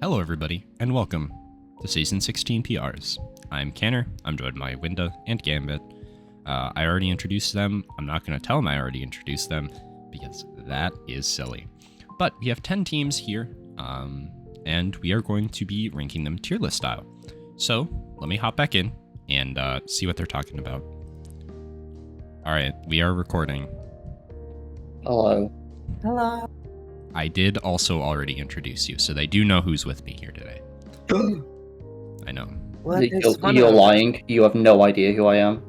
Hello everybody, and welcome to Season 16 PRs. I'm Canner, I'm joined by Winda and Gambit. I already introduced them. I'm not going to tell them I already introduced them, because that is silly. But we have 10 teams here, and we are going to be ranking them tier list style. So, let me hop back in and see what they're talking about. Alright, we are recording. Hello. Hello. I did also already introduce you, so they do know who's with me here today. I know. You're lying. You have no idea who I am.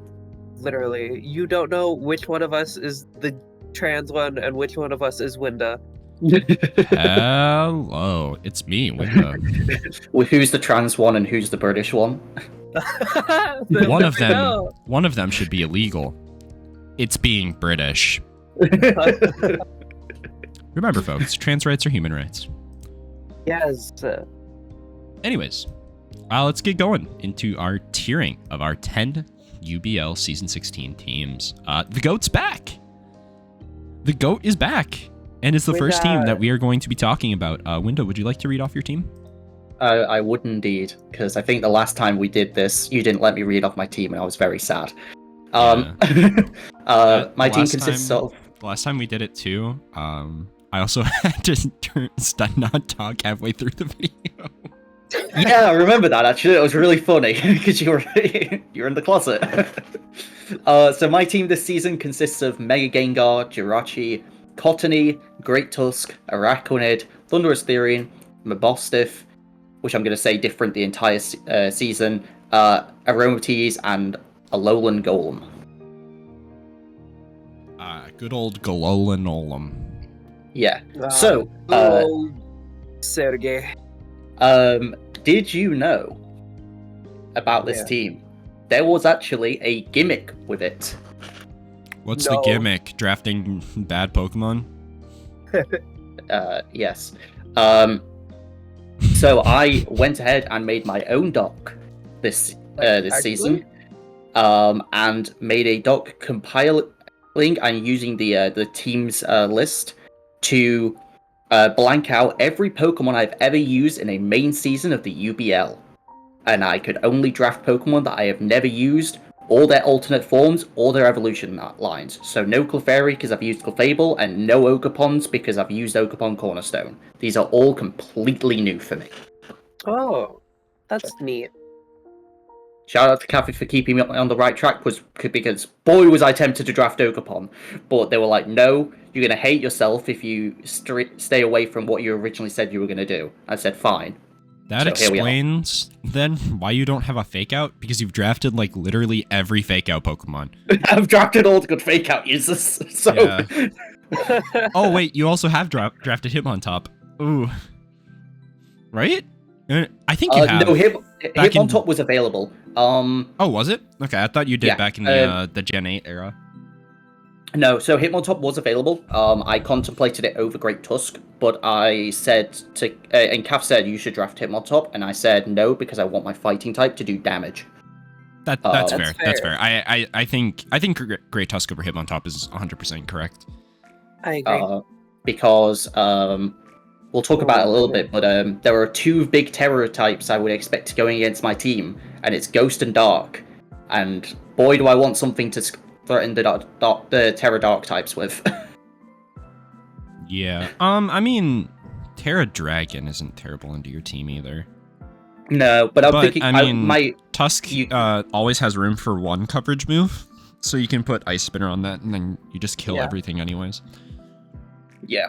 Literally, you don't know which one of us is the trans one and which one of us is Winda. Hello, it's me, Winda. Well, who's the trans one and who's the British one? One of them should be illegal. It's being British. Remember, folks, trans rights are human rights. Yes. Anyways, let's get going into our tiering of our 10 UBL Season 16 teams. The GOAT's back. The GOAT is back, and is the first team that we are going to be talking about. Winda, would you like to read off your team? I would indeed, because I think the last time we did this, you didn't let me read off my team, and I was very sad. My team consists of... The last time we did it too, I also had to not talk halfway through the video. Yeah, I remember that, actually. It was really funny, because you were in the closet. So my team this season consists of Mega Gengar, Jirachi, Cottony, Great Tusk, Araquanid, Thunderous Therian, Mabostiff, which I'm going to say different the entire season, Aromatisse, and Alolan Golem. Good old Galolanolam. Yeah. So, Sergey. did you know about this team? There was actually a gimmick with it. What's the gimmick? Drafting bad Pokemon? Yes. So I went ahead and made my own doc this season, and made a doc compiling and using the team's list to blank out every Pokemon I've ever used in a main season of the UBL. And I could only draft Pokemon that I have never used, or their alternate forms, or their evolution lines. So no Clefairy because I've used Clefable, and no Ogerpons because I've used Ogerpon Cornerstone. These are all completely new for me. Oh, that's neat. Shout out to Kathy for keeping me on the right track, because boy was I tempted to draft Ogerpon, but they were like, no, you're going to hate yourself if you stay away from what you originally said you were going to do. I said, fine. That explains, then, why you don't have a Fake Out, because you've drafted, like, literally every Fake Out Pokemon. I've drafted all the good Fake Out users, so... Yeah. Oh, wait, you also have drafted Hitmontop. Ooh. Right? I think you have. No, Hitmontop was available. Oh, was it? Okay, I thought you did back in the Gen 8 era. No, so Hitmontop was available. I contemplated it over Great Tusk, but I said to... and Kath said you should draft Hitmontop, and I said no, because I want my fighting type to do damage. That's fair. That's fair. I think Great Tusk over Hitmontop is 100% correct. I agree. Because... we'll talk about it a little bit, but there are two big terror types I would expect going against my team, and it's Ghost and Dark. And boy, do I want something to threaten the Terra Dark types with. Yeah. I mean, Terra Dragon isn't terrible into your team either. No, but I'm thinking... I mean, Tusk always has room for one coverage move, so you can put Ice Spinner on that, and then you just kill everything anyways. Yeah.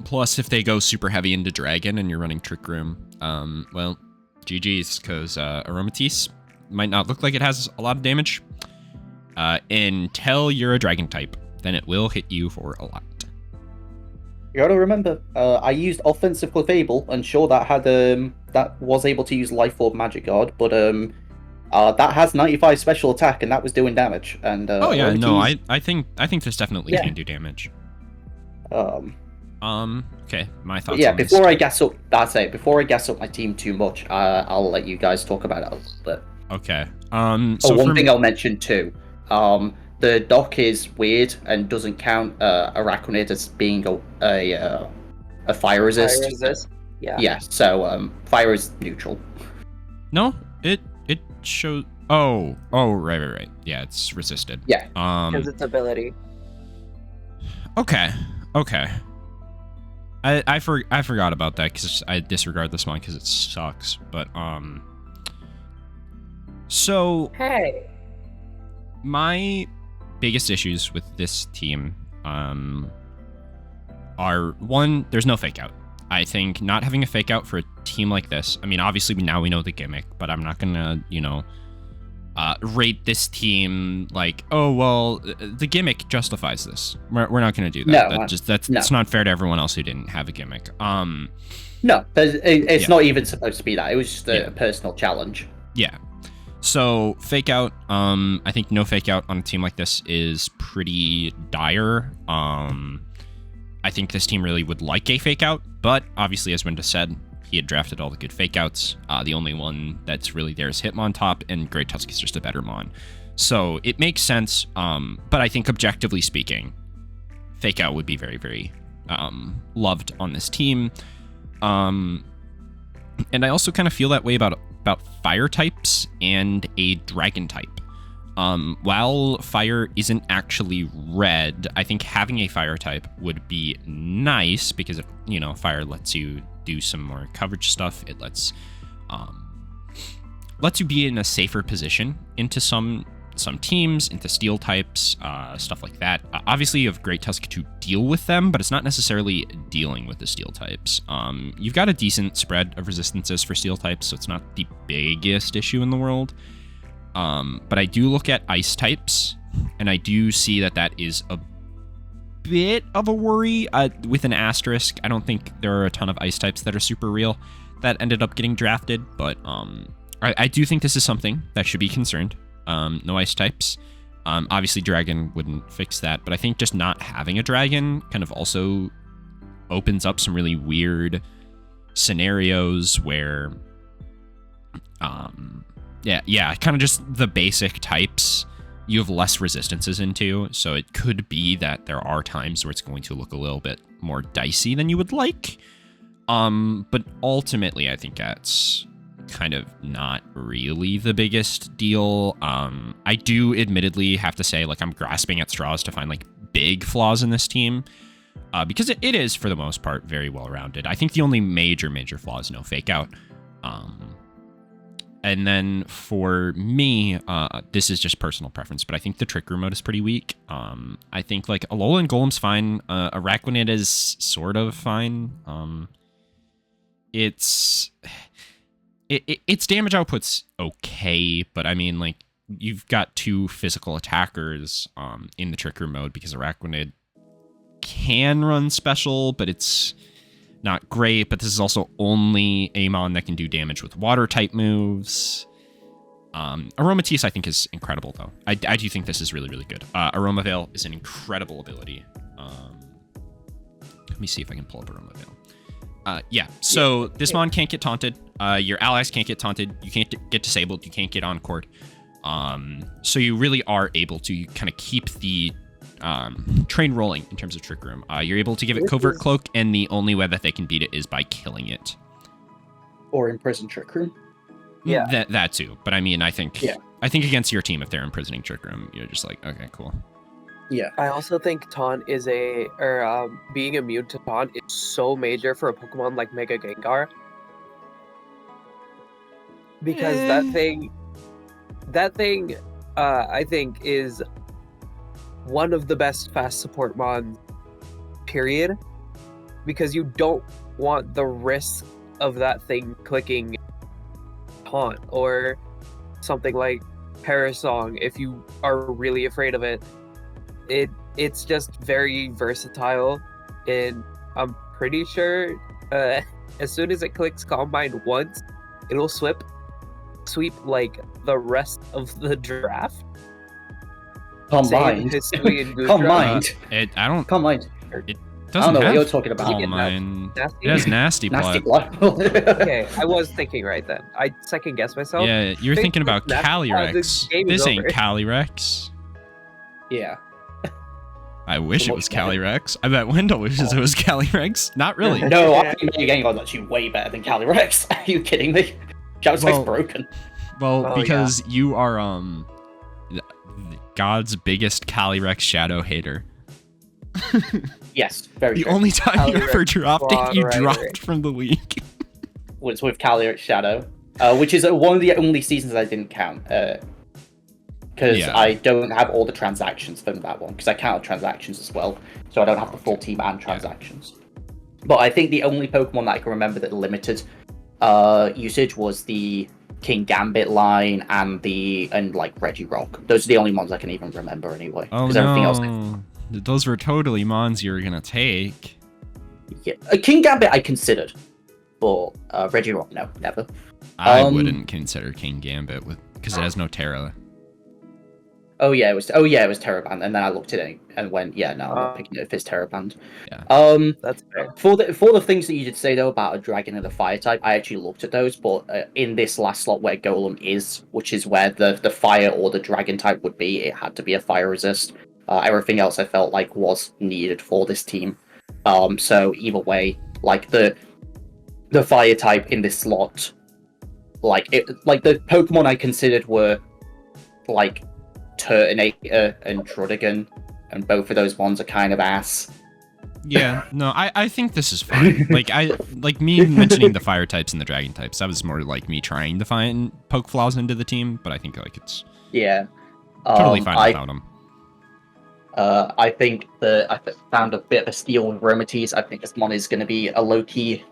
Plus, if they go super heavy into Dragon and you're running Trick Room, well, GG's, because Aromatisse might not look like it has a lot of damage until you're a Dragon type. Then it will hit you for a lot. You gotta remember, I used offensive Clefable, and sure, that had that was able to use Life Orb Magic Guard, but that has 95 special attack, and that was doing damage. And oh yeah, no, I think this definitely can do damage. Okay, my thoughts. Yeah, on before I gas up, before I gas up my team too much, I'll let you guys talk about it a little bit. Okay. So one thing I'll mention too. The doc is weird and doesn't count Araquanid as being a fire resist. Yeah. Yeah, so fire is neutral. No, it shows. Oh, right. Yeah, it's resisted. Yeah. Because its ability. Okay. I forgot about that because I disregard this one because it sucks. But so Hey. my biggest issues with this team are, one, there's no fake out. I think not having a fake out for a team like this, I mean, obviously now we know the gimmick, but I'm not gonna, rate this team like, oh, well, the gimmick justifies this. We're not gonna do that. No, That's not fair to everyone else who didn't have a gimmick. No, it's not even supposed to be that. It was just a personal challenge. Yeah. So fake out, I think no fake out on a team like this is pretty dire. I think this team really would like a fake out, but obviously, as Winda said, he had drafted all the good fake outs. The only one that's really there is Hitmontop, and Great Tusk is just a better Mon. So it makes sense, but I think objectively speaking, fake out would be very, very loved on this team. And I also kind of feel that way about fire types and a dragon type. While fire isn't actually red, I think having a fire type would be nice because, fire lets you do some more coverage stuff. It lets you be in a safer position into some teams, into steel types, stuff like that. Obviously, you have Great Tusk to deal with them, but it's not necessarily dealing with the steel types. You've got a decent spread of resistances for steel types, so it's not the biggest issue in the world. But I do look at ice types, and I do see that is a bit of a worry with an asterisk. I don't think there are a ton of ice types that are super real that ended up getting drafted, but I do think this is something that should be concerned. No ice types. Obviously, dragon wouldn't fix that, but I think just not having a dragon kind of also opens up some really weird scenarios where kind of just the basic types you have less resistances into, so it could be that there are times where it's going to look a little bit more dicey than you would like. But ultimately, I think that's kind of not really the biggest deal. I do admittedly have to say, I'm grasping at straws to find big flaws in this team, because it is for the most part very well rounded. I think the only major flaw is no fake out. And then for me, this is just personal preference, but I think the Trick Room mode is pretty weak. I think Alolan Golem's fine. Araquanid is sort of fine. Its damage output's okay, but I mean, you've got two physical attackers in the Trick Room mode because Araquanid can run special, but it's not great. But this is also only a Mon that can do damage with water type moves. Aromatisse, I think, is incredible, though. I do think this is really, really good. Aroma Veil is an incredible ability. Let me see if I can pull up Aroma Veil. So this Mon can't get taunted. Your allies can't get taunted. You can't get disabled. You can't get encored. So you really are able to kind of keep the train rolling in terms of Trick Room. You're able to give it Covert Cloak, and the only way that they can beat it is by killing it. Or imprison Trick Room. Yeah. That too. But I mean, I think against your team, if they're imprisoning Trick Room, you're just okay, cool. Yeah. I also think taunt is being immune to taunt is so major for a Pokemon like Mega Gengar. Because that thing, I think is one of the best fast support mons, period. Because you don't want the risk of that thing clicking taunt or something like Parasong if you are really afraid of it. It's just very versatile, and I'm pretty sure as soon as it clicks Combine once, it'll sweep the rest of the draft. Combined. Combined. It I don't know what you're talking about. Combine. It has Nasty Plot. Okay, I was thinking right then. I second guessed myself. Yeah, you're thinking about Calyrex. This ain't Calyrex. Yeah. I wish So it much was better. Calyrex. I bet Wendell wishes it was Calyrex. Not really. No, I think Mega Gengar is actually way better than Calyrex. Are you kidding me? Shadow Spike's Well- broken. Well, Oh, yeah. because you are God's biggest Calyrex shadow hater. Yes, very The true. only time you Calyrex ever dropped it, you right. dropped from the league. Was with Calyrex Shadow, which is one of the only seasons I didn't count. Because Yeah. I don't have all the transactions from that one, because I counted transactions as well, so I don't have the full team and transactions. But I think the only Pokemon that I can remember that limited usage was the King Gambit line and like Regirock. Those are the only ones I can even remember anyway. Oh everything else, no. Those were totally mons you were gonna take. yeah. King Gambit I considered, but Regirock no, never. I wouldn't consider King Gambit because it has no Terra. Oh yeah, it was Terraband, and then I looked at it and went, yeah, no, I'm not picking it if it's Terraband. Yeah. That's fair. For the things that you did say though about a dragon and a fire type, I actually looked at those, but in this last slot where Golem is, which is where the fire or the dragon type would be, it had to be a fire resist. Everything else I felt like was needed for this team. So either way, like the fire type in this slot, like the Pokemon I considered were like Turtonator and Truddigan, and both of those ones are kind of ass. Yeah, no, I think this is fine. Like me mentioning the fire types and the dragon types, that was more like me trying to poke flaws into the team, but I think like it's Yeah, totally fine without them. I think I found a bit of a steal with Romatis. I think this mon is going to be a low-key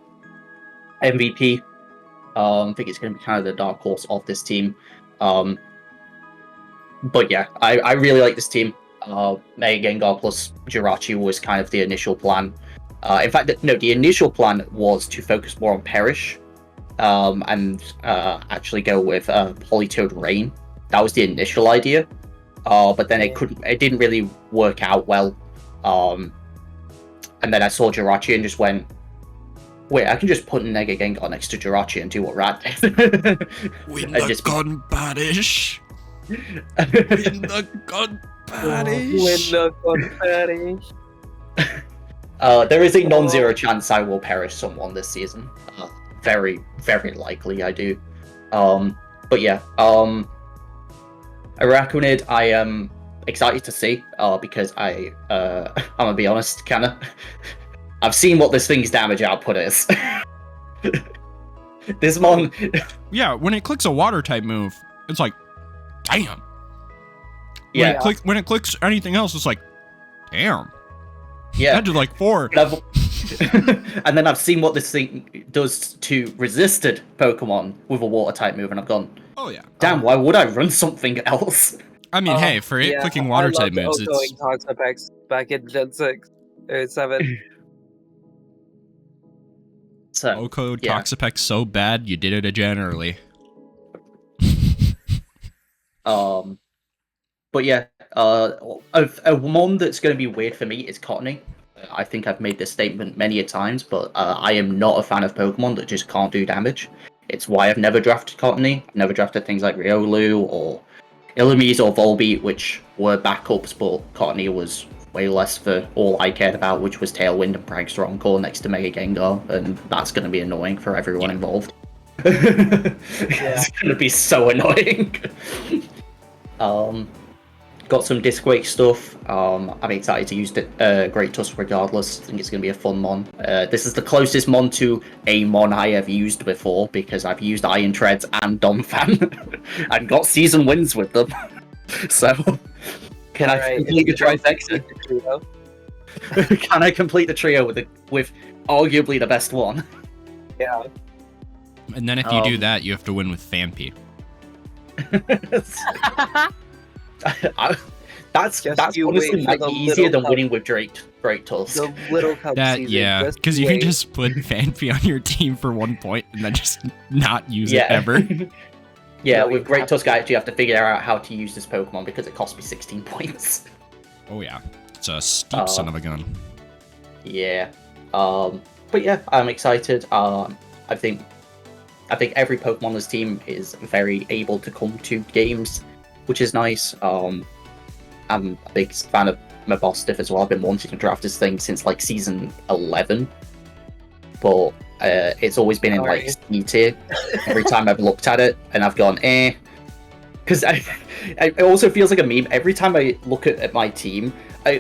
MVP. I think it's going to be kind of the dark horse of this team. But yeah, I really like this team. Mega Gengar plus Jirachi was kind of the initial plan. In fact, the initial plan was to focus more on Perish, and actually go with Politoed Rain. That was the initial idea. But then it didn't really work out well. And then I saw Jirachi and just went, wait, I can just put Mega Gengar next to Jirachi and do what Rat did. Win And the just- gun badish. Win the gun badish. There is a non-zero chance I will perish someone this season. Very, very likely I do. But yeah, Araquanid I am excited to see, because I'm gonna be honest, kinda. I've seen what this thing's damage output is. This mon... Yeah, when it clicks a water type move, it's like, damn. Yeah, When it clicks anything else, it's like, damn. yeah. That did like 4. And then I've seen what this thing does to resisted Pokemon with a water type move, and I've gone, Oh yeah. damn, why would I run something else? I mean, hey, for it clicking water type moves, it's Toxapex back in Gen 6 or 7. So, Oko yeah. Toxapex so bad you did it a gen early. But yeah, a mon that's going to be weird for me is Cottony. I think I've made this statement many a times, but I am not a fan of Pokemon that just can't do damage. It's why I've never drafted Cottony. I've never drafted things like Riolu or Illumise or Volbeat, which were backups, but Cottony was way less for all I cared about, which was Tailwind and Prankster Encore next to Mega Gengar, and that's going to be annoying for everyone involved. It's going to be so annoying. Got some Disquake stuff. I'm excited to use Great Tusk regardless. I think it's going to be a fun mon. This is the closest mon to a mon I have used before, because I've used Iron Treads and Donphan and got season wins with them. So, can I complete the trifecta? Can I complete the trio with arguably the best one? Yeah. And then if you do that, you have to win with Fampi. That's you honestly wait for like the easier little than winning with Great Tusk. The little cup That season. yeah, because you can just put Fampi on your team for 1 point and then just not use it ever. Yeah, No, with you Great have Tusk, I actually have to figure out how to use this Pokemon because it cost me 16 points. Oh yeah, it's a steep son of a gun. Yeah, but yeah, I'm excited. I think every Pokemon on this team is very able to come to games, which is nice. I'm a big fan of my boss diff as well. I've been wanting to draft this thing since like season 11, but it's always been in like C tier every time I've looked at it, and I've gone because it also feels like a meme every time I look at my team.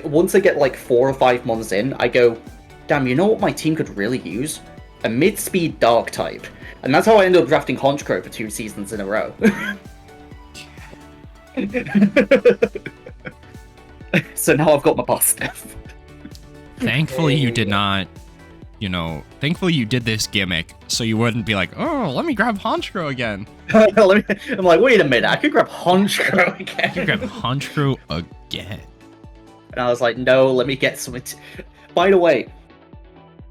Once I get like 4 or 5 months in, I go, damn, you know what my team could really use? A mid-speed dark type. And that's how I ended up drafting Honchkrow for 2 seasons in a row. So now I've got my boss stuff. Thankfully, you did not, thankfully you did this gimmick so you wouldn't be like, oh, let me grab Honchkrow again. I'm like, wait a minute, I could grab Honchkrow again. I could grab Honchkrow again. And I was like, no, let me get some... By the way,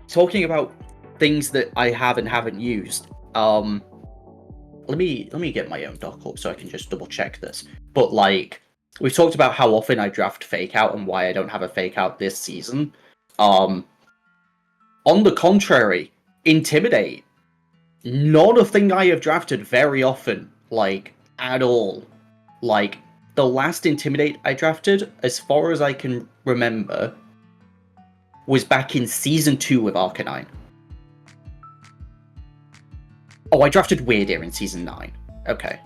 talking about things that I have and haven't used, let me get my own doc up so I can just double check this. But like, we've talked about how often I draft Fake Out and why I don't have a Fake Out this season. On the contrary, Intimidate, not a thing I have drafted very often, like, at all. Like, the last Intimidate I drafted, as far as I can remember, was back in Season 2 with Arcanine. Oh, I drafted Weird Ear in Season 9. Okay.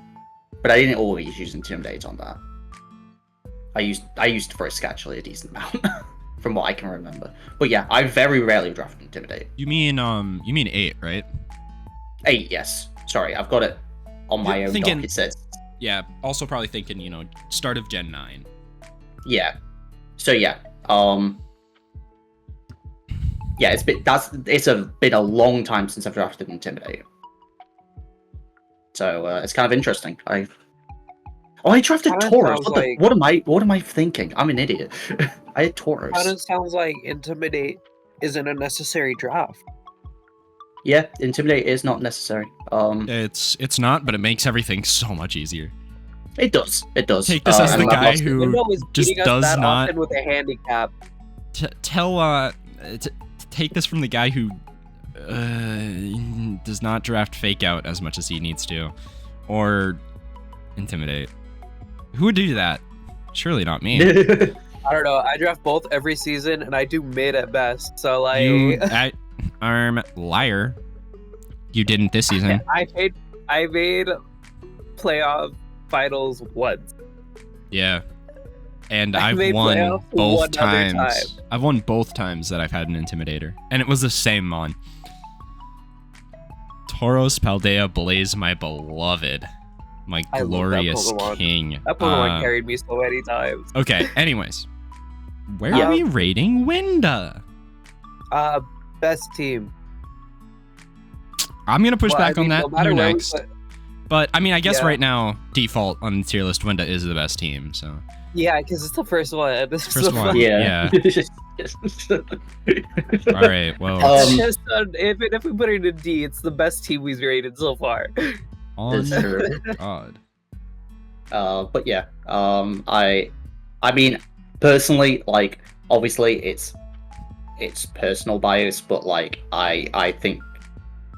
But I didn't always use Intimidate on that. I used Frisk actually a decent amount, from what I can remember. But yeah, I very rarely draft Intimidate. You mean 8, right? 8, yes. Sorry, I've got it on my own doc. It says. Yeah, also probably thinking, start of Gen 9. Yeah. So yeah, yeah, it's been a long time since I've drafted Intimidate. So it's kind of interesting. I drafted Tauros. What am I thinking? I'm an idiot. I had Tauros. Kind of sounds like Intimidate isn't a necessary draft. Yeah, Intimidate is not necessary. It's not, but it makes everything so much easier. It does. It does. Take this as the guy who just does not with a handicap. Take this from the guy who does not draft Fake Out as much as he needs to, or Intimidate. Who would do that? Surely not me. I don't know. I draft both every season, and I do mid at best. So like, liar. You didn't this season. I made playoff finals once. Yeah. And I've won both times. I've won both times that I've had an Intimidator. And it was the same mon. Tauros, Paldea, Blaze, my beloved. My glorious king. That Pokemon carried me so many times. Okay, anyways. Where are we rating Winda? Best team. I'm going to push back on that. You're next. But, I mean, I guess right now, default on the tier list, Winda is the best team, so... Yeah, because it's the first one. First one, yeah. All right, well... if we put it in D, it's the best team we've rated so far. On God. But yeah, I mean, personally, like, obviously, it's personal bias, but, like, I think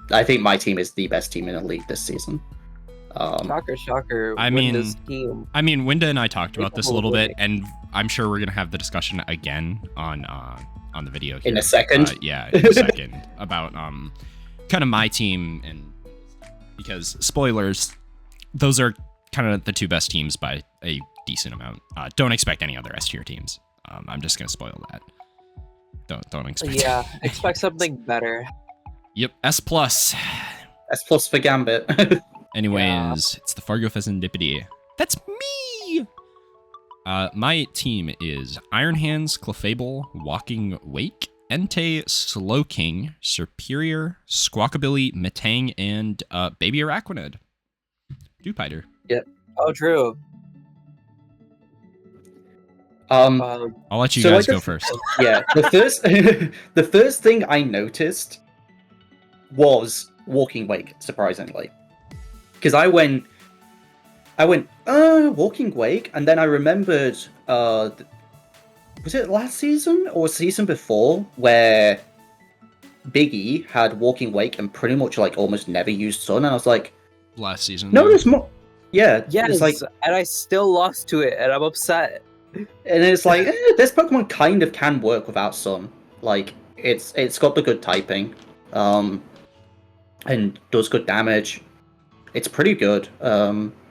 my team is the best team in the league this season. Shocker. I mean, Winda and I talked about this a little bit, and I'm sure we're gonna have the discussion again on the video here. In a second. Yeah, in a second about kind of my team, and because spoilers, those are kind of the two best teams by a decent amount. Don't expect any other S tier teams. I'm just gonna spoil that. Don't expect. Yeah, expect something better. Yep, S plus. S plus for Gambit. Anyways, it's the Fargo Pheasantipity. That's me! My team is Iron Hands, Clefable, Walking Wake, Entei, Slowking, Superior, Squawkabilly, Metang, and Baby Araquanid. Dewpider. Yep. Oh, true. I'll let you guys go first. Yeah, the first thing I noticed was Walking Wake, surprisingly. Because I went, Walking Wake, and then I remembered, was it last season or season before, where Biggie had Walking Wake and pretty much like almost never used Sun, and I was like, last season. No, there's more. Yeah, yes, it's like, and I still lost to it, and I'm upset. And it's like this Pokemon kind of can work without Sun. Like it's got the good typing, and does good damage. It's pretty good,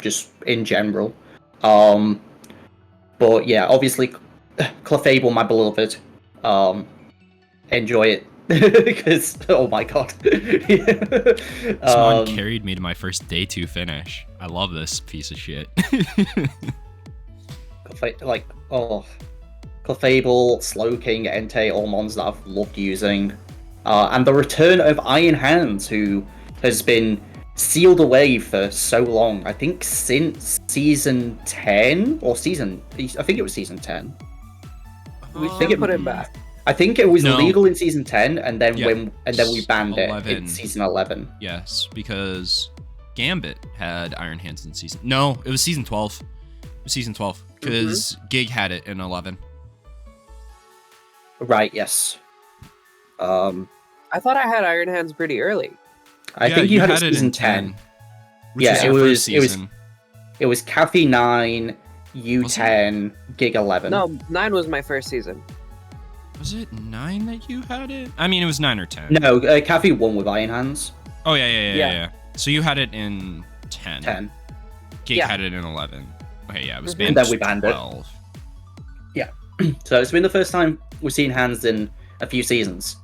just in general. But yeah, obviously, Clefable, my beloved. Enjoy it because oh my god, This mon carried me to my first day 2 finish. I love this piece of shit. like Clefable, Slowking, Entei, all mons that I've loved using, and the return of Iron Hands, who has been sealed away for so long. I think since season 10 or I think it was season 10. We should put it back. I think it was No. legal in season 10, and then Yeah, we banned 11. it in season 11. Yes, because Gambit had Iron Hands in season. No, it was season 12. It was season 12 because Gig had it in 11. Right? Yes. I thought I had Iron Hands pretty early. I think you had it in season 10. Which Yeah, was it your was- first it was- season. It was Kathy 9, U10, Gig 11. No, 9 was my first season. Was it 9 that you had it? I mean, it was 9 or 10. No, Kathy won with Iron Hands. Oh, yeah. Yeah. So you had it in 10. 10. Gig Yeah. had it in 11. Okay, yeah, it was Mhm. banned And then we banned it. 12. So it's been the first time we've seen Hands in a few seasons.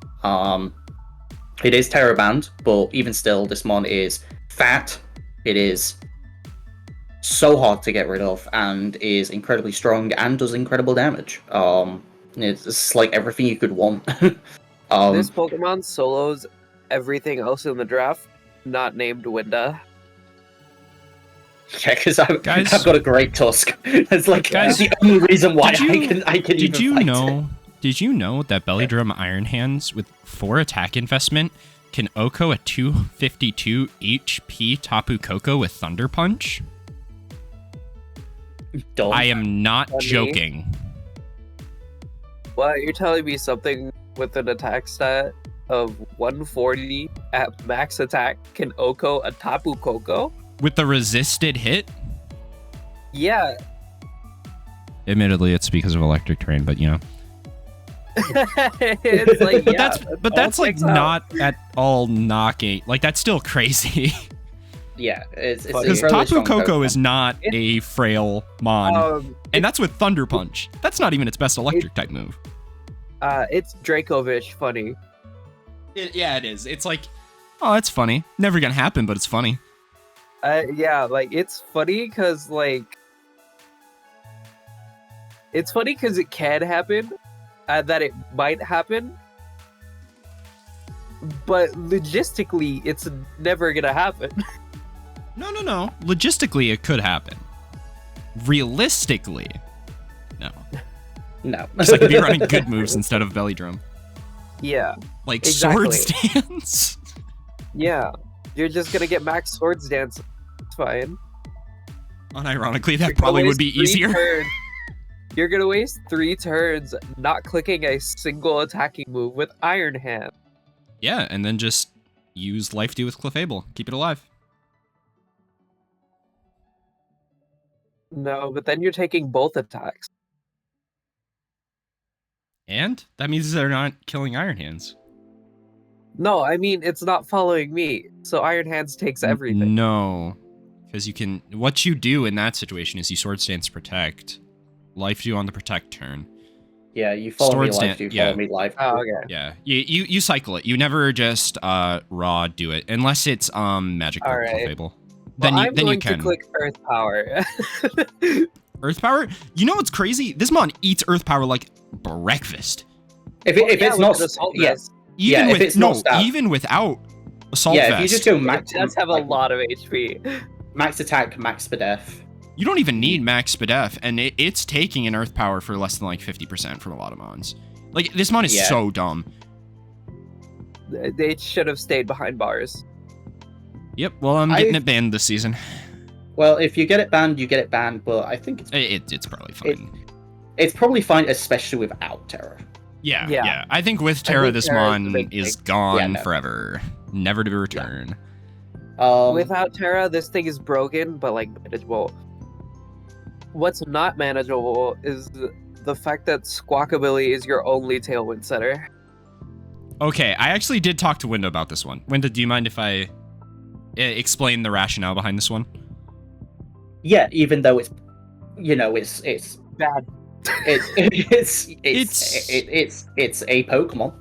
It is Terror banned, but even still, this mon is fat. It is so hard to get rid of, and is incredibly strong and does incredible damage. It's like everything you could want. This Pokemon solos everything else in the draft, not named Winda. Yeah, because I've Guys- got a great Tusk. It's like Guys, the only reason why did you- I can Did even you fight it. know? Did you know that Belly Drum Iron Hands with 4 attack investment can Oko a 252 HP Tapu Koko with Thunder Punch? Dumb. I am not Funny. joking. What, you're telling me something with an attack stat of 140 at max attack can Oko a Tapu Koko? With the resisted hit? Yeah. Admittedly, it's because of electric terrain, but you know. It's like, But yeah, that's all like checks out. not at all knocking. Like that's still crazy. Yeah, it's Funny. Because incredibly Tapu strong Koko Pokemon. is not a frail mon. And that's with Thunder Punch. That's not even its best electric type move. It's Dracovish funny. Yeah, it is. It's like, oh, that's funny. Never gonna happen, but it's funny. Yeah, like it's funny because it can happen, that it might happen, but logistically, it's never gonna happen. No. Logistically, it could happen. Realistically, no. No. Just like if you're running good moves instead of Belly Drum. Yeah, Like Exactly. Sword Stance. yeah, you're just gonna get max Swords Dance. It's fine. Unironically, You're that gonna probably would waste be 3 easier. turns- You're gonna waste 3 turns not clicking a single attacking move with Iron Hand. Yeah, and then just use Life Dew with Clefable. Keep it alive. No, but then you're taking both attacks. And that means they're not killing Iron Hands. No, I mean it's not following me. So Iron Hands takes everything. No. Because you can. What you do in that situation is you Sword Stance Protect. Life Dew on the Protect turn. Yeah, you follow Sword me live, stand- you yeah. follow me live. Oh, okay. Yeah. You cycle it. You never just raw do it. Unless it's Magic Mode Alright. Clefable. Well, Then I'm you going can. to click Earth Power. Earth Power? You know what's crazy? This mon eats Earth Power like breakfast. If Well, it's yeah, not, with Assault yeah, Vest. Even Yeah, if with it's not stat. even without Assault yeah, Vest. if you just go It max, does have a like, lot of HP. max attack, max Spadef. You don't even need max Spadef, and it's taking an Earth Power for less than like 50% from a lot of mons. Like this mon is Yeah. so dumb. They should have stayed behind bars. Yep. Well, I'm getting it banned this season. Well, if you get it banned, you get it banned, but I think It's probably fine. it's probably fine, especially without Terror. Yeah. Yeah. I think with Terra, think this Terra is the mon big is thing. gone Yeah, no. forever, never to return. Um, Without Terra, this thing is broken, but like manageable. What's not manageable is the fact that Squawkabilly is your only Tailwind setter. Okay, I actually did talk to Winda about this one. Winda, do you mind if I explain the rationale behind this one? Yeah, even though it's, it's Bad. it's a Pokemon.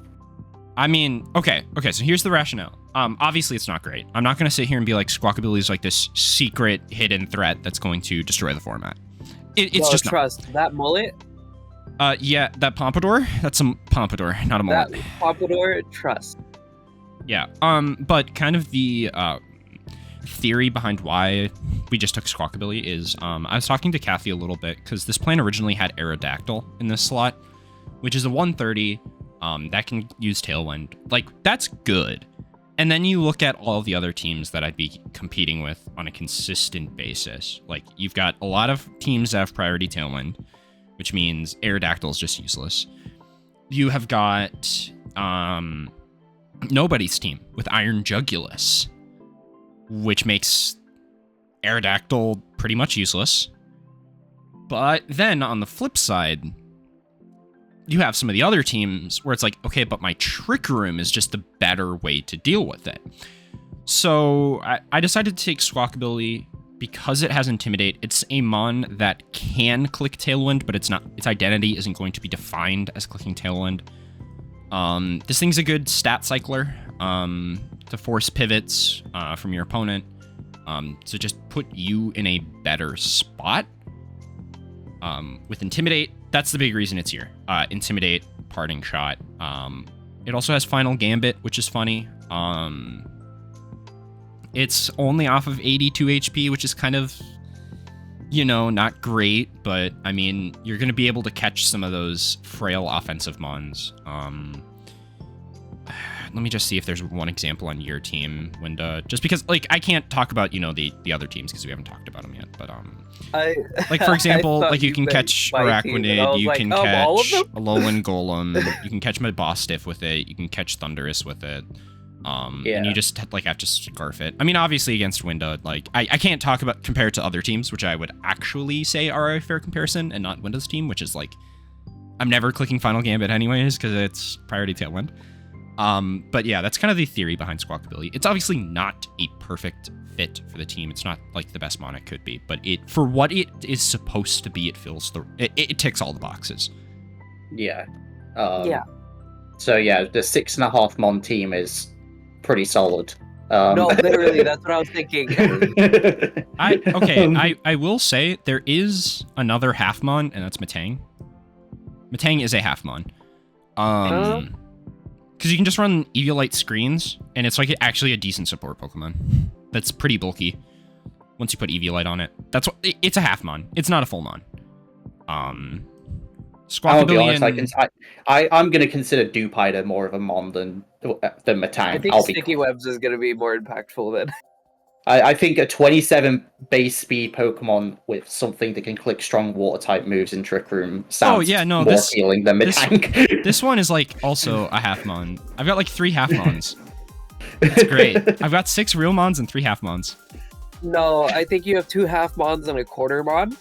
I mean, okay, so here's the rationale. Obviously it's not great. I'm not going to sit here and be like Squawkabilly is like this secret hidden threat that's going to destroy the format. It's just trust that mullet. Yeah, that Pompadour. That's some Pompadour, not a mullet. That Pompadour, trust. Yeah. But kind of the theory behind why we just took Squawkabilly is I was talking to Kathy a little bit because this plan originally had Aerodactyl in this slot, which is a 130 that can use Tailwind. Like, that's good. And then you look at all the other teams that I'd be competing with on a consistent basis. Like, you've got a lot of teams that have priority Tailwind, which means Aerodactyl is just useless. You have got nobody's team with Iron Jugulus, which makes Aerodactyl pretty much useless. But then on the flip side, you have some of the other teams where it's like, okay, but my Trick Room is just the better way to deal with it. So I decided to take Squawkabilly because it has Intimidate. It's a mon that can click Tailwind, but its identity isn't going to be defined as clicking Tailwind. This thing's a good stat cycler to force pivots from your opponent, to just put you in a better spot. With Intimidate, that's the big reason it's here. Intimidate, Parting Shot. It also has Final Gambit, which is funny. It's only off of 82 HP, which is kind of, not great, but I mean, you're going to be able to catch some of those frail offensive mons. Let me just see if there's one example on your team, Winda. Just because, like, I can't talk about, the other teams because we haven't talked about them yet. But, like, for example, like, you can catch Araquanid, you can catch Alolan Golem, you can catch Mabostiff with it, you can catch Thundurus with it. And you just, have to scarf it. I mean, obviously, against Winda, like, I can't talk about compare it to other teams, which I would actually say are a fair comparison, and not Winda's team, which is, like, I'm never clicking Final Gambit anyways, because it's priority Tailwind. But yeah, that's kind of the theory behind Squawkabilly. It's obviously not a perfect fit for the team. It's not like the best mon it could be, but for what it is supposed to be, it ticks all the boxes. Yeah. Yeah. So yeah, the 6.5 mon team is pretty solid. No, literally, that's what I was thinking. I will say there is another half mon, and that's Metang. Metang is a half mon. Because you can just run Eviolite screens, and it's like actually a decent support Pokemon. That's pretty bulky. Once you put Eviolite on it, it's a half mon. It's not a full mon. Squawkabilly. I'm gonna consider Dewpider more of a mon than Metang. I think Sticky Webs is gonna be more impactful than. I think a 27 base speed Pokemon with something that can click strong water type moves in Trick Room sounds more appealing than Metang. This one is like also a half mon. I've got like 3 half mons. That's great. I've got 6 real mons and 3 half mons. No, I think you have 2 half mons and a quarter mon.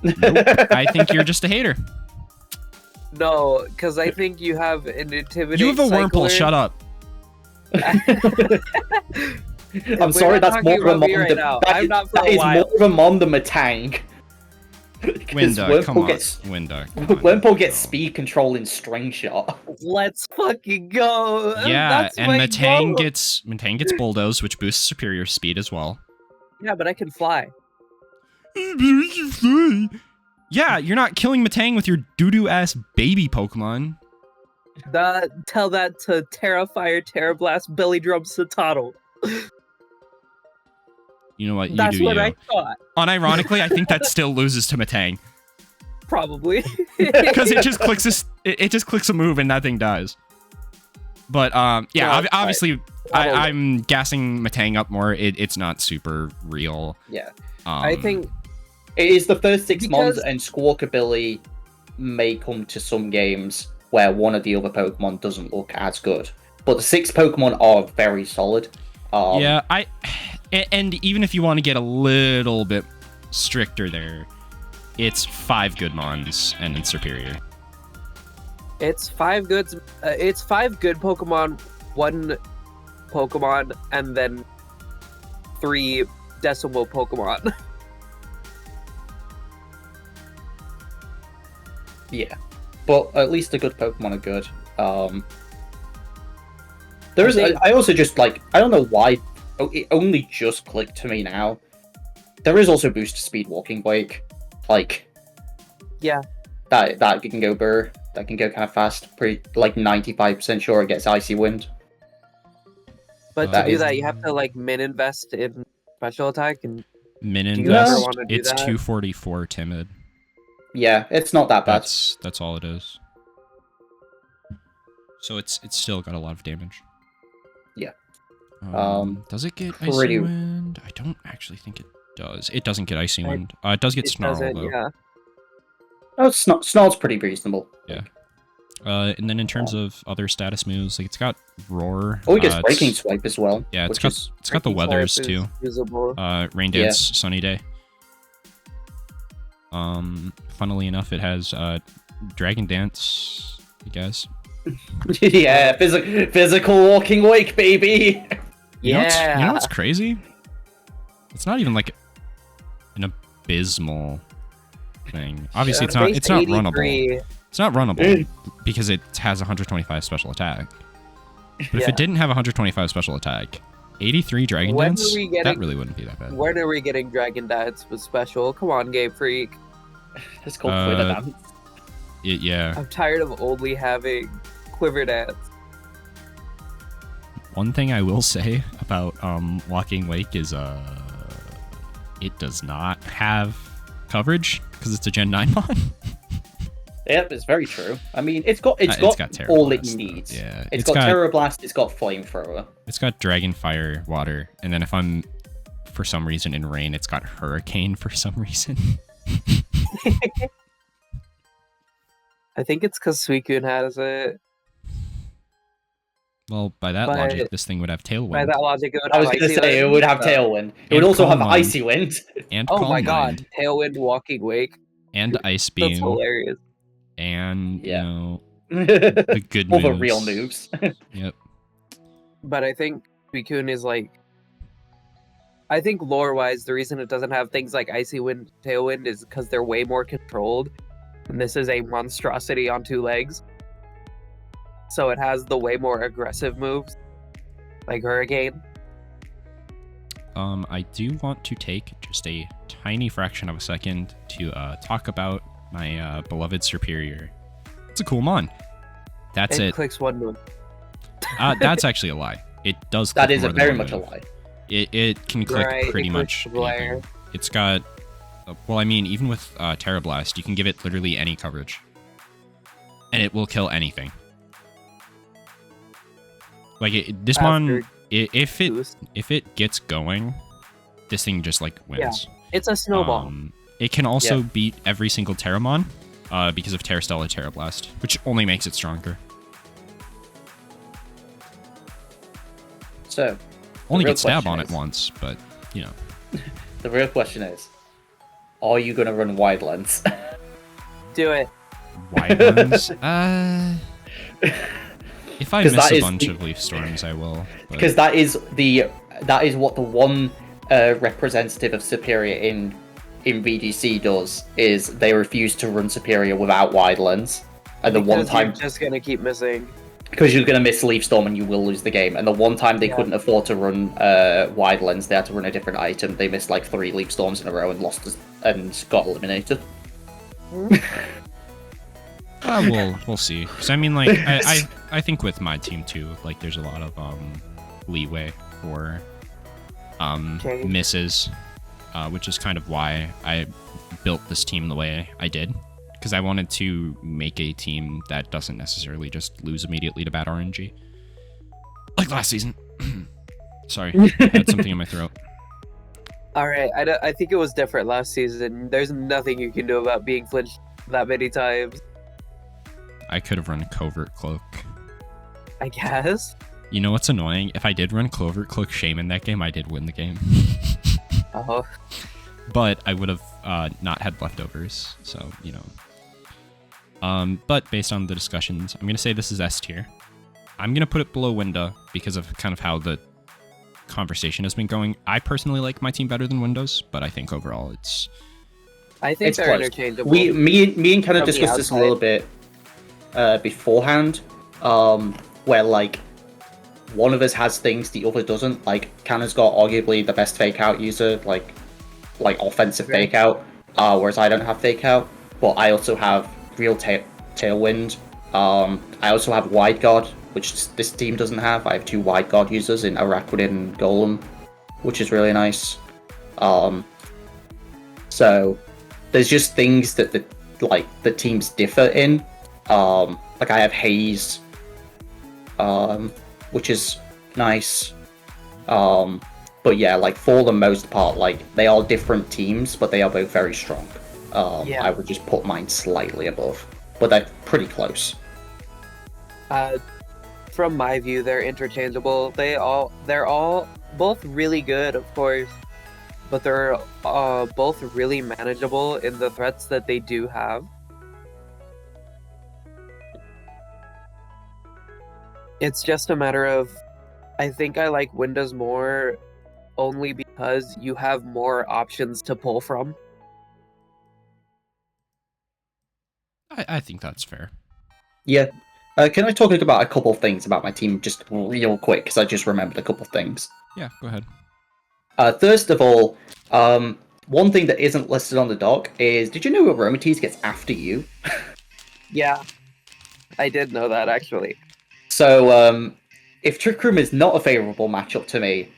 Nope. I think you're just a hater. No, because I think you have an Intimidate. You have a Wurmple. Shut up. I'm sorry, that's more of a mon than Metang. Winda, come on. Wurmple gets speed control in String Shot. Let's fucking go. Yeah, and Metang gets Bulldoze, which boosts superior speed as well. Yeah, but I can fly. Yeah, you're not killing Metang with your doo-doo ass baby Pokemon. Tell that to Terrafire, Terrablast, Belly Drum, Satotl. You know what? That's what I thought. Unironically, I think that still loses to Metang. Probably. Because it just clicks a move and that thing dies. But obviously, I'm gassing Metang up more. It's not super real. Yeah. I think it is the first 6 mons, and Squawkabilly may come to some games where one of the other Pokemon doesn't look as good. But the 6 Pokemon are very solid. And even if you want to get a little bit stricter there, It's 5 good mons and it's superior. It's 5 good. It's 5 good Pokemon, 1 Pokemon, and then 3 decimal Pokemon. Yeah, but at least the good Pokemon are good. I also just like, I don't know why it only just clicked to me now. There is also boost speed walking wake, like Yeah. that can go burr, that can go kind of fast. Pretty like 95% sure it gets icy wind. But That to do is- that, you have to like min invest in special attack, and Min Do you ever invest, wanna do it's that? 244 timid. Yeah, it's not that bad. That's all it is. So it's still got a lot of damage. Yeah. Does it get pretty- icy wind? I don't actually think it does. It doesn't get icy wind. It does get it snarl doesn't. though. Yeah. Oh, Snarl's pretty reasonable. Yeah. And then in terms of other status moves, like it's got roar. Oh, it gets it's- breaking swipe as well. Yeah, it's which got the Breaking weathers Swipe too. is Usable. Rain dance, sunny day. Funnily enough, it has dragon dance, I guess. yeah, physical walking wake, baby. You know what's- Yeah. you know what's crazy? It's not even like an abysmal thing. Obviously, it's not. Base It's not 83, runnable. It's not runnable because it has 125 special attack. But if Yeah. it didn't have 125 special attack, 83 dragon When are dance, we that getting- really wouldn't be that bad. When are we getting Dragon Dance with special? Come on, Game Freak. It's called Quiver Dance. Yeah. I'm tired of only having Quiver Dance. One thing I will say about Walking Wake is it does not have coverage because it's a Gen 9 mod. Yep, it's very true. I mean, it's got Terra all it Blast, though. needs. Yeah, It's got Terra Blast. It's got Flamethrower. It's got Dragon Fire, Water, and then if I'm for some reason in rain, it's got Hurricane for some reason. I think it's because Suicune has it. Well, by that But- logic, this thing would have Tailwind By that logic, it would I have was going to Icy say it Wind. would have Tailwind. It would And also have Calm Icy Wind. and Oh Calm my god, Mind Tailwind Walking Wake. and Ice That's Beam hilarious. and Yeah. you know All the good moves. the real moves. Yep. But I think Suicune is like. I think lore wise, the reason it doesn't have things like Icy Wind, Tailwind is because they're way more controlled. And this is a monstrosity on 2 legs. So it has the way more aggressive moves, like Hurricane. I do want to take just a tiny fraction of a second to talk about my beloved Superior. It's a cool mon. That's It it. clicks 1 move. That's actually a lie. It does. That click is more than very one much a move. lie. It can click Right, pretty it much clicks glare. anything. It's got. Well, I mean, even with Terra Blast, you can give it literally any coverage, and it will kill anything. Like this mon, After if boost. it gets going, this thing just like wins. It's a snowball. It can also Yeah. beat every single Terramon because of Terra Stella Terra Blast, which only makes it stronger. So, Only real get stab question on it is- once, but you know. the real question is, are you going to run Wide Lens? Do it. Wide ones? If I 'Cause miss that a is bunch the- of leaf storms, I will. But Because that is what the one representative of Superior in VGC does, is they refuse to run Superior without Wide Lens. And the one Because time, you're just gonna keep missing. because you're going to miss Leaf Storm and you will lose the game. And the one time they Yeah. couldn't afford to run Wide Lens, they had to run a different item. They missed like 3 Leaf Storms in a row and lost and got eliminated. we'll see. Because I mean, like, I think with my team too, like, there's a lot of leeway for Change. misses, which is kind of why I built this team the way I did. Because I wanted to make a team that doesn't necessarily just lose immediately to bad RNG. Like last season. Sorry, I had something in my throat. All right, I think it was different last season. There's nothing you can do about being flinched that many times. I could have run Covert Cloak. I guess. You know what's annoying? If I did run Covert Cloak Shaman that game, I did win the game. Oh, but I would have not had leftovers. So, you know. But based on the discussions, I'm going to say this is S tier. I'm going to put it below Windows because of kind of how the conversation has been going. I personally like my team better than Windows, but I think overall it's... I think It's they're close. interchangeable. Me and kind of From the discussed this a outside. little bit beforehand, where like one of us has things the other doesn't. Like Canna's got arguably the best fake out user, like offensive Okay. fake out, whereas I don't have fake out, but I also have real tailwind. I also have wide guard, which this team doesn't have. I have 2 wide guard users in Araquanid and Golem, which is really nice. So there's just things that the teams differ in. Like I have Haze, which is nice. But yeah, like for the most part, like they are different teams, but they are both very strong. Yeah. I would just put mine slightly above, but they're pretty close. From my view, they're interchangeable. They're all both really good, of course, but they're both really manageable in the threats that they do have. It's just a matter of, I think I like Windows more only because you have more options to pull from. I think that's fair. Yeah. Can I talk about a couple of things about my team just real quick? Because I just remembered a couple of things. Yeah, go ahead. First of all, one thing that isn't listed on the doc is, did you know Aromates gets after you? Yeah, I did know that actually. So, if Trick Room is not a favorable matchup to me,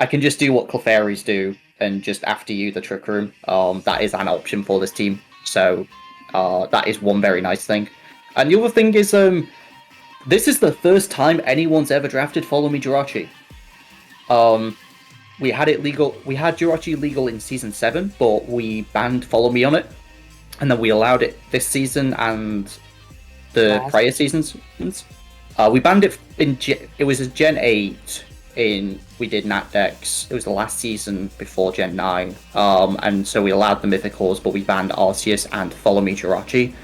I can just do what Clefairies do and just after you the Trick Room. That is an option for this team. So, that is one very nice thing. And the other thing is, this is the first time anyone's ever drafted Follow Me Jirachi. We had it legal. We had Jirachi legal in season 7, but we banned Follow Me on it, and then we allowed it this season and the prior seasons. We banned it in. It was a Gen 8. We did Nat Dex. It was the last season before Gen 9. And so we allowed the Mythicals, but we banned Arceus and Follow Me Jirachi,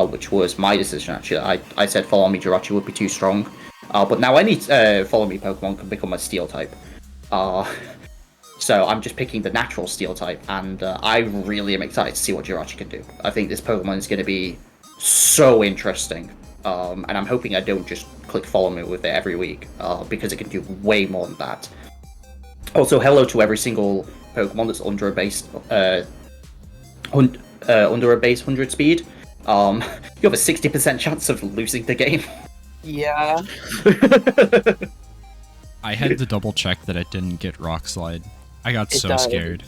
which was my decision actually. I said Follow Me Jirachi would be too strong, but now any Follow Me Pokemon can become a Steel type. So I'm just picking the natural Steel type, and I really am excited to see what Jirachi can do. I think this Pokemon is going to be so interesting, and I'm hoping I don't just click Follow Me with it every week, because it can do way more than that. Also, hello to every single Pokemon that's under a base, under a base 100 speed. You have a 60% chance of losing the game. Yeah. I had to double check that it didn't get Rock Slide. I got so scared.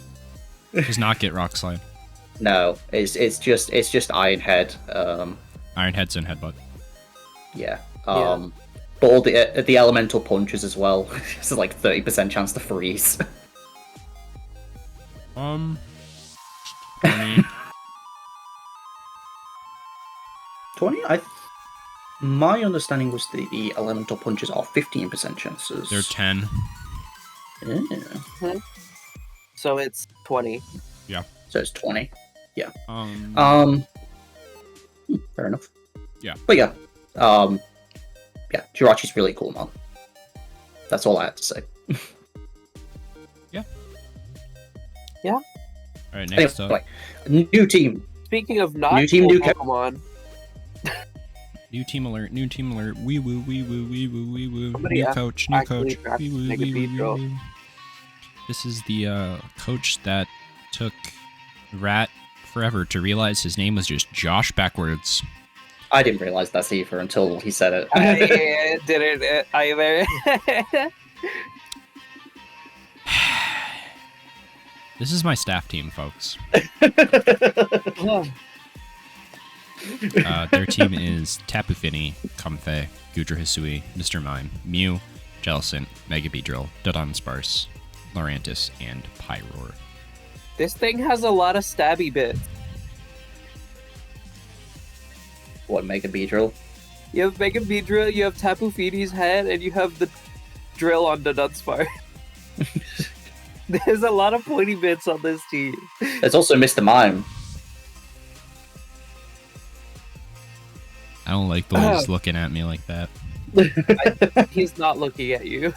It does not get Rock Slide. No, it's just Iron Head. Iron Head's in Headbutt. Yeah. But all the elemental punches as well. It's like 30% chance to freeze. 20. My understanding was the elemental punches are 15% chances. They're 10. Yeah. So it's 20. Yeah. So it's 20. Yeah. Fair enough. Yeah. But yeah. Yeah, Jirachi's really cool, man. That's all I have to say. Yeah. Yeah. All right, next up. Anyway, new team. Speaking of not New team, cool new Pokemon, New team alert, new team alert. Wee woo, wee woo, wee woo, wee woo. Somebody New coach, new actually coach. drafted Wee woo, Mega wee woo, wee Beedrill. woo. This is the coach that took Rat forever to realize his name was just Josh backwards. I didn't realize that either until he said it. I didn't either. This is my staff team, folks. Their team is Tapu Fini, Comfey, Gudra Hisui, Mr. Mime, Mew, Jellicent, Mega Beedrill, Dodon Sparse, Lurantis, and Pyroar. This thing has a lot of stabby bits. What, Mega Beedrill? You have Mega Beedrill, you have Tapu Fini's head, and you have the drill on the Dunsparce. There's a lot of pointy bits on this team. There's also Mr. Mime. I don't like the way he's looking at me like that. He's not looking at you.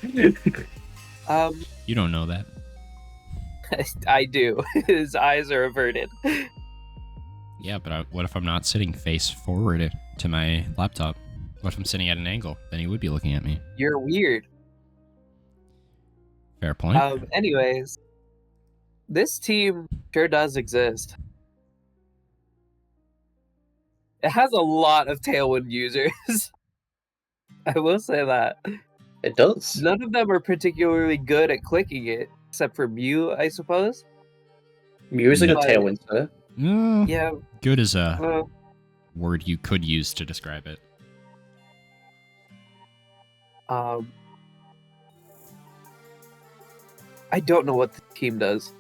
You don't know that. I do. His eyes are averted. Yeah, but what if I'm not sitting face forward to my laptop? What if I'm sitting at an angle? Then he would be looking at me. You're weird. Fair point. Anyways, this team sure does exist. It has a lot of Tailwind users. I will say that. It does. None of them are particularly good at clicking it, except for Mew, I suppose. Mew is a good But- Tailwind, sir. Yeah. Good is a word you could use to describe it. I don't know what the team does.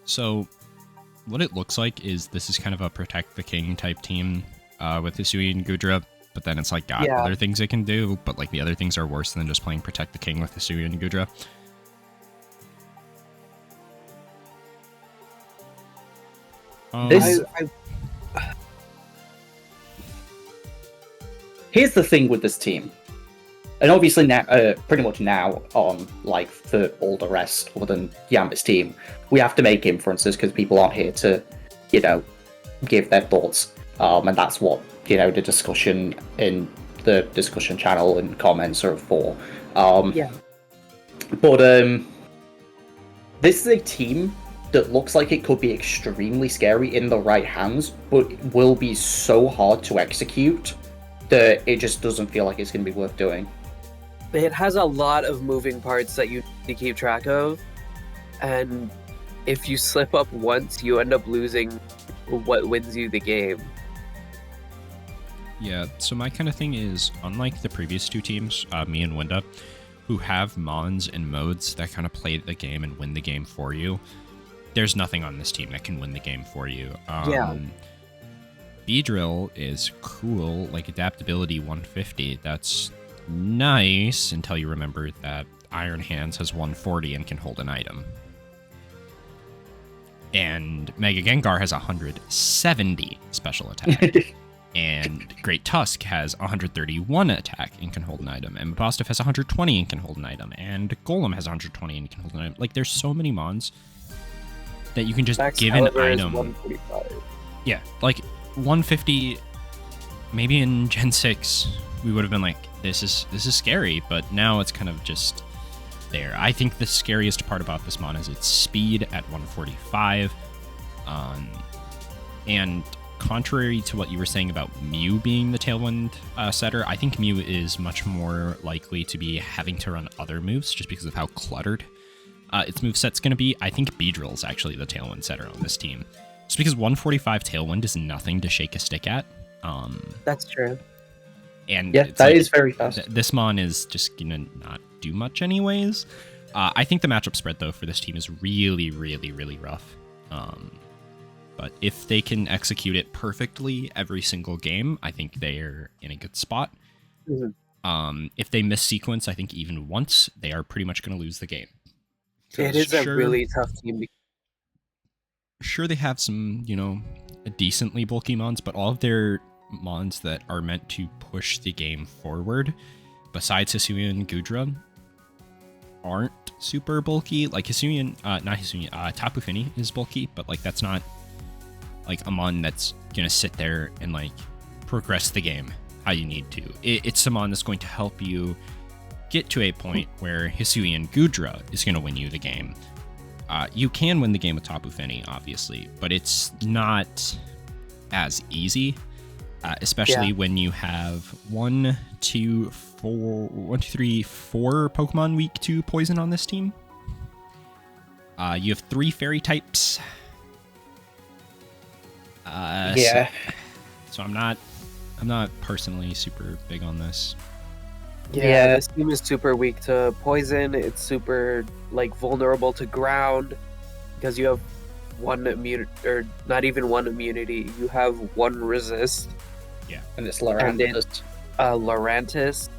So, what it looks like is this is kind of a protect the king type team with Hisui and Gudra, but then it's like got Yeah. other things it can do, but like the other things are worse than just playing protect the king with Hisui and Gudra. This- Here's the thing with this team. And obviously now, pretty much now on, like, for all the rest, other than Gambit's team, we have to make inferences because people aren't here to, give their thoughts. And that's what, the discussion in the discussion channel and comments are for. Yeah. But this is a team that looks like it could be extremely scary in the right hands, but will be so hard to execute that it just doesn't feel like it's going to be worth doing. It has a lot of moving parts that you need to keep track of, and if you slip up once, you end up losing what wins you the game. Yeah, so my kind of thing is, unlike the previous two teams, me and Winda, who have mons and modes that kind of play the game and win the game for you, there's nothing on this team that can win the game for you. Yeah. B-Drill is cool, like adaptability 150, that's nice until you remember that Iron Hands has 140 and can hold an item. And Mega Gengar has 170 special attack. And Great Tusk has 131 attack and can hold an item. And Mapostaf has 120 and can hold an item. And Golem has 120 and can hold an item. Like, there's so many mons that you can just give an Excalibur is item. 145. Yeah, like 150. Maybe in Gen 6 we would have been like, this is scary, but now it's kind of just there. I think the scariest part about this mon is its speed at 145. And contrary to what you were saying about Mew being the Tailwind setter, I think Mew is much more likely to be having to run other moves just because of how cluttered its moveset's going to be. I think Beedrill is actually the Tailwind setter on this team. Just because 145 Tailwind is nothing to shake a stick at. That's true. And Yeah, it's that like, is very fast. This mon is just going to not do much anyways. I think the matchup spread, though, for this team is really, really, really rough. But if they can execute it perfectly every single game, I think they're in a good spot. Mhm. If they miss sequence, I think even once, they are pretty much going to lose the game. It is a really tough team. Sure, they have some, decently bulky mons, but all of their mons that are meant to push the game forward, besides Hisuian and Gudra, aren't super bulky. Like Tapu Fini is bulky, but like that's not like a mon that's gonna sit there and like progress the game how you need to. It's a mon that's going to help you get to a point where Hisui and Gudra is going to win you the game. You can win the game with Tapu Fini, obviously, but it's not as easy, especially when you have 4 Pokemon weak to poison on this team. You have 3 fairy types. Yeah. So I'm not personally super big on this. Yeah, this team is super weak to poison. It's super vulnerable to ground because you have one immunity, or not even one immunity. You have one resist. Yeah, and it's Lurantis. Lurantis.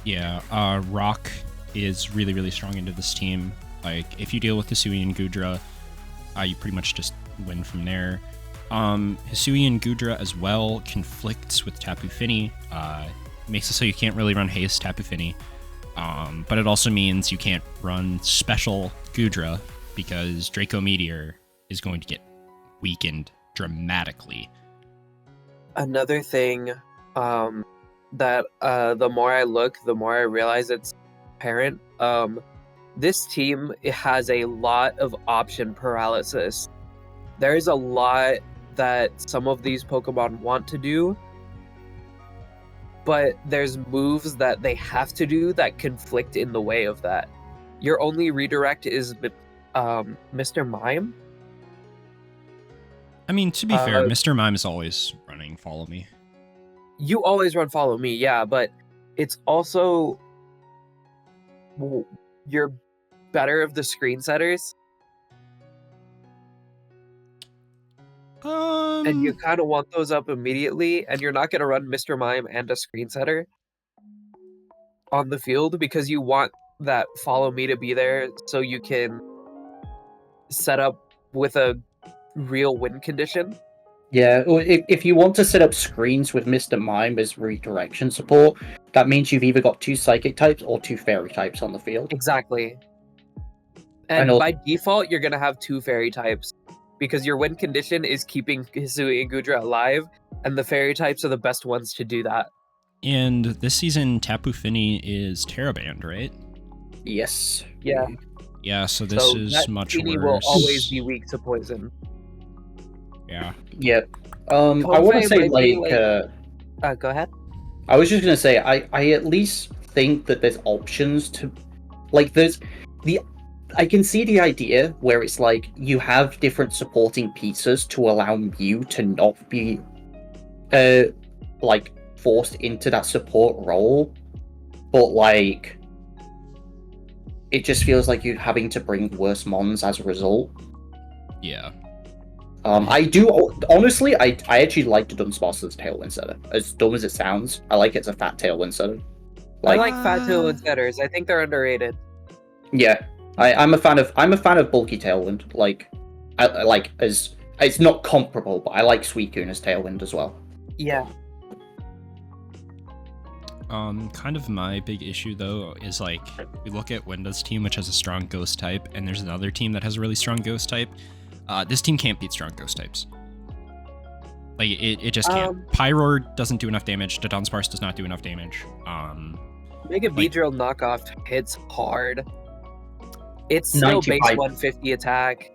Yeah, Rock is really, really strong into this team. Like, if you deal with Hisui and Gudra, you pretty much just win from there. Hisui and Gudra as well conflicts with Tapu Fini. Makes it so you can't really run Haste Tapu Fini. But it also means you can't run Special Gudra because Draco Meteor is going to get weakened dramatically. Another thing that the more I look, the more I realize it's apparent. This team has a lot of option paralysis. There's a lot that some of these Pokemon want to do, but there's moves that they have to do that conflict in the way of that. Your only redirect is Mr. Mime. I mean, to be fair, Mr. Mime is always running Follow Me. You always run Follow Me, yeah, but it's also you're better of the screen setters. And you kind of want those up immediately, and you're not going to run Mr. Mime and a screen setter on the field because you want that Follow Me to be there so you can set up with a real win condition. Yeah, if you want to set up screens with Mr. Mime as redirection support, that means you've either got 2 Psychic types or 2 Fairy types on the field. Exactly. And by default, you're going to have 2 Fairy types because your win condition is keeping Hisui and Gudra alive, and the Fairy types are the best ones to do that. And this season, Tapu Fini is Terraband, right? Yes. Yeah. Yeah, so this is much Fini worse. will always be weak to poison. Yeah. Yep. I want to say, go ahead. I was just going to say, I at least think that there's options to... Like, I can see the idea where it's like, you have different supporting pieces to allow you to not be, like, forced into that support role. But, like, it just feels like you're having to bring worse mons as a result. Yeah. I do, honestly, I actually like the Dunsparce's Tailwind Setter. As dumb as it sounds, I like it's a fat Tailwind Setter. I like fat Tailwind Setters. I think they're underrated. Yeah, I'm a fan of bulky Tailwind. Like, it's not comparable, but I like Suicune as Tailwind as well. Yeah. Kind of my big issue though is like we look at Wenda's team, which has a strong Ghost type, and there's another team that has a really strong Ghost type. This team can't beat strong Ghost types. Like it just can't. Pyroar doesn't do enough damage. The Dunsparce does not do enough damage. Mega Beedrill knockoff hits hard. It's still base 150 attack.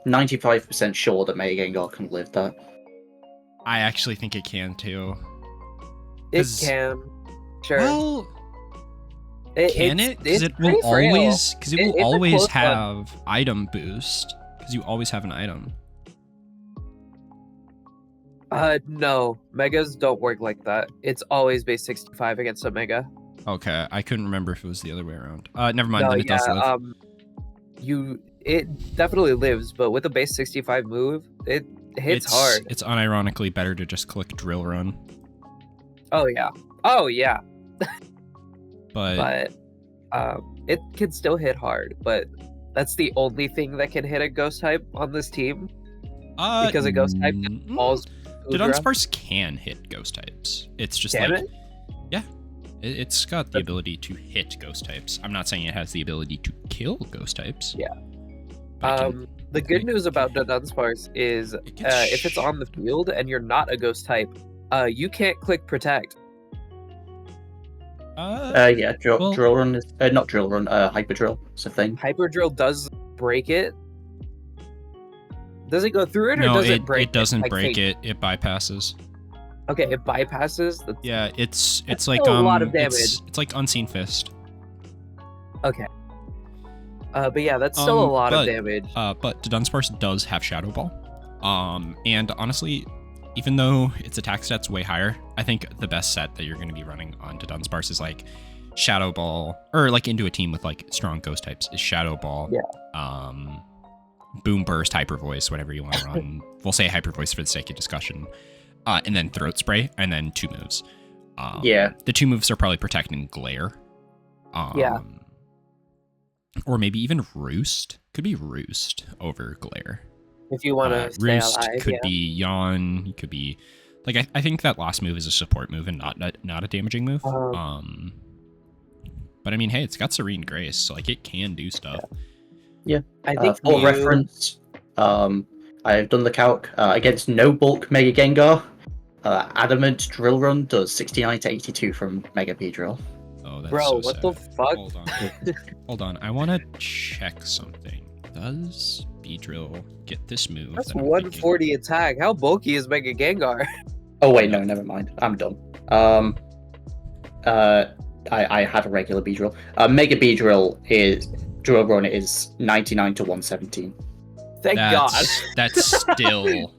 95% sure that Mega Gengar can live that. I actually think it can too. It can. Sure. Well, can it? Because it will always have item boost. Because you always have an item. No. Megas don't work like that. It's always base 65 against a Mega. Okay, I couldn't remember if it was the other way around. Never mind, then it does live. It definitely lives, but with a base 65 move, it hits hard. It's unironically better to just click Drill Run. Oh yeah. But it can still hit hard, but that's the only thing that can hit a Ghost type on this team. Because a Ghost type falls. The Dunsparce can hit Ghost types. It's just yeah, it's got the ability to hit Ghost types. I'm not saying it has the ability to kill Ghost types. Yeah. The good news about the Dunsparce is if it's on the field and you're not a Ghost type, you can't click Protect. Drill Run is not Drill Run. Hyper Drill is a thing. Hyper Drill does break it. Does it go through it, or does it break it? It doesn't break it. It bypasses. Okay, it bypasses. Yeah, it's like a lot of damage. It's like Unseen Fist. Okay. But yeah, that's still a lot of damage. But the Dunsparce does have Shadow Ball. And honestly, even though its attack stat's way higher, I think the best set that you're going to be running on Dunsparce is like Shadow Ball, or like into a team with like strong Ghost types is Shadow Ball. Yeah. Boom Burst, Hyper Voice, whatever you want to run. We'll say Hyper Voice for the sake of discussion. And then Throat Spray, and then 2 moves. The 2 moves are probably Protect and Glare. Yeah. Or maybe even Roost. Could be Roost over Glare. If you want to stay Roost alive, could yeah. be Yawn. He could be like I think that last move is a support move and not a damaging move. But I mean, hey, it's got Serene Grace, so like it can do stuff. Yeah. I think for Mew- reference, I've done the calc against no bulk Mega Gengar. Adamant Drill Run does 69 to 82 from Mega Beedrill. Oh, that's Bro, so what sad. the fuck? Hold on. Hold on. I want to check something. Does Beedrill get this move? That's that I'm 140 attack. How bulky is Mega Gengar? Oh wait, no, never mind. I'm done. I had a regular Beedrill. Mega Beedrill is Drill Run is 99 to 117. Thank God. That's still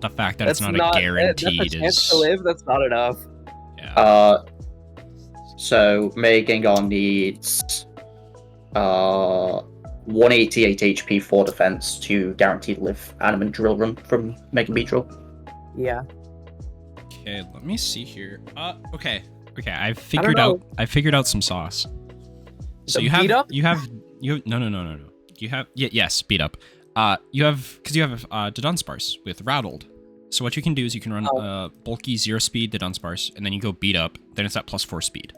the fact that it's not a guaranteed that's a chance is. to live. That's not enough. Yeah. So Mega Gengar needs 188 HP for defense to guaranteed live Adamant Drill Run from Mega Beedrill. Yeah. Okay, let me see here. Okay. I figured out some sauce. So The you have beat up? no. Yes, beat up. You have Dudunsparce with Rattled. So what you can do is you can run bulky 0 speed Dudunsparce, and then you go beat up. Then it's at +4 speed.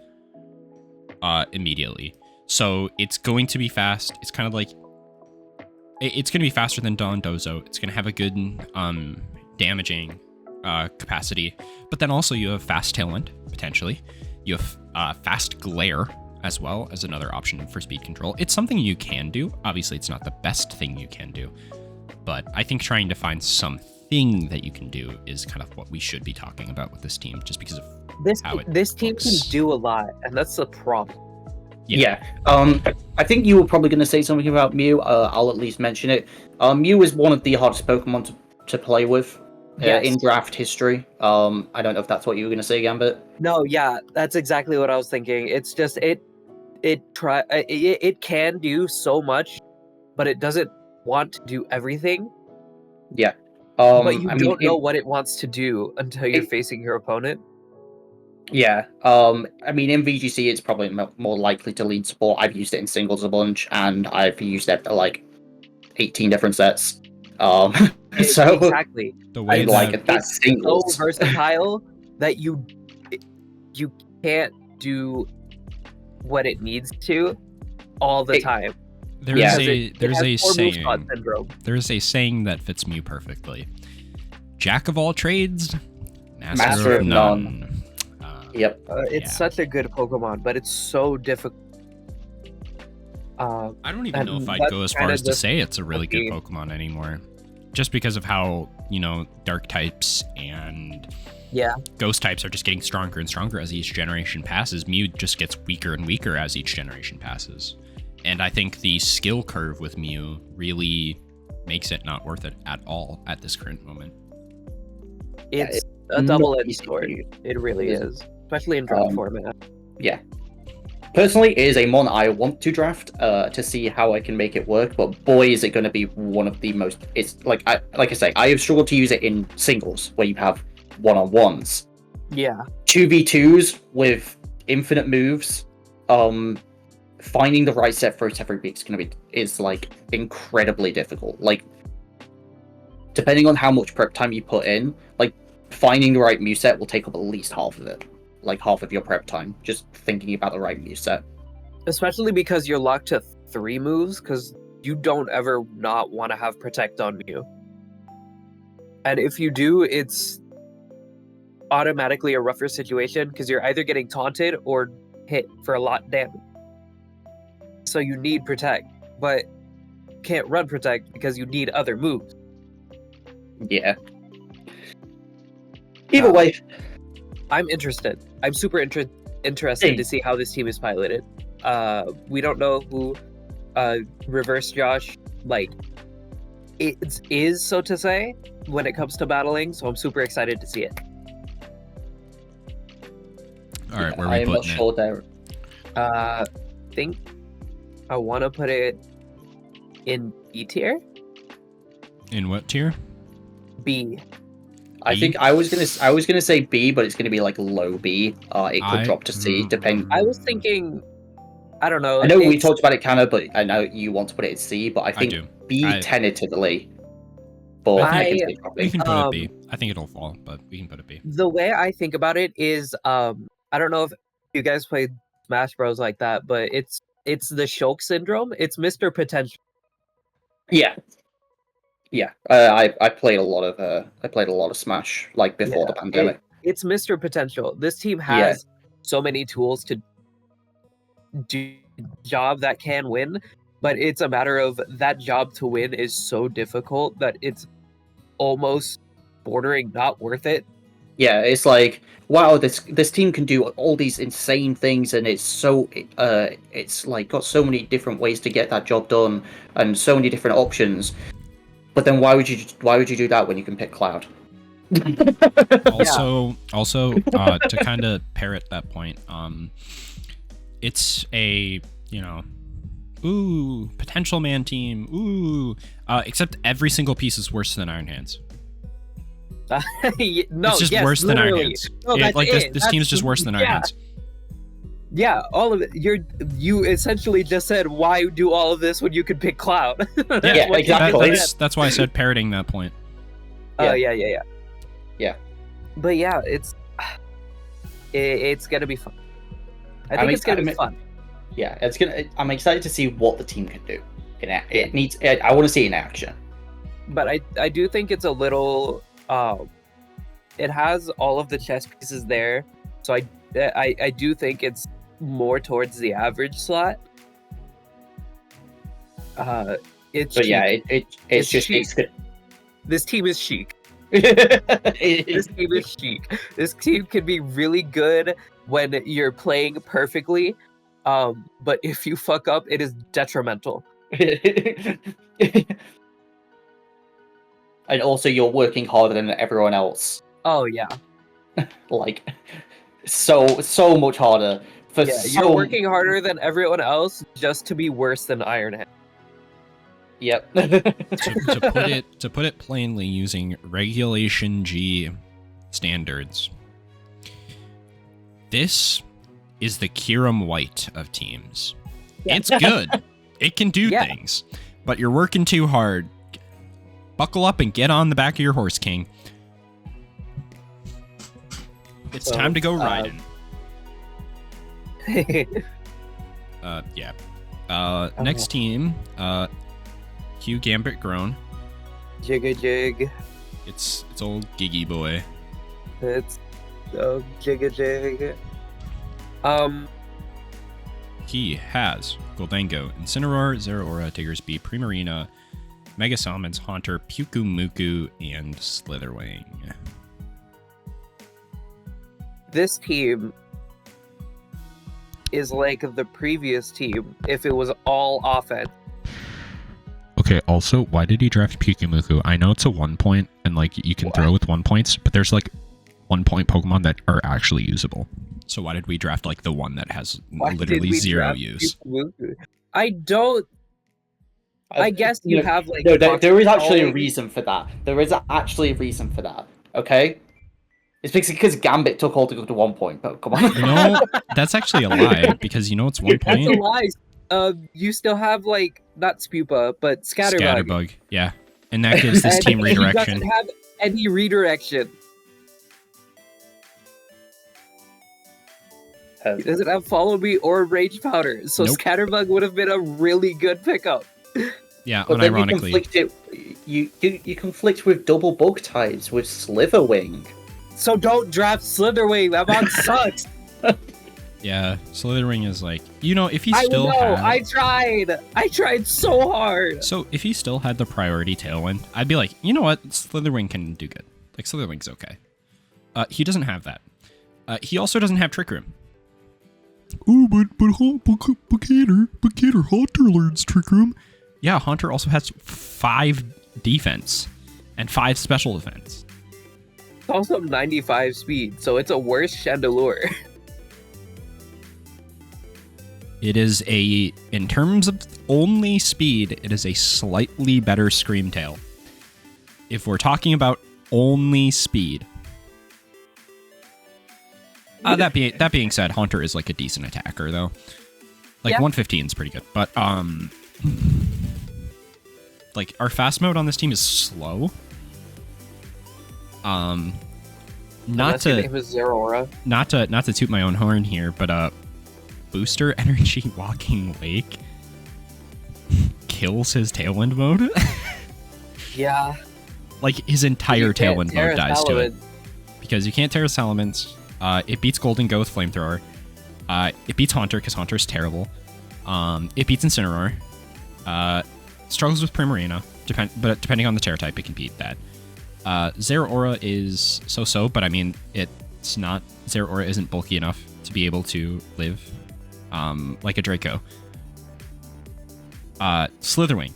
Immediately. So it's going to be fast. It's kind of like it's going to be faster than Dondozo. It's going to have a good damaging capacity, but then also you have fast Tailwind potentially. You have fast Glare as well as another option for speed control. It's something you can do. Obviously, it's not the best thing you can do, but I think trying to find something that you can do is kind of what we should be talking about with this team, just because of how it This team looks. can do a lot, and that's the problem. Yeah. I think you were probably going to say something about Mew. I'll at least mention it. Mew is one of the hardest Pokemon to play with in draft history. I don't know if that's what you were going to say, Gambit. No, yeah, that's exactly what I was thinking. It's just it can do so much, but it doesn't want to do everything. Yeah. But you don't know what it wants to do until you're facing your opponent. Yeah. I mean, in VGC, it's probably more likely to lead support. I've used it in singles a bunch, and I've used it for like 18 different sets. So Exactly. The way that's singles. so versatile that you can't do what it needs to all the time. There's a saying that fits Mew perfectly. Jack of all trades, master of none. Yep. It's such a good Pokemon, but it's so difficult. I don't even know if I'd go as far as to say it's a really good Pokemon anymore. Just because of how, dark types and ghost types are just getting stronger and stronger as each generation passes. Mew just gets weaker and weaker as each generation passes. And I think the skill curve with Mew really makes it not worth it at all at this current moment. It's a double-edged sword. It really is. Especially in draft format. Yeah. Personally, it is a mon I want to draft to see how I can make it work, but boy, is it going to be one of the most... It's like I say, I have struggled to use it in singles, where you have one-on-ones. Yeah. 2v2s with infinite moves, finding the right set for it every week is like incredibly difficult. Like, depending on how much prep time you put in, like finding the right move set will take up at least half of it. Like half of your prep time, just thinking about the right move set. Especially because you're locked to 3 moves, because you don't ever not want to have Protect on Mew. And if you do, it's automatically a rougher situation, because you're either getting taunted or hit for a lot of damage. So you need Protect, but can't run Protect because you need other moves. Yeah. Either way. I'm interested. I'm super interested to see how this team is piloted. We don't know who Reverse Josh is, so to say, when it comes to battling. So I'm super excited to see it. All right, where are I we am not putting sure there. I think I want to put it in B tier. In what tier? B. I think I was gonna say B, but it's gonna be like low B. It could drop to C, depending. I was thinking I don't know. I know we talked about it, Canna, but I know you want to put it at C, but I think do. B tentatively. But I can say We probably. can put it B. I think it'll fall, but we can put it B. The way I think about it is, I don't know if you guys played Smash Bros like that, but it's the Shulk syndrome. It's Mr. Potential. Yeah. Yeah. I played a lot of Smash like before the pandemic. It's Mr. Potential. This team has so many tools to do a job that can win, but it's a matter of that job to win is so difficult that it's almost bordering not worth it. Yeah, it's like, wow, this team can do all these insane things, and it's like got so many different ways to get that job done, and so many different options. But then why would you do that when you can pick Cloud? Also, to kind of parrot that point, it's a potential man team, except every single piece is worse than Iron Hands. No, it's just worse than Iron Hands. No, this team's just worse than Iron Hands. Yeah, all of it. You essentially just said, why do all of this when you could pick Cloud? Yeah, exactly. That's why I said parroting that point. Oh, yeah. But yeah, it's gonna be fun. I think it's gonna be fun. Yeah, I'm excited to see what the team can do. I want to see it in action. But I do think it's a little. It has all of the chess pieces there, so I do think it's more towards the average slot. It's just chic. This team is chic. This team is chic. This team can be really good when you're playing perfectly, but if you fuck up, it is detrimental. And also, you're working harder than everyone else. Oh yeah, like so much harder. You're working harder than everyone else just to be worse than Iron Hand. Yep. to put it plainly, using Regulation G standards, this is the Kiram White of teams. It's good. It can do things, but you're working too hard. Buckle up and get on the back of your horse, King. It's time to go riding. Next team, Q Gambit Grown. Jig. It's old Giggy boy. It's Jig. He has Goldango, Incineroar, Zeraora, Diggersby, Primarina, Mega Salamence, Haunter, Puku Muku, and Slitherwing. This team is like the previous team if it was all offense. Okay, also, why did he draft Puku? I know it's a 1 point, and like you can throw with 1 points, but there's like 1 point Pokemon that are actually usable. So why did we draft like the one that has literally zero use? I don't. I guess you have like. No, there is actually a reason for that. There is actually a reason for that. Okay. It's because Gambit took all to go to 1 point. But come on. No, that's actually a lie because it's 1 point. That's a lie. You still have like not Spupa, but Scatterbug. Scatterbug, yeah, and that gives this team redirection. He doesn't have any redirection. He doesn't have Follow Me or Rage Powder, so Scatterbug would have been a really good pickup. Yeah, but unironically, you conflict with double bug types with Slitherwing. So don't draft Slitherwing. That mod sucks. Yeah, Slitherwing is like, if he still I tried so hard. So if he still had the priority Tailwind, I'd be like, you know what, Slitherwing can do good. Like, Slitherwing's okay. He doesn't have that. He also doesn't have Trick Room. Oh, but Gator Haunter learns Trick Room. Yeah, Haunter also has 5 defense and 5 special defense. It's also 95 speed, so it's a worse Chandelure. It is in terms of only speed, it is a slightly better Screamtail. If we're talking about only speed. That being said, Haunter is like a decent attacker, though. Like Yeah. 115 is pretty good, but like our fast mode on this team is slow. Not Unless your to name is Zero Aura. not to toot my own horn here, but booster energy walking wake kills his tailwind mode. Yeah. Like his entire You can't tailwind Terrace mode dies to it Element. because you can't Terrace Elements. It beats Golden Go with Flamethrower. It beats Haunter because Haunter's terrible. It beats Incineroar. Struggles with Primarina, but depending on the Terra type, it can beat that. Zero Aura is so-so, but I mean, it's not. Zero Aura isn't bulky enough to be able to live like a Draco. Slitherwing.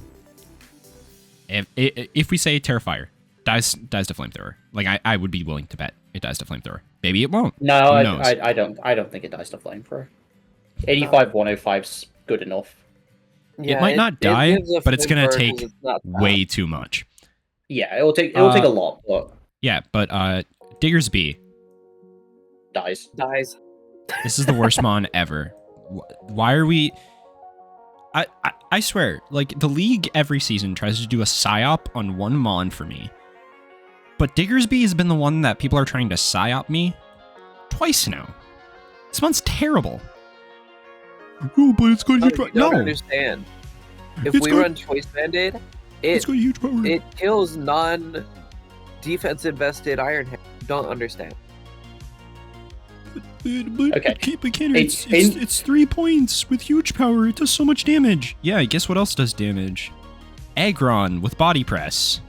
If we say Terrafire, dies to Flamethrower. Like I would be willing to bet it dies to Flamethrower. Maybe it won't. No, Who knows? I don't think it dies to Flamethrower. 85 105's good enough. It might not die, gives a but it's gonna flavor 'cause take it's not bad. way too much. Yeah, it'll take a lot, but Yeah, but Digger's B. dies. dies. This is the worst mon ever. Why are we? I swear, like the league every season tries to do a psyop on one mon for me, but Diggersby has been the one that people are trying to psyop me twice now. This mon's terrible. Oh, but it's got No, huge you power. don't No, understand. If It's we got- run Choice Bandit, it's got huge power. it kills non-defense invested Iron Hand. Don't understand. Okay. But Kenner, It's- it's 3 points with huge power. It does so much damage. Yeah, guess what else does damage? Aggron with body press.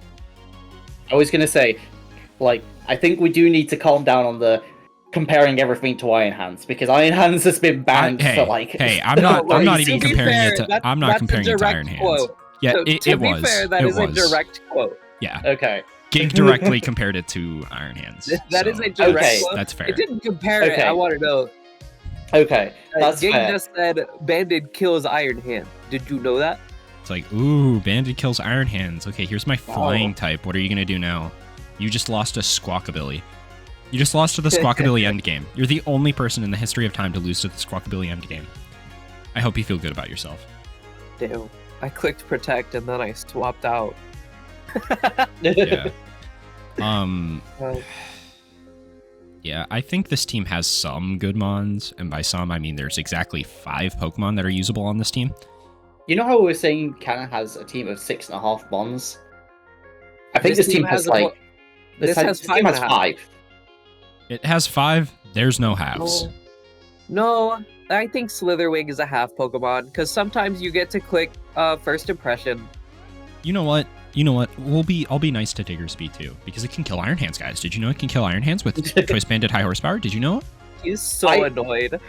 I was gonna say, like, I think we do need to calm down on the comparing everything to Iron Hands because Iron Hands has been banned hey, for like. hey, I'm not crazy. even To be comparing fair, it to. that- I'm not that's a comparing it to direct Iron Hands. quote. Yeah, So, it to be was. fair, that it is was. a direct quote. Yeah, Okay. Gig directly compared it to Iron Hands. That is so a direct Okay. quote. That's fair. It didn't compare it. Okay. I want to know. Okay. That's Ging fair. just said Bandit kills Iron Hand. Did you know that? It's like, ooh, Bandit kills Iron Hands. Okay, here's my Wow. flying type. What are you gonna do now? You just lost a Squawkabilly. You just lost to the Squawkabilly endgame. You're the only person in the history of time to lose to the Squawkabilly endgame. I hope you feel good about yourself. Damn. I clicked protect and then I swapped out. Yeah. Uh, Yeah, I think this team has some good mons, and by some I mean there's exactly 5 Pokemon that are usable on this team. You know how we were saying Canada has a team of 6.5 Mons? I think this team has a like. mo- this has team has 5.5. 5. It has 5. There's no halves. Oh. No, I think Slitherwing is a half Pokemon because sometimes you get to click first impression. You know what? I'll be nice to Diggersby too because it can kill Iron Hands, guys. Did you know it can kill Iron Hands with Choice Bandit high horsepower? Did you know? He's so I- annoyed.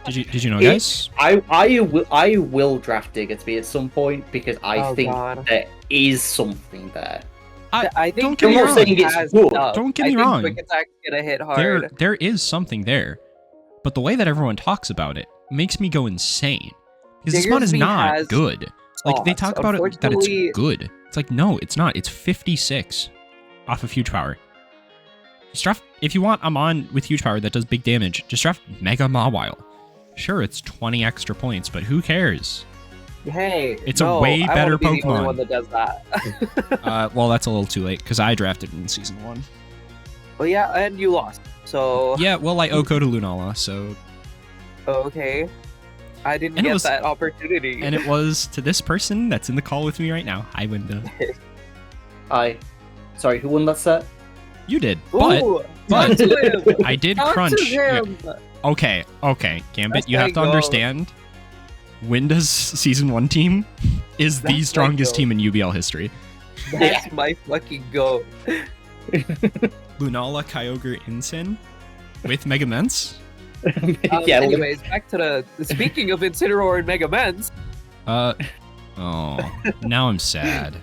Did you know, guys? I will draft Diggersby at some point because I Oh, think God. there is something there. I think don't get me I'm not wrong. saying it's has good. stuff. Don't get I me think wrong. Quick Attack's gonna hit hard. There is something there, but the way that everyone talks about it makes me go insane because this mod is Diggersby not has good. Like they sauce. talk about it that Unfortunately, it's good. It's like no, it's not. It's 56 off of huge power. Just draft if you want a mon with huge power that does big damage. Just draft Mega Mawile. Sure, it's 20 extra points, but who cares? Hey, It's a no, way I better wanna be the only Pokemon. one that does that. Well, that's a little too late because I drafted in season 1. Well, yeah, and you lost. So Yeah, well, I Oko to Lunala, so okay, I didn't And it get was- that opportunity. and it was to this person that's in the call with me right now. Hi, Winda. Sorry, who won that set? You did, but Ooh, but- talk to him. I did Talk crunch. to Yeah. him. Okay, Gambit, That's you have to my goal. understand. Winda's season 1 team is the That's my strongest goal. team in UBL history. That's my fucking goal. Lunala, Kyogre, Incin with Mega Ments. Yeah, Anyways, back to the speaking of Incineroar and Mega Mens. Oh, now I'm sad.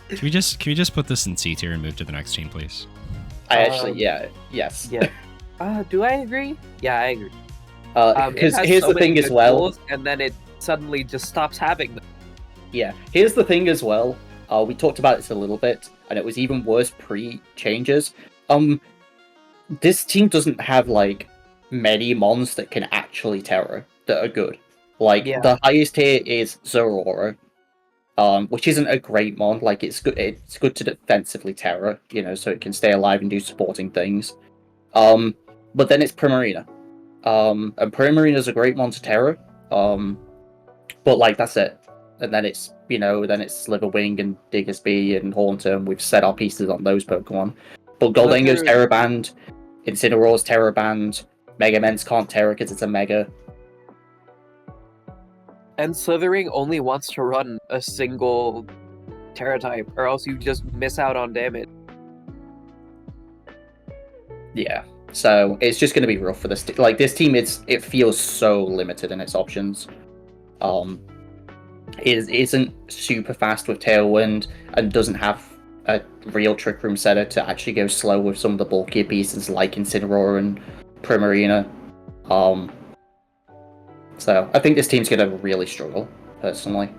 Can we just put this in C tier and move to the next team, please? I actually, yes. Yeah. Do I agree? Yeah, I agree. It Because has here's so the many thing as good well. goals, and then it suddenly just stops having them. Yeah, here's the thing as well. We talked about this a little bit, and it was even worse pre-changes. This team doesn't have like many mons that can actually terror that are good. Like Yeah. the highest tier is Zorora, which isn't a great mon. Like it's good. It's good to defensively terror, so it can stay alive and do supporting things. But then it's Primarina. And Primarina's a great mon to terror. But like that's it. And then it's Sliverwing and Diggersby and Haunter, and we've set our pieces on those Pokemon. But Goldengo's Terror Band, Incineroar's Terror Band, Mega Men's can't terror because it's a Mega. And Slithering only wants to run a single Terra type, or else you just miss out on damage. Yeah, so it's just going to be rough for this. Like this team, it feels so limited in its options. It isn't super fast with Tailwind and doesn't have a real Trick Room setter to actually go slow with some of the bulkier pieces like Incineroar and Primarina. So I think this team's going to really struggle, personally.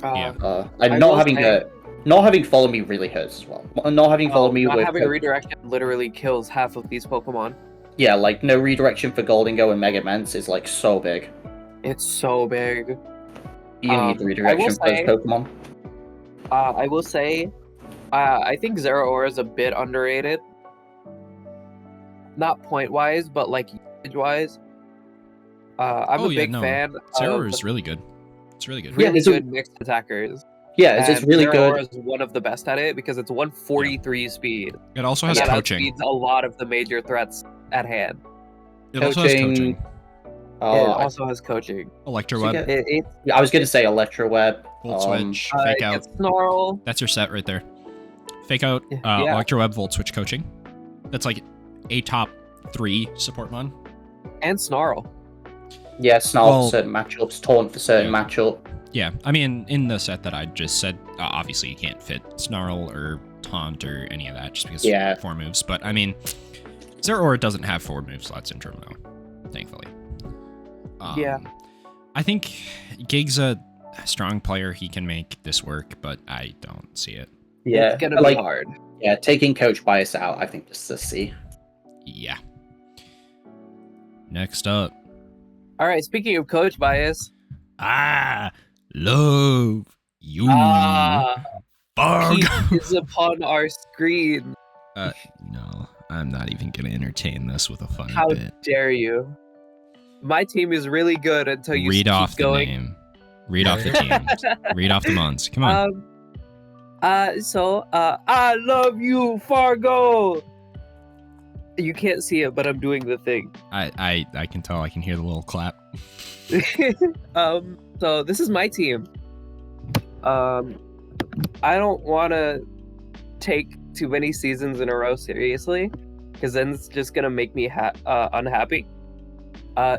And not having Follow Me really hurts as well. Not having Follow Me not having redirection literally kills half of these Pokemon. Yeah, like no redirection for Goldengo and Mega Mence is like so big. It's so big. You need the redirection for those Pokemon. I will say, I think Zeraora is a bit underrated. Not point-wise, but like usage-wise. I'm a big fan. Zeraora is really good. It's really good. Really good mixed attackers. Yeah, it's really Zeraora good. is one of the best at it because it's 143 speed. It also has that coaching. outspeeds a lot of the major threats at hand. It also has coaching. It also has coaching. Electroweb. I was going to say Electroweb. Volt Switch. Fake Out. Snarl. That's your set right there. Fake Out. Electroweb. Volt Switch coaching. That's like a top 3 support mon. And Snarl. Yeah, Snarl for certain matchups. Taunt for certain matchup. Yeah, I mean, in the set that I just said, obviously you can't fit Snarl or Taunt or any of that just because 4 moves. But I mean, Zeraora doesn't have 4 move slots in Terminal, thankfully. I think Gig's a strong player. He can make this work, but I don't see it. Yeah, it's gonna be hard. Yeah, taking Coach Bias out, I think this is a C. Yeah. Next up. All right, speaking of Coach Bias. Love you. He is upon our screen. No, I'm not even gonna entertain this with a funny How bit. dare you? My team is really good until you read keep off going. the name. Read off the teams. Read off the mons. Come on. I love you, Fargo. You can't see it, but I'm doing the thing. I can tell. I can hear the little clap. So this is my team. I don't want to take too many seasons in a row seriously, because then it's just gonna make me unhappy.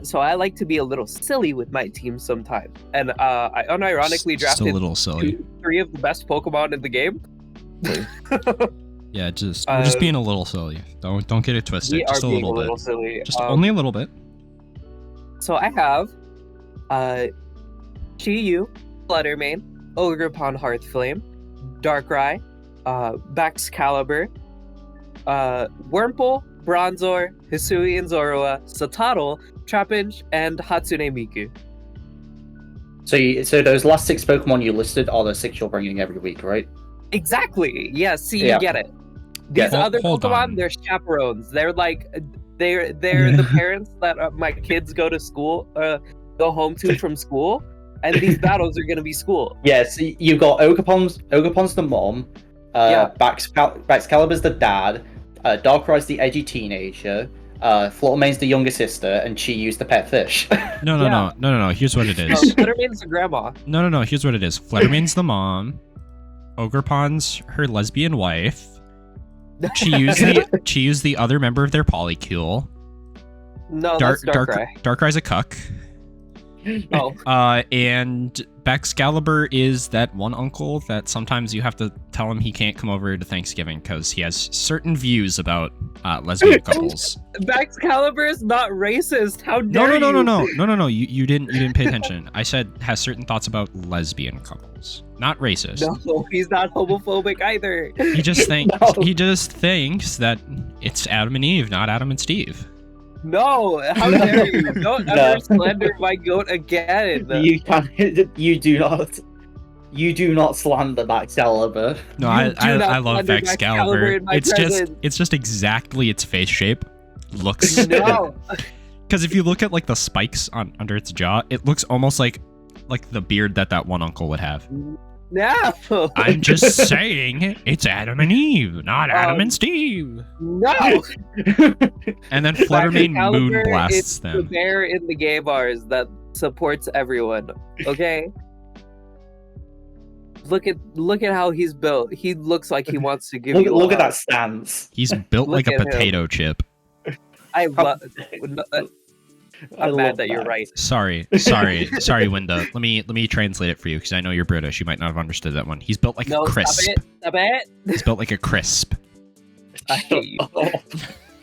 So I like to be a little silly with my team sometimes, and I unironically drafted a little silly. 3 of the best Pokemon in the game. Yeah, we're just being a little silly. Don't get it twisted. Just a little bit. Silly. Just only a little bit. So I have Chi-Yu, Fluttermane, Ogerpon Hearthflame, Darkrai, Baxcalibur, Wurmple, Bronzor, Hisuian Zorua, Satotl, Trapinch, and Hatsune Miku. So those last 6 Pokemon you listed are the 6 you're bringing every week, right? Exactly. Yeah. See, you get it. These other Pokemon, they're chaperones. They're like, they're the parents that my kids go to school, go home to from school, and these battles are gonna be school. Yeah. So you've got Ogerpon's the mom, Baxcalibur's the dad, Darkrai's the edgy teenager, Fluttermane's the younger sister, and Chi-Yu's the pet fish. No. Here's what it is. Fluttermane's the grandma. No. Here's what it is. Fluttermane's the mom. Ogreppon's her lesbian wife. Chi-Yu's the other member of their polycule. No, that's Darkrai. Darkrai's a cuck. Oh. And Baxcalibur is that one uncle that sometimes you have to tell him he can't come over to Thanksgiving because he has certain views about lesbian couples. Baxcalibur is not racist. How dare you? No. You didn't pay attention. I said has certain thoughts about lesbian couples, not racist. No, he's not homophobic either. He just thinks that it's Adam and Eve, not Adam and Steve. No, how dare you? Don't No. ever slander my goat again. You do not slander Max Caliber. No, You do not I love slander Max Caliber Excalibur. in my It's presence. just exactly its face shape. Looks No. because if you look at like the spikes on under its jaw, it looks almost like the beard that one uncle would have. No. I'm just saying, it's Adam and Eve, not Adam and Steve. No. And then Fluttermane Excalibur, moon it's blasts the them. bear in the gay bars that supports everyone. Okay. Look at how he's built. He looks like he wants to give you. Look a at that hug. stance. He's built Look like a at him. potato chip. I love. I I'm mad love that you're right. Sorry, Winda. Let me translate it for you because I know you're British. You might not have understood that one. He's built like No, a crisp. stop it. He's built like a crisp. I hate you.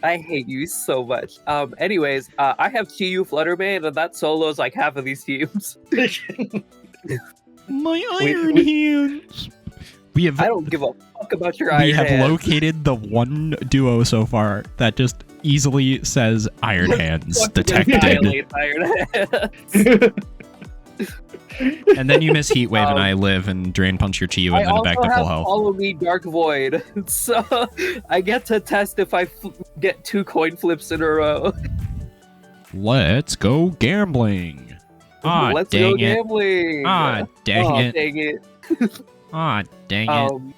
I hate you so much. Anyways, I have TU Fluttermane, and that solos like half of these teams. My We- iron hands. We have I don't give a fuck about your we iron have hands. located the one duo so far that just easily says Iron Hands Fucking detected. annihilate iron hands. And then you miss Heatwave and I live and Drain Punch your Chiyu I and then also back to have full health. Follow Me Dark Void, so I get to test if I get 2 coin flips in a row. Let's go gambling. Ah, Let's dang go it. gambling. Ah, dang Oh, it. dang it. Ah, dang it.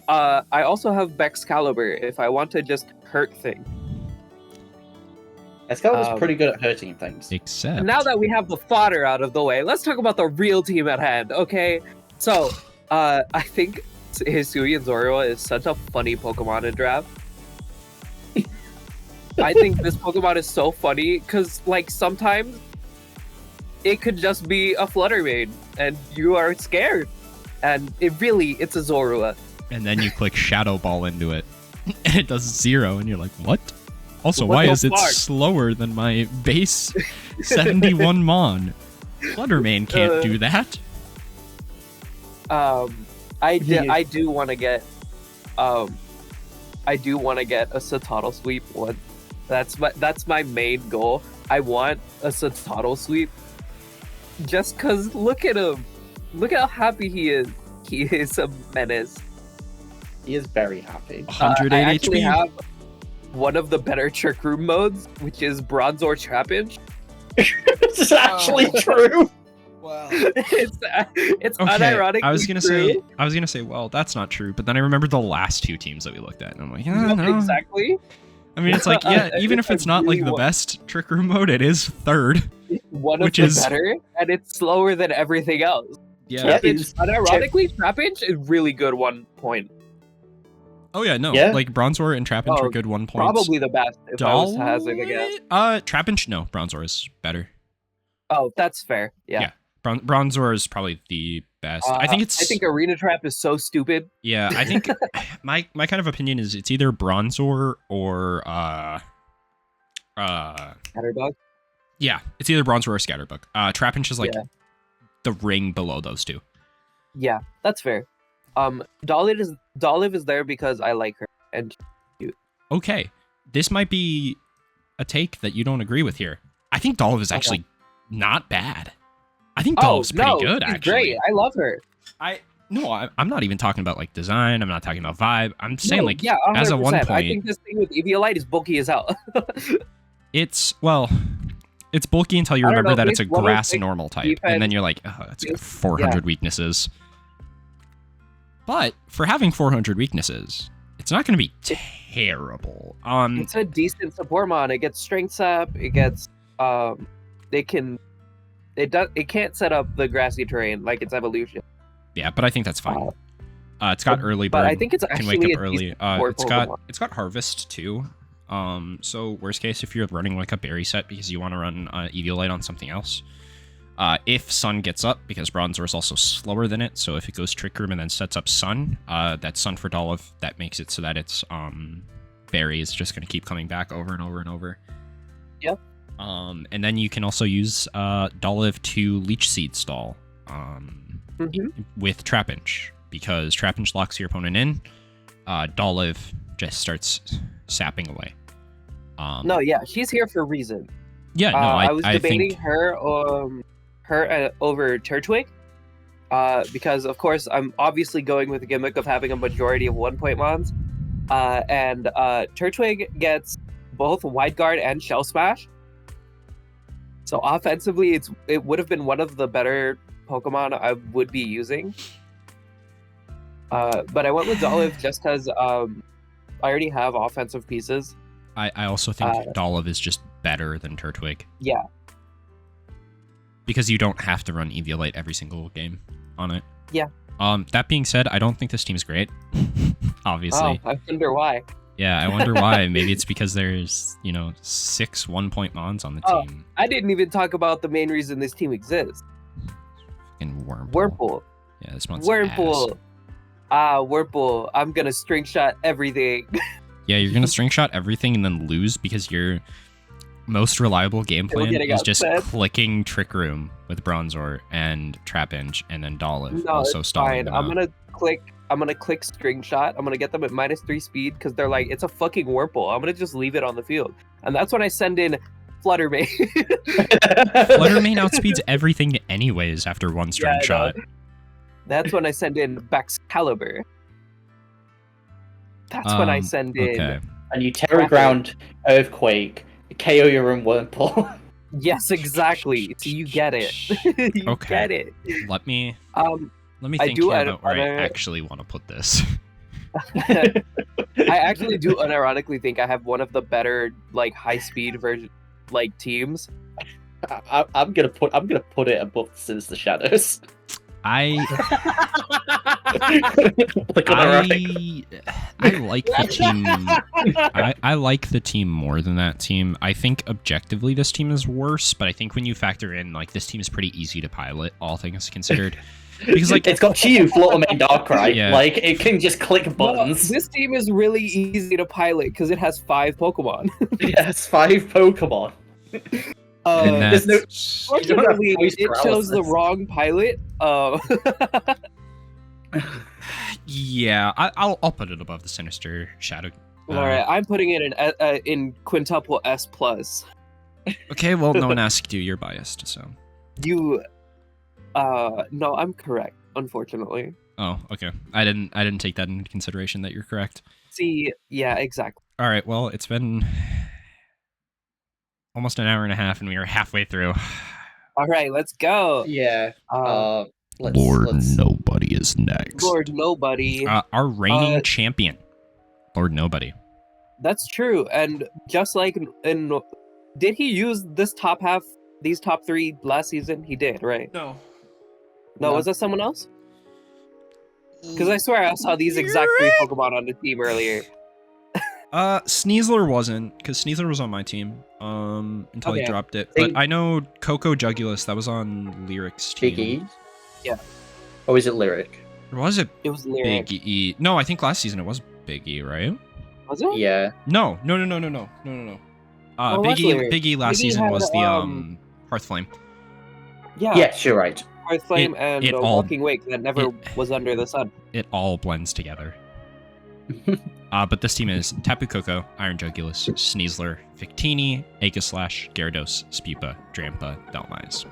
I also have Bexcalibur if I want to just hurt things. Excalibur's pretty good at hurting things. Except Now that we have the fodder out of the way, let's talk about the real team at hand, okay? So, I think Hisui and Zorua is such a funny Pokemon in draft. I think this Pokemon is so funny because, like, sometimes it could just be a Fluttermane and you are scared. And it's a Zorua. and then you click Shadow Ball into it and it does 0 and you're like, what? Also, What why the is it fuck? slower than my base 71 Mon? Fluttermane can't do that. I do want to get a Satotl sweep one. That's my main goal. I want a Satotl sweep. Just cause look at him. Look how happy he is. He is a menace. He is very happy. 108 I actually HP. have one of the better Trick Room modes, which is Bronzor Trapinch. This is actually true. Wow. it's Okay, unironically I was gonna true. say, well, that's not true. But then I remembered the last 2 teams that we looked at, and I'm like, yeah, no. Exactly. I mean, it's like, yeah, even if I it's not like really the want- best Trick Room mode, it is 3rd. One Which of the is- better, and it's slower than everything else. Yeah. Trapinch, unironically, Trapinch is really good 1 point. Oh yeah, no, Yeah. like Bronzor and Trapinch are Oh, good 1 points. Probably the best if I was to hazard a guess. Trapinch, no, Bronzor is better. Oh, that's fair. Yeah. Yeah. Bronzor is probably the best. I think it's. I think Arena Trap is so stupid. Yeah, I think my kind of opinion is it's either Bronzor or Scatterbug. yeah, it's either Bronzor or Scatterbug. Trapinch is like Yeah. the ring below those 2. Yeah, that's fair. Dolive is there because I like her, and Okay, this might be a take that you don't agree with here. I think Dolive is actually not bad. I think Dolive's pretty good, she's actually. great. I love her. I'm not even talking about like design. I'm not talking about vibe. I'm saying No, like yeah, 100%. as a 1 I point, think this thing with Eviolite is bulky as hell. it's bulky until you I don't remember know, that it's a base 106 grass normal type, and then defense, you're like, oh, it's got base- 400 weaknesses. But for having 400 weaknesses, it's not going to be terrible. It's a decent support mon. It gets strength sap. It gets it can't set up the grassy terrain like its evolution. Yeah, but I think that's fine. It's got early bird. But I think it's can actually wake up a early. decent support Pokemon. It's got harvest too. So worst case, if you're running like a berry set because you want to run Eviolite on something else, if Sun gets up, because Bronzor is also slower than it, so if it goes Trick Room and then sets up Sun, that Sun for Dolive, that makes it so that its berry is just going to keep coming back over and over and over. Yep. And then you can also use Dolive to Leech Seed stall with Trapinch, because Trapinch locks your opponent in. Dolive just starts sapping away. No, yeah, she's here for a reason. Yeah, no, I was I debating think her over Turtwig, because of course I'm obviously going with the gimmick of having a majority of 1-point mons, and Turtwig gets both Wide Guard and Shell Smash. So offensively, it would have been one of the better Pokemon I would be using. But I went with Olive just because I already have offensive pieces. I also think Dolliv is just better than Turtwig. Yeah. Because you don't have to run Eviolite every single game on it. Yeah. That being said, I don't think this team's great. Obviously. Oh, I wonder why. Yeah, I wonder why. Maybe it's because there's, 6 1-point mons on the team. I didn't even talk about the main reason this team exists. Fucking Wurmple. Wurmple. Yeah, this mon's Wurmple. Wurmple. I'm gonna stringshot everything. Yeah, you're gonna stringshot everything and then lose because your most reliable game plan is just clicking Trick Room with Bronzor and Trapinch and then Dolliv also stalling them I'm out. gonna click string shot. I'm gonna get them at -3 speed because they're like, it's a fucking Wurmple. I'm gonna just leave it on the field. And that's when I send in Fluttermane. Fluttermane outspeeds everything anyways after one string shot. That's when I send in Baxcalibur. That's when I send in. Okay. And you Terra Ground Earthquake, KO your own Wurmple. Yes, exactly. So you get it. You get it. Let me think I do here about where I actually want to put this. I actually do unironically think I have one of the better high speed version teams. I'm gonna put it above Sinister Shadows. I like the team. I like the team more than that team. I think objectively this team is worse, but I think when you factor in this team is pretty easy to pilot, all things considered. Because it's got Chiyu, Fluttermane, Darkrai. Yeah. It can just click buttons. This team is really easy to pilot because it has 5 Pokemon. Yeah, it's 5 Pokemon. Fortunately, it chose the wrong pilot. Yeah, I'll put it above the Sinister Shadow. All right, I'm putting it in quintuple S plus. Okay, well, no one asked you. You're biased, so. No, I'm correct. Unfortunately. Oh, okay. I didn't take that into consideration that you're correct. See, yeah, exactly. All right. Well, it's been almost an hour and a half, and we are halfway through. All right, let's go. Yeah. Lord Nobody is next. Lord Nobody. Our reigning champion, Lord Nobody. That's true, and just like did he use these top 3 last season? He did, right? No. No, was that someone else? Because I swear I saw these exact 3 Pokemon on the team earlier. Sneasler wasn't, because Sneasler was on my team until he dropped it. But I know Coco Jugulus, that was on Lyric's team. Big E? Yeah. Or is it Lyric? Or was it? It was Lyric. Big E. No, I think last season it was Big E, right? Was it? Yeah. No. Big E last season was the Hearthflame. Yeah. Yes, you're right. Hearthflame and Walking Wake that never was under the sun. It all blends together. But this team is Tapu Koko, Iron Jugulus, Sneasler, Victini, Aegislash, Gyarados, Spupa, Drampa, Dhelmise.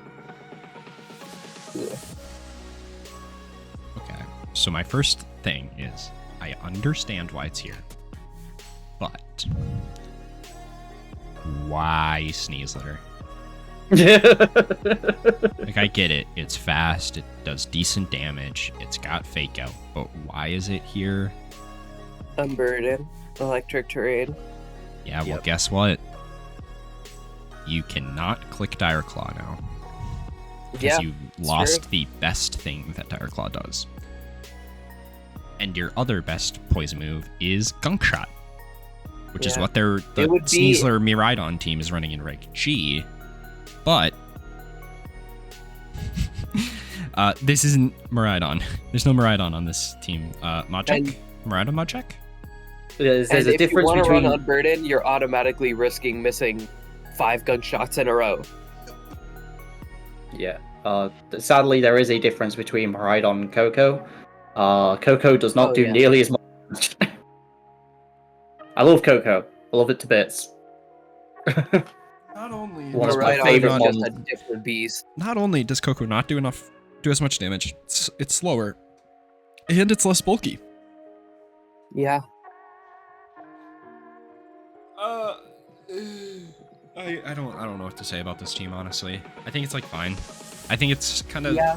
Okay, so my first thing is I understand why it's here, but why Sneasler? I get it. It's fast. It does decent damage. It's got Fake Out, but why is it here? Unburden, electric terrain. Yeah, well, guess what? You cannot click Dire Claw now. Because you lost the best thing that Dire Claw does. And your other best poison move is Gunk Shot, which is what the Sneasler Miraidon team is running in Reg G. But this isn't Miraidon. There's no Miraidon on this team. Machek? Miraidon Machek? There's a difference if you want to between run Unburden, you're automatically risking missing 5 Gunk Shots in a row. Yeah. Sadly, there is a difference between Miraidon and Coco. Coco does not do nearly as much. I love Coco. I love it to bits. Not only One But of my right on favorite is ones. just a different beast. not only does Coco not do as much damage, it's slower, and it's less bulky. Yeah. I don't know what to say about this team, honestly. I think it's like fine. I think it's kind of Yeah.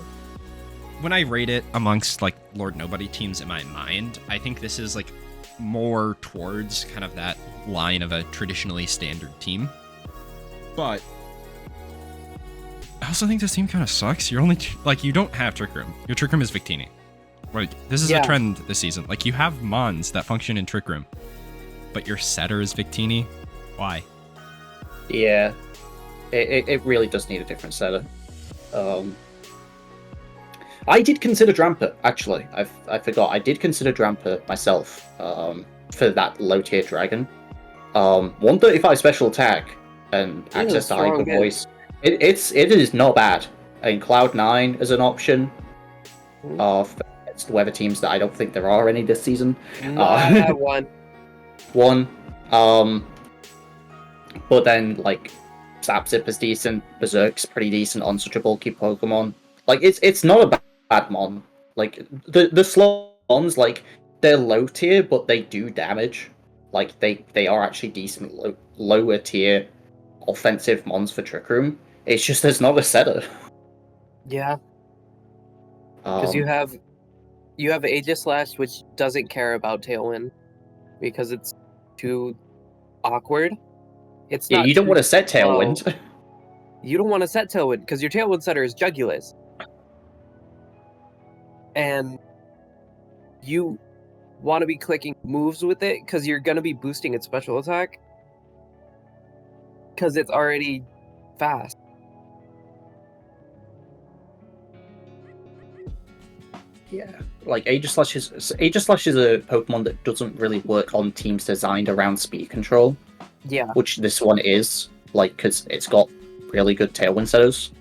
when I rate it amongst like Lord Nobody teams in my mind, I think this is like more towards kind of that line of a traditionally standard team. But I also think this team kind of sucks. You're only like you don't have Trick Room. Your Trick Room is Victini. Like this is a trend this season. Like you have Mons that function in Trick Room, but your setter is Victini. Why? Yeah, it really does need a different setter. I did consider Dramper, actually. I forgot. I did consider Dramper myself for that low tier dragon. 135 special attack and It access is to hyper strong, man. voice. It is not bad. And Cloud9 as an option for against weather teams that I don't think there are any this season. Not one. But then like Sapsip is decent, Berserk's pretty decent on such a bulky Pokemon. Like it's not a bad mon. Like the slow mons, like they're low tier, but they do damage. Like they are actually decent lower tier offensive mons for Trick Room. It's just there's not a setter. Yeah. Because you have Aegislash, which doesn't care about Tailwind because it's too awkward. It's Yeah, not you don't too want to set slow. Tailwind. You don't want to set Tailwind because your Tailwind setter is Jugulus. And you want to be clicking moves with it because you're going to be boosting its special attack because it's already fast. Yeah, like Aegislash is a Pokemon that doesn't really work on teams designed around speed control. Yeah. Which this one is, like, because it's got really good Tailwind setters.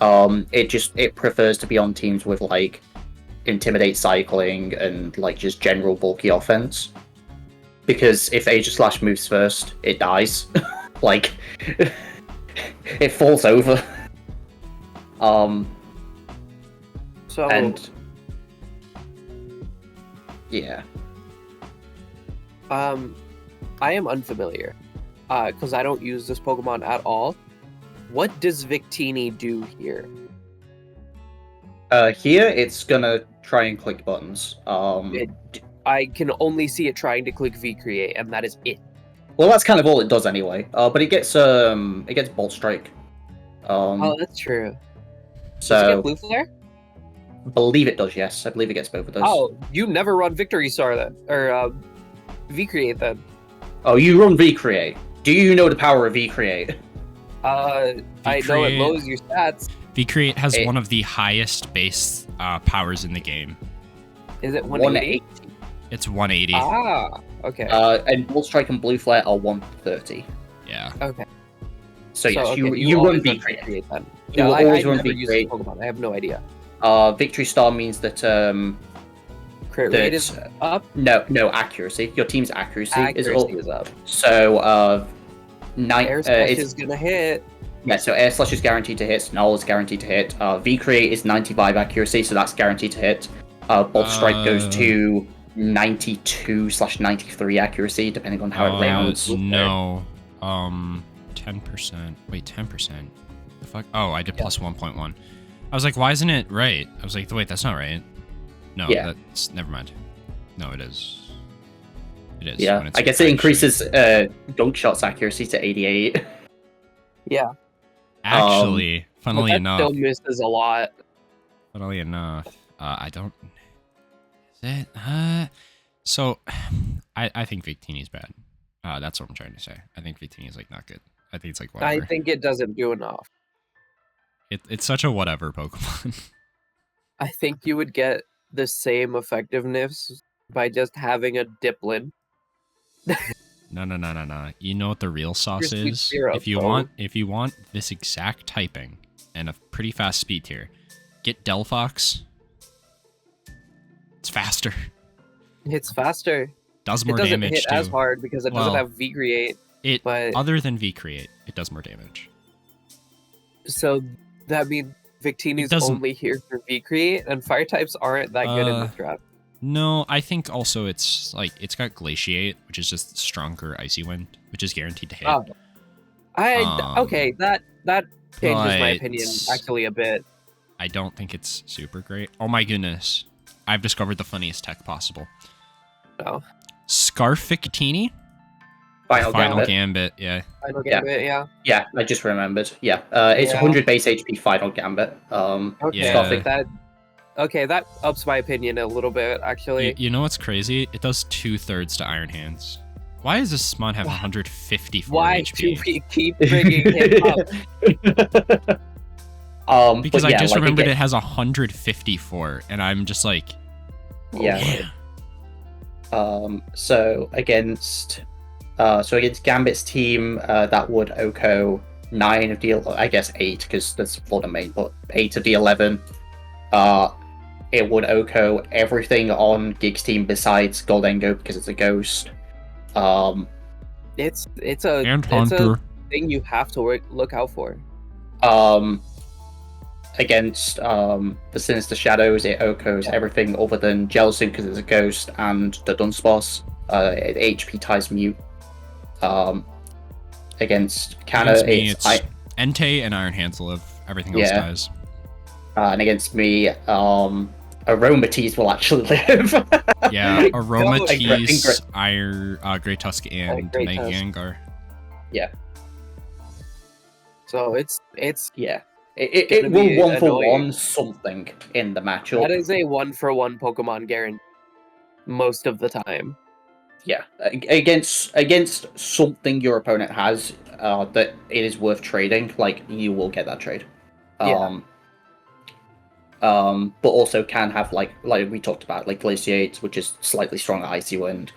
It prefers to be on teams with like Intimidate cycling and like just general bulky offense. Because if Aegislash moves first, it dies. Like it falls over. So And yeah. I am unfamiliar because I don't use this Pokemon at all. What does Victini do here? Here it's gonna try and click buttons. I can only see it trying to click V-Create, and that is it. Well, that's kind of all it does anyway. But it gets Bolt Strike. Oh, that's true. So Does it get Blue Flare? I believe it does. Yes, I believe it gets both of those. Oh, you never run Victory Star then, or V-Create then? Oh, you run V-Create. Do you know the power of V-Create? I know it lowers your stats. V-Create has one of the highest base powers in the game. Is it 180? It's 180. Ah, okay. And Bolt Strike and Blue Flare are 130. Yeah. Okay. So yes, okay, you run always V-Create. then. You No, will I always run never use V-Create. Pokemon. I have no idea. Victory Star means that Crit rate is up. No accuracy. Your team's accuracy is up. So Air Slash is gonna hit. Yeah, so Air Slash is guaranteed to hit, Snarl is guaranteed to hit, V-Create is 95 accuracy, so that's guaranteed to hit. Bolt Strike goes to 92/93 accuracy, depending on how it rounds. No. 10%. Wait, 10%? The fuck? Oh, I did plus 1.1. I was like, why isn't it right? I was like, wait, that's not right. No, that's... Never mind. No, it is. It is. Yeah, I guess it increases Goat Shot's accuracy to 88. Yeah. Actually, funnily that enough... still misses a lot. Funnily enough, I don't... Is it? So, I think Victini's bad. That's what I'm trying to say. I think Victini's like not good. I think it's like whatever. I think it doesn't do enough. It's such a whatever Pokemon. I think you would get the same effectiveness by just having a Diplin. No. You know what the real sauce Sweet is? syrup, If you want this exact typing and a pretty fast speed tier, get Delphox. It's faster. It's faster. Does more it doesn't damage hit too. as hard because it doesn't have V-Create. It But other than V create, it does more damage. so that means Victini's doesn't- only here for V create, and fire types aren't that good in this draft. No, I think also it's like it's got Glaciate, which is just stronger Icy Wind, which is guaranteed to hit. Oh. Okay, that changes my but opinion actually a bit. I don't think it's super great. Oh my goodness. I've discovered the funniest tech possible. Oh. Scarf Victini? Final Gambit, yeah. Final Gambit, yeah. Yeah, I just remembered. Yeah, it's Yeah. 100 base HP Final Gambit. Okay, Yeah. that ups my opinion a little bit actually. You know what's crazy? It does 2/3 to Iron Hands. Why does this mod have 154 Why HP? do we keep bringing him up? Because but yeah, I just like, remembered again- it has 154, and I'm just like, Yeah. So against Gambit's team, that would OHKO 9 of the, I guess 8 because that's for the main, but 8 of the 11. It would OHKO everything on Gig's team besides Goldengo because it's a ghost. It's and a Hunter. thing you have to look out for. Against the Sinister Shadows, it OHKOs everything other than Jelsun because it's a ghost and the Dunsparce. HP ties mute. Against Canna, Against me, it's it's Entei and Iron Hands live. Everything else Yeah. dies. and against me, Aromatese will actually live. Yeah, Great Aromatese, Grey Tusk, and Great Tusk. Megangar. So it's Yeah, Gonna it will be 1-for-1 annoying. something in the matchup. that is a 1-for-1 Pokemon guarantee most of the time. Yeah, against something your opponent has that it is worth trading, like you will get that trade. Yeah. But also can have like we talked about, like Glaciate, which is slightly stronger Icy Wind.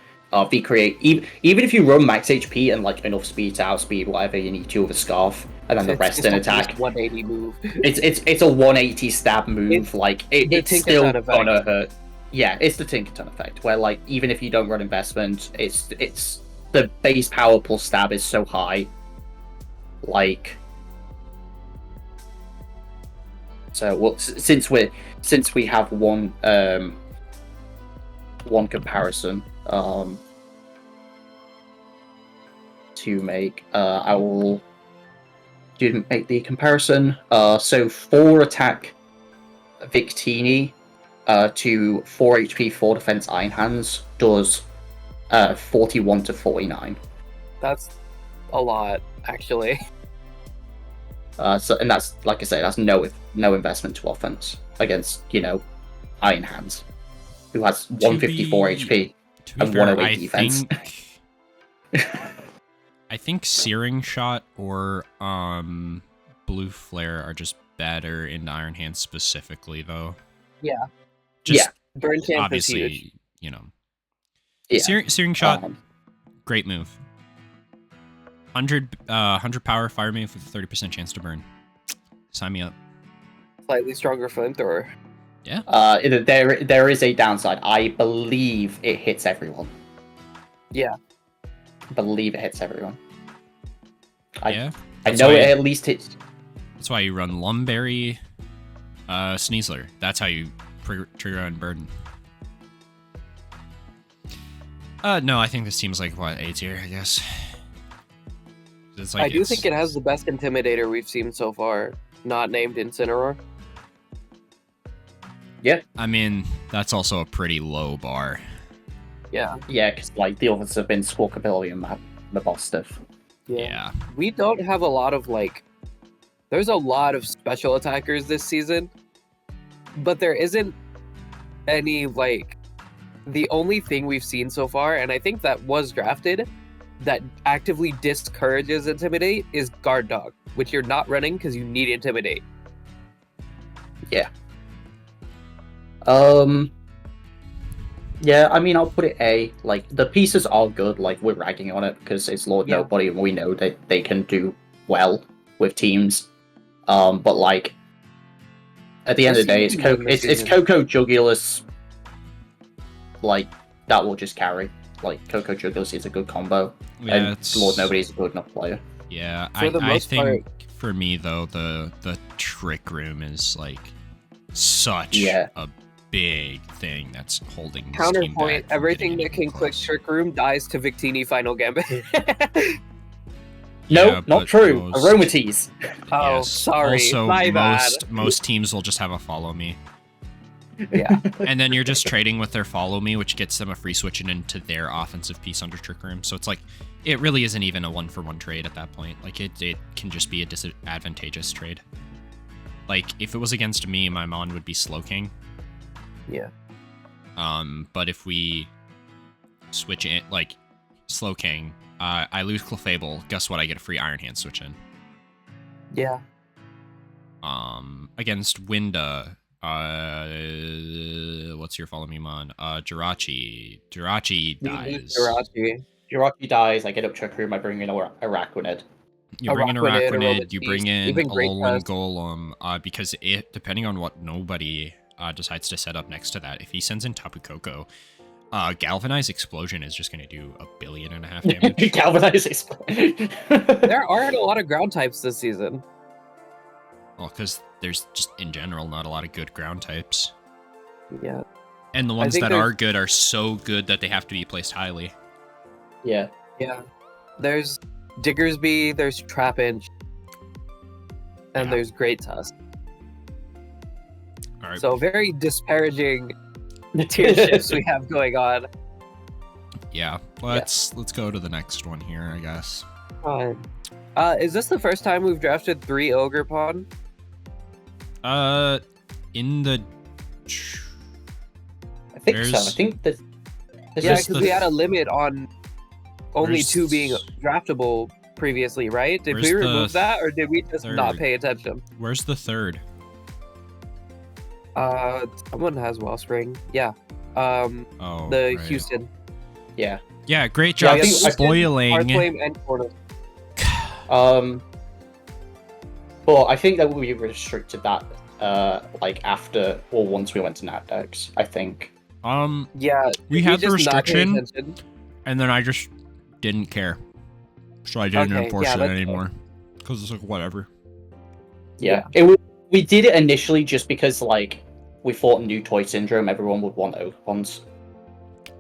V create even if you run max HP and like enough speed to outspeed whatever you need to with a Scarf, and then the rest in attack. 180 move. It's a 180 stab move. It's Tinkerton still effect. gonna hurt. Yeah, it's the Tinkerton effect, where like even if you don't run investment, it's the base power plus stab is so high. Like, so well, since we have one comparison to make, I will make the comparison. So 4 attack Victini to 4 HP 4 defense Iron Hands does 41 to 49. That's a lot, actually. And that's, like I say, that's no investment to offense against Iron Hands, who has 154 HP To be and fair, 108 defense. I think Searing Shot or Blue Flare are just better in Iron Hands specifically, though. Yeah. Just Burn Champ is obviously, huge. Yeah. Searing Shot, great move. 100 power fire move with a 30% chance to burn. Sign me up. Slightly stronger flamethrower. Yeah. There is a downside. I believe it hits everyone. Yeah. I believe it hits everyone. Yeah. I That's know why- it at least hits. That's why you run Lumberry, Sneasler. That's how you trigger on burden. No, I think this team's like what, A tier, I guess. It's like I do think it has the best Intimidator we've seen so far, not named Incineroar. I mean, that's also a pretty low bar. Yeah. Yeah, because like the others have been Squawkabilly and Mabostiff. Yeah. We don't have a lot of there's a lot of special attackers this season, but there isn't any the only thing we've seen so far, and I think that was drafted, that actively discourages Intimidate is Guard Dog, which you're not running because you need Intimidate. Yeah, I mean, I'll put it A. Like, the pieces are good. Like, we're ragging on it because it's Lord Yeah. Nobody, and we know that they can do well with teams. But like, at the end of the day, it's Coco Jugulus. Like, that will just carry. like Coco Jugglers is a good combo. Yeah, And it's Lord Nobody's a good enough player. Yeah, For the I most think for me though the Trick Room is like such a big thing that's holding this team Counterpoint, back from everything getting that can anything click close. Trick Room dies to Victini Final Gambit. No, Yeah, not but true. most- Aromatease. Oh, Yes. sorry. Also, My bad. most teams will just have a follow me, Yeah. and then you're just trading with their follow me, which gets them a free switch into their offensive piece under Trick Room. So it's like it really isn't even a 1-for-1 trade at that point. Like it can just be a disadvantageous trade. Like if it was against me, my Mon would be Slow King. Yeah. But if we switch it like Slow King, I lose Clefable. Guess what? I get a free Iron Hand switch in. Yeah. Against Winda, what's your follow me Mon? Jirachi. Jirachi dies. Jirachi dies, I get up Trick Room, I bring in Araquanid. You bring in Araquanid, Araquanid, you bring in even Great Alolan Tusk. Golem, because it, depending on what Nobody decides to set up next to that, if he sends in Tapu Koko, Galvanize Explosion is just going to do 1.5 billion damage. Galvanize Explosion. There aren't a lot of ground types this season. Well, because there's just, in general, not a lot of good ground types. Yeah. And the ones think that there's- are good are so good that they have to be placed highly. Yeah. Yeah. There's Diggersby, there's Trapinch, and Yeah. there's Great Tusk. All right. So very disparaging tier shifts we have going on. Yeah, let's go to the next one here, I guess. Fine. Is this the first time we've drafted 3 Ogerpon? In the I think so. I There's- think that Yeah, Just because the- we had a limit on only Where's- 2 being draftable previously, right? Did Where's we the remove that, or did we just not third? pay attention? Where's the third? Someone has Wellspring. Yeah. Oh, The right. Houston. yeah. Yeah, great Yeah, I job think- I think spoiling. Heartflame and Tortoise. But I think that we restricted that like after or once we went to Natdex, I think. Yeah. We did had the just not pay restriction, attention? and then I just didn't care, so I didn't Okay, enforce yeah, it that's fair. anymore. Because it's like whatever. Yeah. It was, we did it initially just because like we thought new toy syndrome, everyone would want Ogerpons.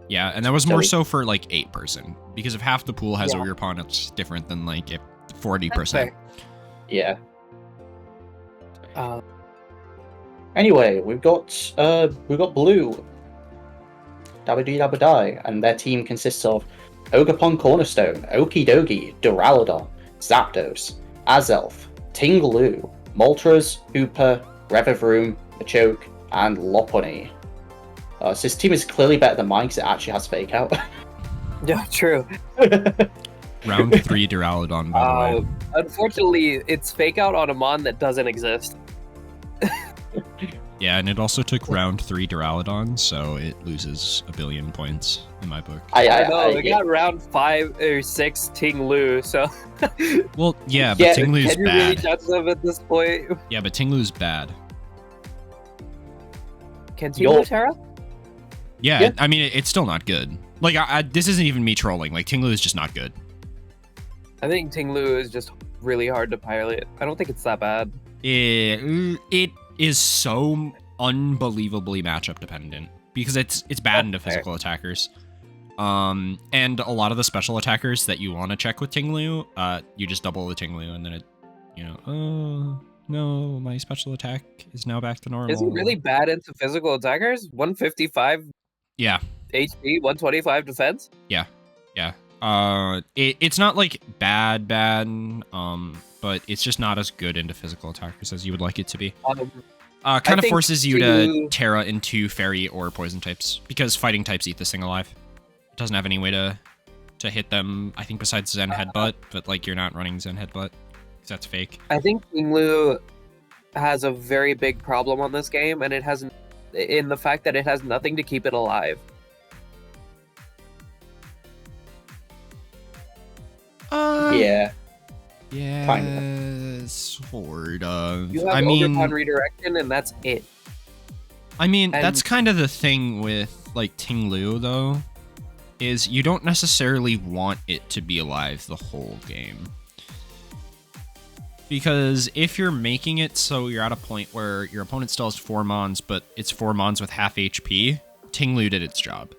Yeah, and that was more So- so for like 8-person, because if half the pool has Yeah. Ogerpon, it's different than like if That's 40%. fair. Yeah. Uh, Anyway, we've got Blue. Dabba-dee Dabba-die, and their team consists of Ogerpon Cornerstone, Okidogi, Duraludon, Zapdos, Azelf, Tinglu, Moltres, Hooper, Revavroom, Machoke, and Lopunny. So this team is clearly better than mine because it actually has Fake Out. yeah, true. Round 3 Duraludon, by the way. Unfortunately, it's fake out on a mon that doesn't exist. Yeah, and it also took round 3 Duraludon, so it loses 1 billion points in my book. I know, we got round 5 or 6 Ting Lu, so Well, yeah, but Yeah, Tinglu's can you really bad. judge them at this point? Yeah, but Tinglu's bad. Can Ting Yo. Lu Terra? Yeah, Yeah. I mean, it's still not good. Like, this isn't even me trolling. Like, Tinglu is just not good. I think Ting Lu is just really hard to pilot. I don't think it's that bad. It is so unbelievably matchup dependent because it's bad into Fair. physical attackers. And a lot of the special attackers that you want to check with Tinglu, you just double the Tinglu and then it, oh no, my special attack is now back to normal. Is he really bad into physical attackers? 155 Yeah. HP, 125 defense? Yeah. It's not like bad, but it's just not as good into physical attackers as you would like it to be. Kind of think forces you to Tinglu- Terra into fairy or poison types because fighting types eat this thing alive. It doesn't have any way to hit them, I think, besides Zen Headbutt, but like you're not running Zen Headbutt because that's fake. I think Ting Lu has a very big problem on this game, and it has in the fact that it has nothing to keep it alive. Yeah. Yeah, sort of. You have I mean, Ogerpon redirection, and that's it. and and- that's kind of the thing with like Tinglu though. is you don't necessarily want it to be alive the whole game. Because if you're making it so you're at a point where your opponent still has 4 mons, but it's 4 mons with half HP, Tinglu did its job.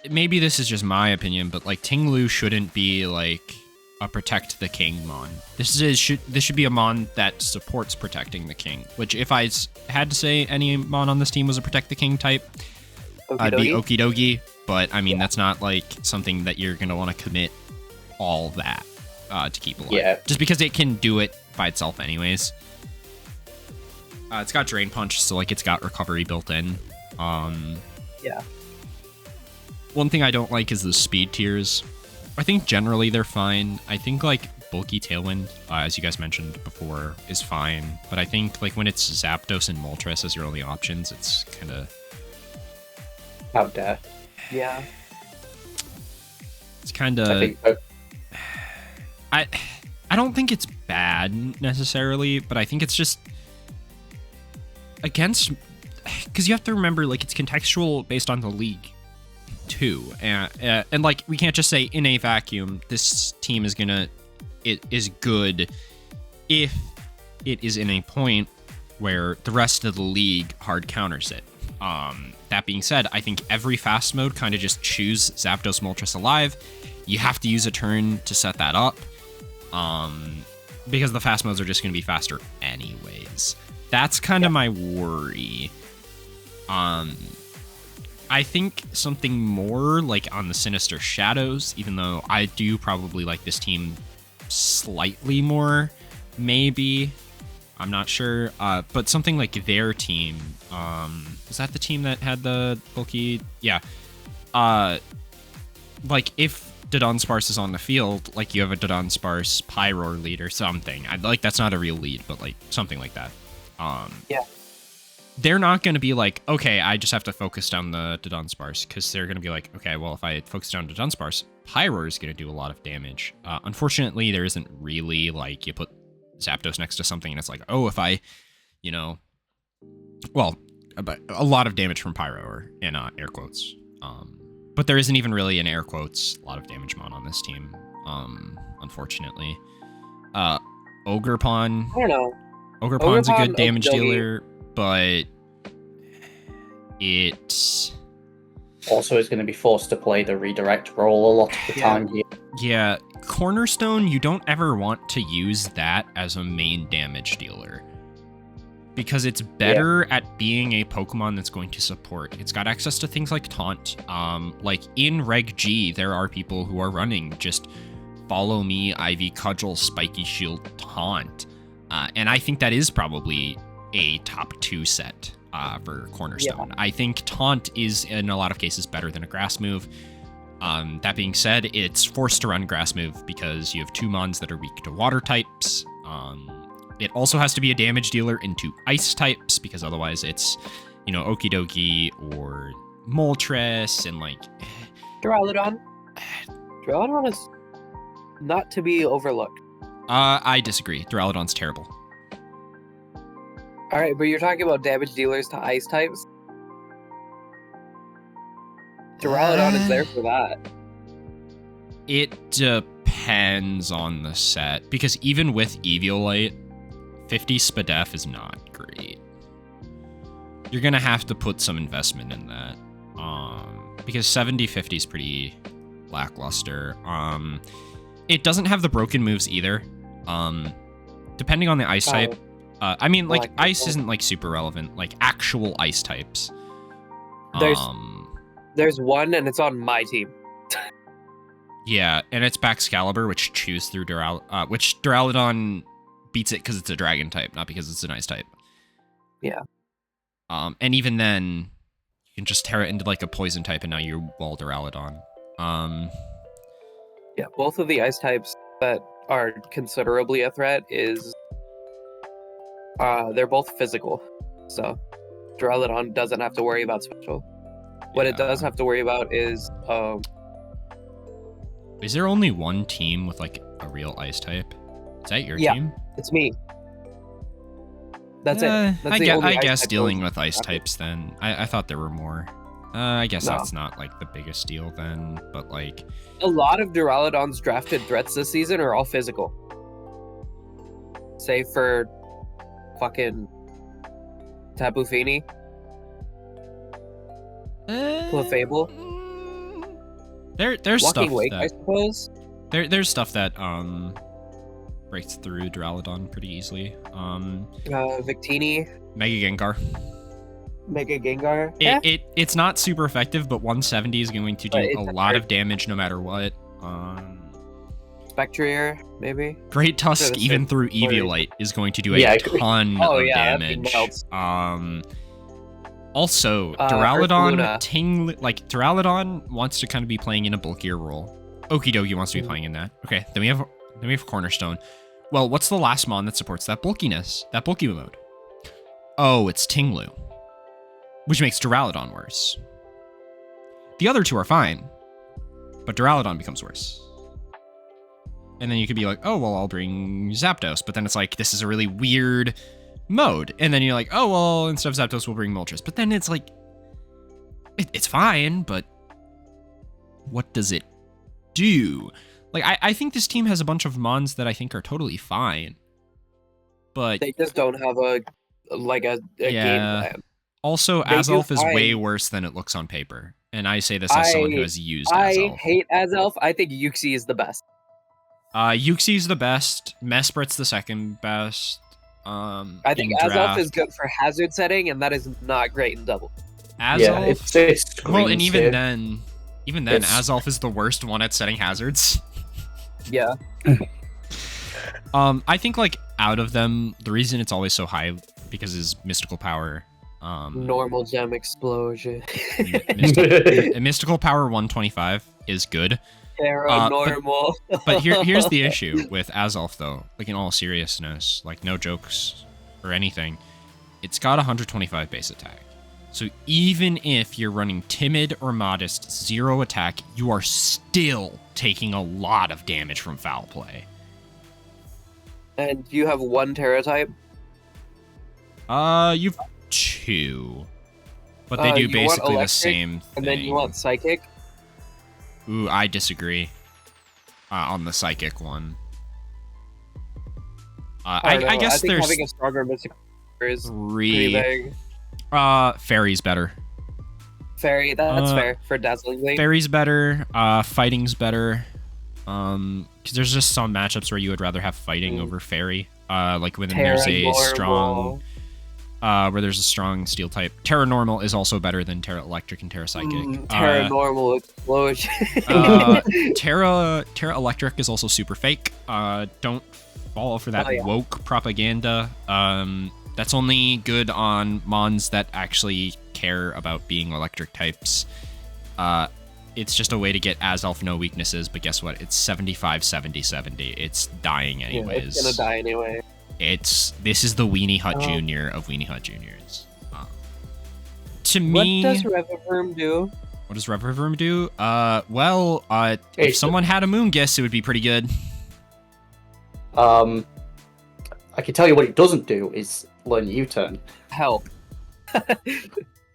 Maybe this is just my opinion, but like Tinglu shouldn't be like a protect the king mon. This should be a mon that supports protecting the king. Which, if I had to say any mon on this team was a protect the king type, I'd be Okie Dokie. But I mean, that's not like something that you're gonna want to commit all that to keep alive. Yeah. Just because it can do it by itself, anyways. It's got Drain Punch, so like it's got recovery built in. Yeah. One thing I don't like is the speed tiers. I think generally they're fine. I think like Bulky Tailwind, as you guys mentioned before, is fine. But I think like when it's Zapdos and Moltres as your only options, it's kind of... How dare. Yeah. It's kind I of... think so. I don't think it's bad necessarily, but I think it's just against... Because you have to remember, like, it's contextual based on the league too, and like we can't just say in a vacuum this team is good if it is in a point where the rest of the league hard counters it. That being said, I think every fast mode kind of just choose Zapdos, Moltres alive. You have to use a turn to set that up, because the fast modes are just going to be faster anyways. That's kind of my worry. I think something more like on the Sinister Shadows, even though I do probably like this team slightly more, maybe. I'm not sure. But something like their team, was that the team that had the bulky? Yeah. Like if Dunsparce is on the field, like you have a Dunsparce Pyroar lead or something. Like that's not a real lead, but like something like that. Yeah. They're not going to be like, okay, I just have to focus down the Dunsparce, because they're going to be like, okay, well, if I focus down the Dunsparce, Pyroar is going to do a lot of damage. Unfortunately, there isn't really, like, you put Zapdos next to something, and it's like, oh, if I, well, a lot of damage from Pyroar, in air quotes. But there isn't even really, in air quotes, a lot of damage mon on this team, unfortunately. Ogerpon. I don't know. Ogerpon's a good Ogerpon, damage Okidogi. dealer, but it Also is going to be forced to play the redirect role a lot of the time here. yeah, Cornerstone, you don't ever want to use that as a main damage dealer, because it's better at being a Pokemon that's going to support. It's got access to things like Taunt. Like in Reg G, there are people who are running just Follow Me, Ivy Cudgel, Spiky Shield, Taunt. And I think that is probably a top 2 set for Cornerstone. Yeah. I think Taunt is, in a lot of cases, better than a Grass move. That being said, it's forced to run Grass move because you have 2 mons that are weak to water types. It also has to be a damage dealer into ice types, because otherwise it's, Okie Dokie or Moltres and like... Duraludon. Duraludon is not to be overlooked. I disagree. Duraludon's terrible. Alright, but you're talking about damage dealers to ice types? Duraludon is there for that. It depends on the set, because even with Eviolite, 50 Spadef is not great. You're gonna have to put some investment in that, because 70-50 is pretty lackluster. It doesn't have the broken moves either. Depending on the ice type. I mean, like, ice isn't, like, super relevant. Like, actual ice types. There's one, and it's on my team. Yeah, and it's Baxcalibur, which chews through which Duraludon beats it because it's a dragon type, not because it's an ice type. Yeah. And even then, you can just tear it into, like, a poison type, and now you're wall Duraludon. Yeah, both of the ice types that are considerably a threat they're both physical. So Duraludon doesn't have to worry about special. What it does have to worry about is there only one team with like a real ice type? Is that your team? It's me. That's it. That's I guess dealing with ice types then. I thought there were more. I guess No. that's not like the biggest deal then, but like A lot of Duraludon's drafted threats this season are all physical. Save for fucking Tabu Fini, Clefable, there's Walking stuff Wake, I that suppose. there's stuff that breaks through Duraludon pretty easily. Victini, Mega Gengar. Mega Gengar. Yeah. It's not super effective, but 170 is going to do But it's a lot hard. of damage no matter what. Spectrier, maybe. Great Tusk, Sort of even same through story. Eviolite, is going to do Yeah, a ton Oh, of yeah, that thing damage. melts. Also, Ursaluna. Duraludon wants to kind of be playing in a bulkier role. Okidogi wants to be playing in that. Okay, then we have Cornerstone. Well, what's the last mon that supports that bulkiness, that bulky mode? Oh, it's Tinglu, which makes Duraludon worse. The other two are fine, but Duraludon becomes worse. And then you could be like, oh, well, I'll bring Zapdos. But then it's like, this is a really weird mode. And then you're like, oh, well, instead of Zapdos, we'll bring Moltres. But then it's like, it's fine, but what does it do? Like, I think this team has a bunch of mons that I think are totally fine. But They just don't have a game plan. also, They do Azelf is fine. way worse than it looks on paper. And I say this as someone who has used I Azelf. hate Azelf. I think Yuxi is the best. Yuxi's the best. Mesprit's the second best. I think in Azelf draft. is good for hazard setting, and that is not great in double. Azelf. Yeah, it's Well, and screens even here. then, It's- Azelf is the worst one at setting hazards. Yeah. I think like out of them, the reason it's always so high because his mystical power. Normal gem explosion. Mystical power 125 is good. Paranormal. But here's the issue with Azelf though. Like in all seriousness, like no jokes or anything, it's got 125 base attack. So even if you're running timid or modest, 0 attack, you are still taking a lot of damage from foul play. And you have one Terra type. You've 2. But they do You want basically the electric, same thing. And then you want psychic. Ooh, I disagree. On the psychic one. I don't know. I guess think there's having a stronger mystic is pretty 3. big. Fairy's better. Fairy, that's Uh, fair for Dazzling Gleam. Fairy's better. Fighting's better. Because there's just some matchups where you would rather have fighting over Fairy. Like when there's a Terra strong, Normal. where there's a strong steel type. Terra Normal is also better than Terra Electric and Terra Psychic. Terra Normal explosion. Terra Electric is also super fake. Don't fall for that Oh, yeah. woke propaganda. That's only good on mons that actually care about being electric types. It's just a way to get Azelf no weaknesses, but guess what? It's 75, 70, 70. It's dying anyways. Yeah, it's gonna die anyway. This is the Weenie Hut Jr. of Weenie Hut Juniors. To me, What does Revivirm do? what does Revivirm do? If It's- someone had a Moongus, it would be pretty good. I can tell you what it doesn't do is learn U-turn. Help.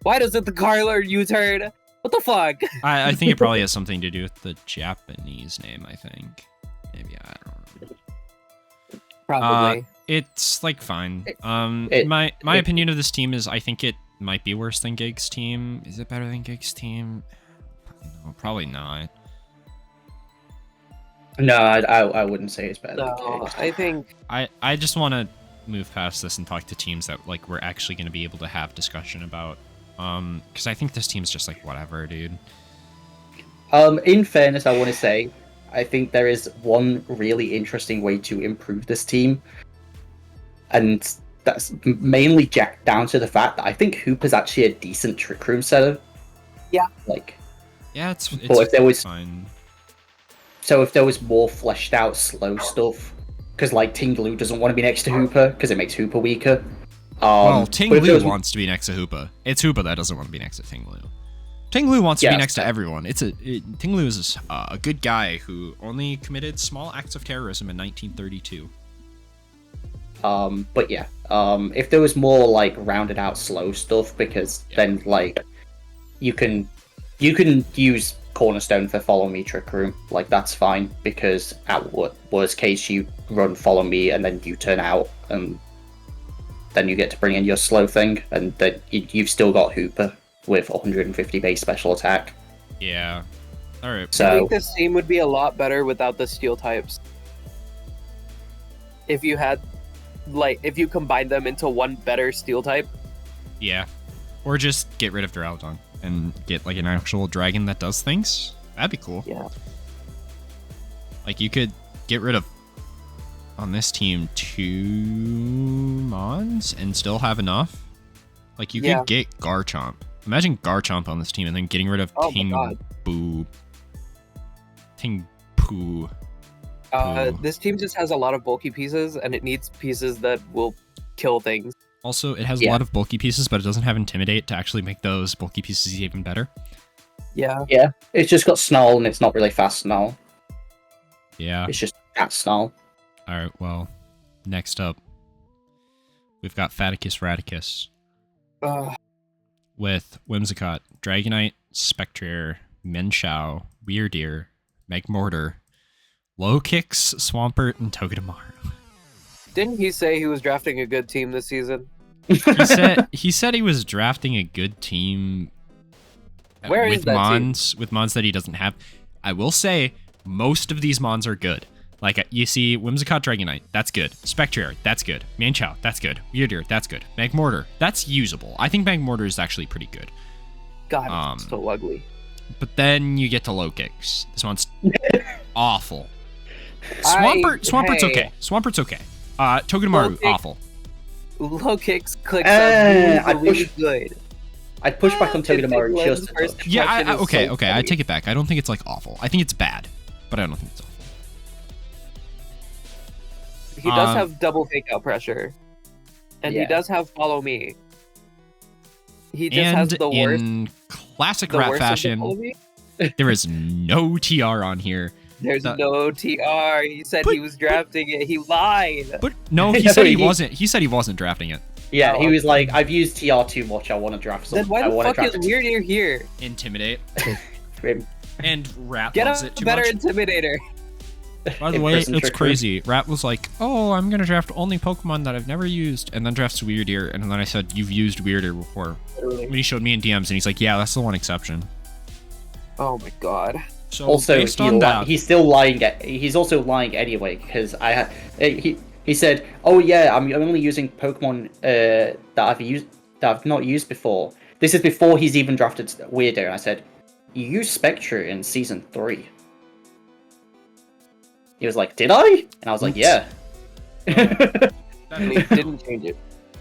Why doesn't the car learn U-turn? What the fuck? I think it probably has something to do with the Japanese name, I think. Maybe, I don't know. Probably. It's like fine. it- My it- opinion of this team is I think it might be worse than Gig's team. Is it better than Gig's team? No, probably not. No, I wouldn't say it's better. No, than Kings. I think I just want to move past this and talk to teams that like we're actually going to be able to have discussion about. Because I think this team's just like whatever, dude. In fairness, I want to say, I think there is one really interesting way to improve this team, and that's mainly jacked down to the fact that I think Hooper's actually a decent trick room setter. Yeah. Like, Yeah, it's if there was- fine. so if there was more fleshed out slow stuff, because like Tinglu doesn't want to be next to Hooper because it makes Hooper weaker. Well, but if there Tinglu was- wants to be next to Hoopa. It's Hoopa that doesn't want to be next to Tinglu. Tinglu wants to Yeah. be next to everyone. Tinglu is a good guy who only committed small acts of terrorism in 1932. But yeah, if there was more like rounded out slow stuff, because then like you can use Cornerstone for Follow Me Trick Room. Like, that's fine, because at worst case you run Follow Me and then you turn out, and then you get to bring in your slow thing, and then you've still got Hooper with 150 base special attack. Yeah. All right. So I think this team would be a lot better without the steel types. If you had, like, if you combined them into one better steel type. Yeah. Or just get rid of Duraludon and get like an actual dragon that does things. That'd be cool. Yeah. Like you could get rid of on this team 2 Mons and still have enough. Like you could get Garchomp. Imagine Garchomp on this team and then getting rid of Ting-Poo. This team just has a lot of bulky pieces, and it needs pieces that will kill things. Also, it has a lot of bulky pieces, but it doesn't have Intimidate to actually make those bulky pieces even better. Yeah. Yeah, it's just got Snarl, and it's not really fast Snarl. Yeah. It's just cat Snarl. Alright, well, next up, we've got Faticus Radicus with Whimsicott, Dragonite, Spectre, Minshao, Weirdeer, Magmortar, Low Kicks, Swampert, and Togedemaru. Didn't he say he was drafting a good team this season? He said he was drafting a good team with Mons that he doesn't have. I will say most of these Mons are good. Like you see Whimsicott Dragonite, that's good. Spectre, that's good. Manchow, that's good. Weirdeer, that's good. Magmortar, that's usable. I think Magmortar is actually pretty good. God, it's so ugly. But then you get to Low Kicks. This one's awful. Swampert's okay. Swampert's okay. Togedemaru, awful. Low Kicks clicks up really good. I'd push back on Togedemaru just a touch. Yeah, okay, I take it back. I don't think it's like awful. I think it's bad, but I don't think it's awful. He does have double fake out pressure, and he does have Follow Me. He just has the worst. In classic rat fashion, there is no TR on here. There's no TR. He said he was drafting it. He lied. But no, he said he wasn't. He said he wasn't drafting it. Yeah, he was like, I've used TR too much. I want to draft something. Then why the fuck is Weirdeer here? Intimidate. And Rat Get loves it too better much. Intimidator. By the way, it's crazy. Rat was like, oh, I'm going to draft only Pokemon that I've never used, and then drafts Weirdeer. And then I said, you've used Weirdeer before. When he showed me in DMs, and he's like, yeah, that's the one exception. Oh my god. So also, based on that, he's still lying. He's also lying anyway, because he said, oh yeah, I'm only using Pokemon that I've not used before. This is before he's even drafted Weirdeer, and I said, you used Spectre in Season 3. He was like, did I? And I was like, yeah. He didn't change it.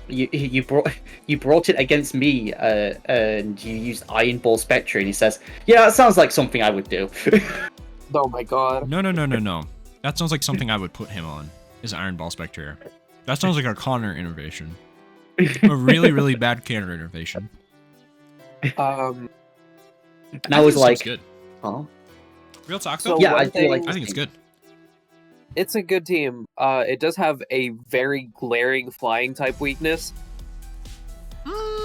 You brought it against me, and you used Iron Ball Spectre, and he says, yeah, that sounds like something I would do. Oh my god. No. That sounds like something I would put him on, is Iron Ball Spectre. That sounds like a Connor innovation. A really, really bad Connor innovation. And I was like, good. Huh? Real talk So though? Yeah, I think it's good. It's a good team. It does have a very glaring flying type weakness.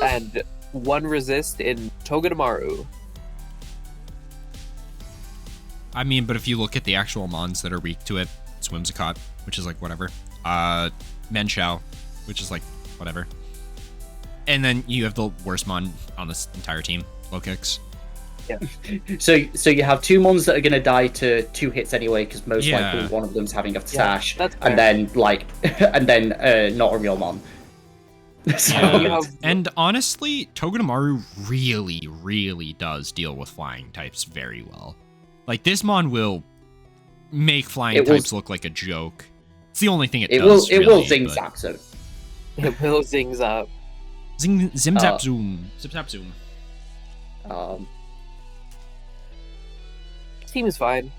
And one resist in Togedemaru. I mean, but if you look at the actual Mons that are weak to it, it's Whimsicott, which is like whatever. Menshao, which is like whatever. And then you have the worst Mon on this entire team, Low Kicks. Yeah. So you have 2 Mons that are gonna die to 2 hits anyway, because most likely one of them's having a sash, and then not a real Mon. So, and honestly, Togedemaru really, really does deal with flying types very well. Like this Mon will make flying types look like a joke. It's the only thing it does. It will zing zap zoom. It will zing zap. Zim zap zoom. Zip zap zoom. Team is fine.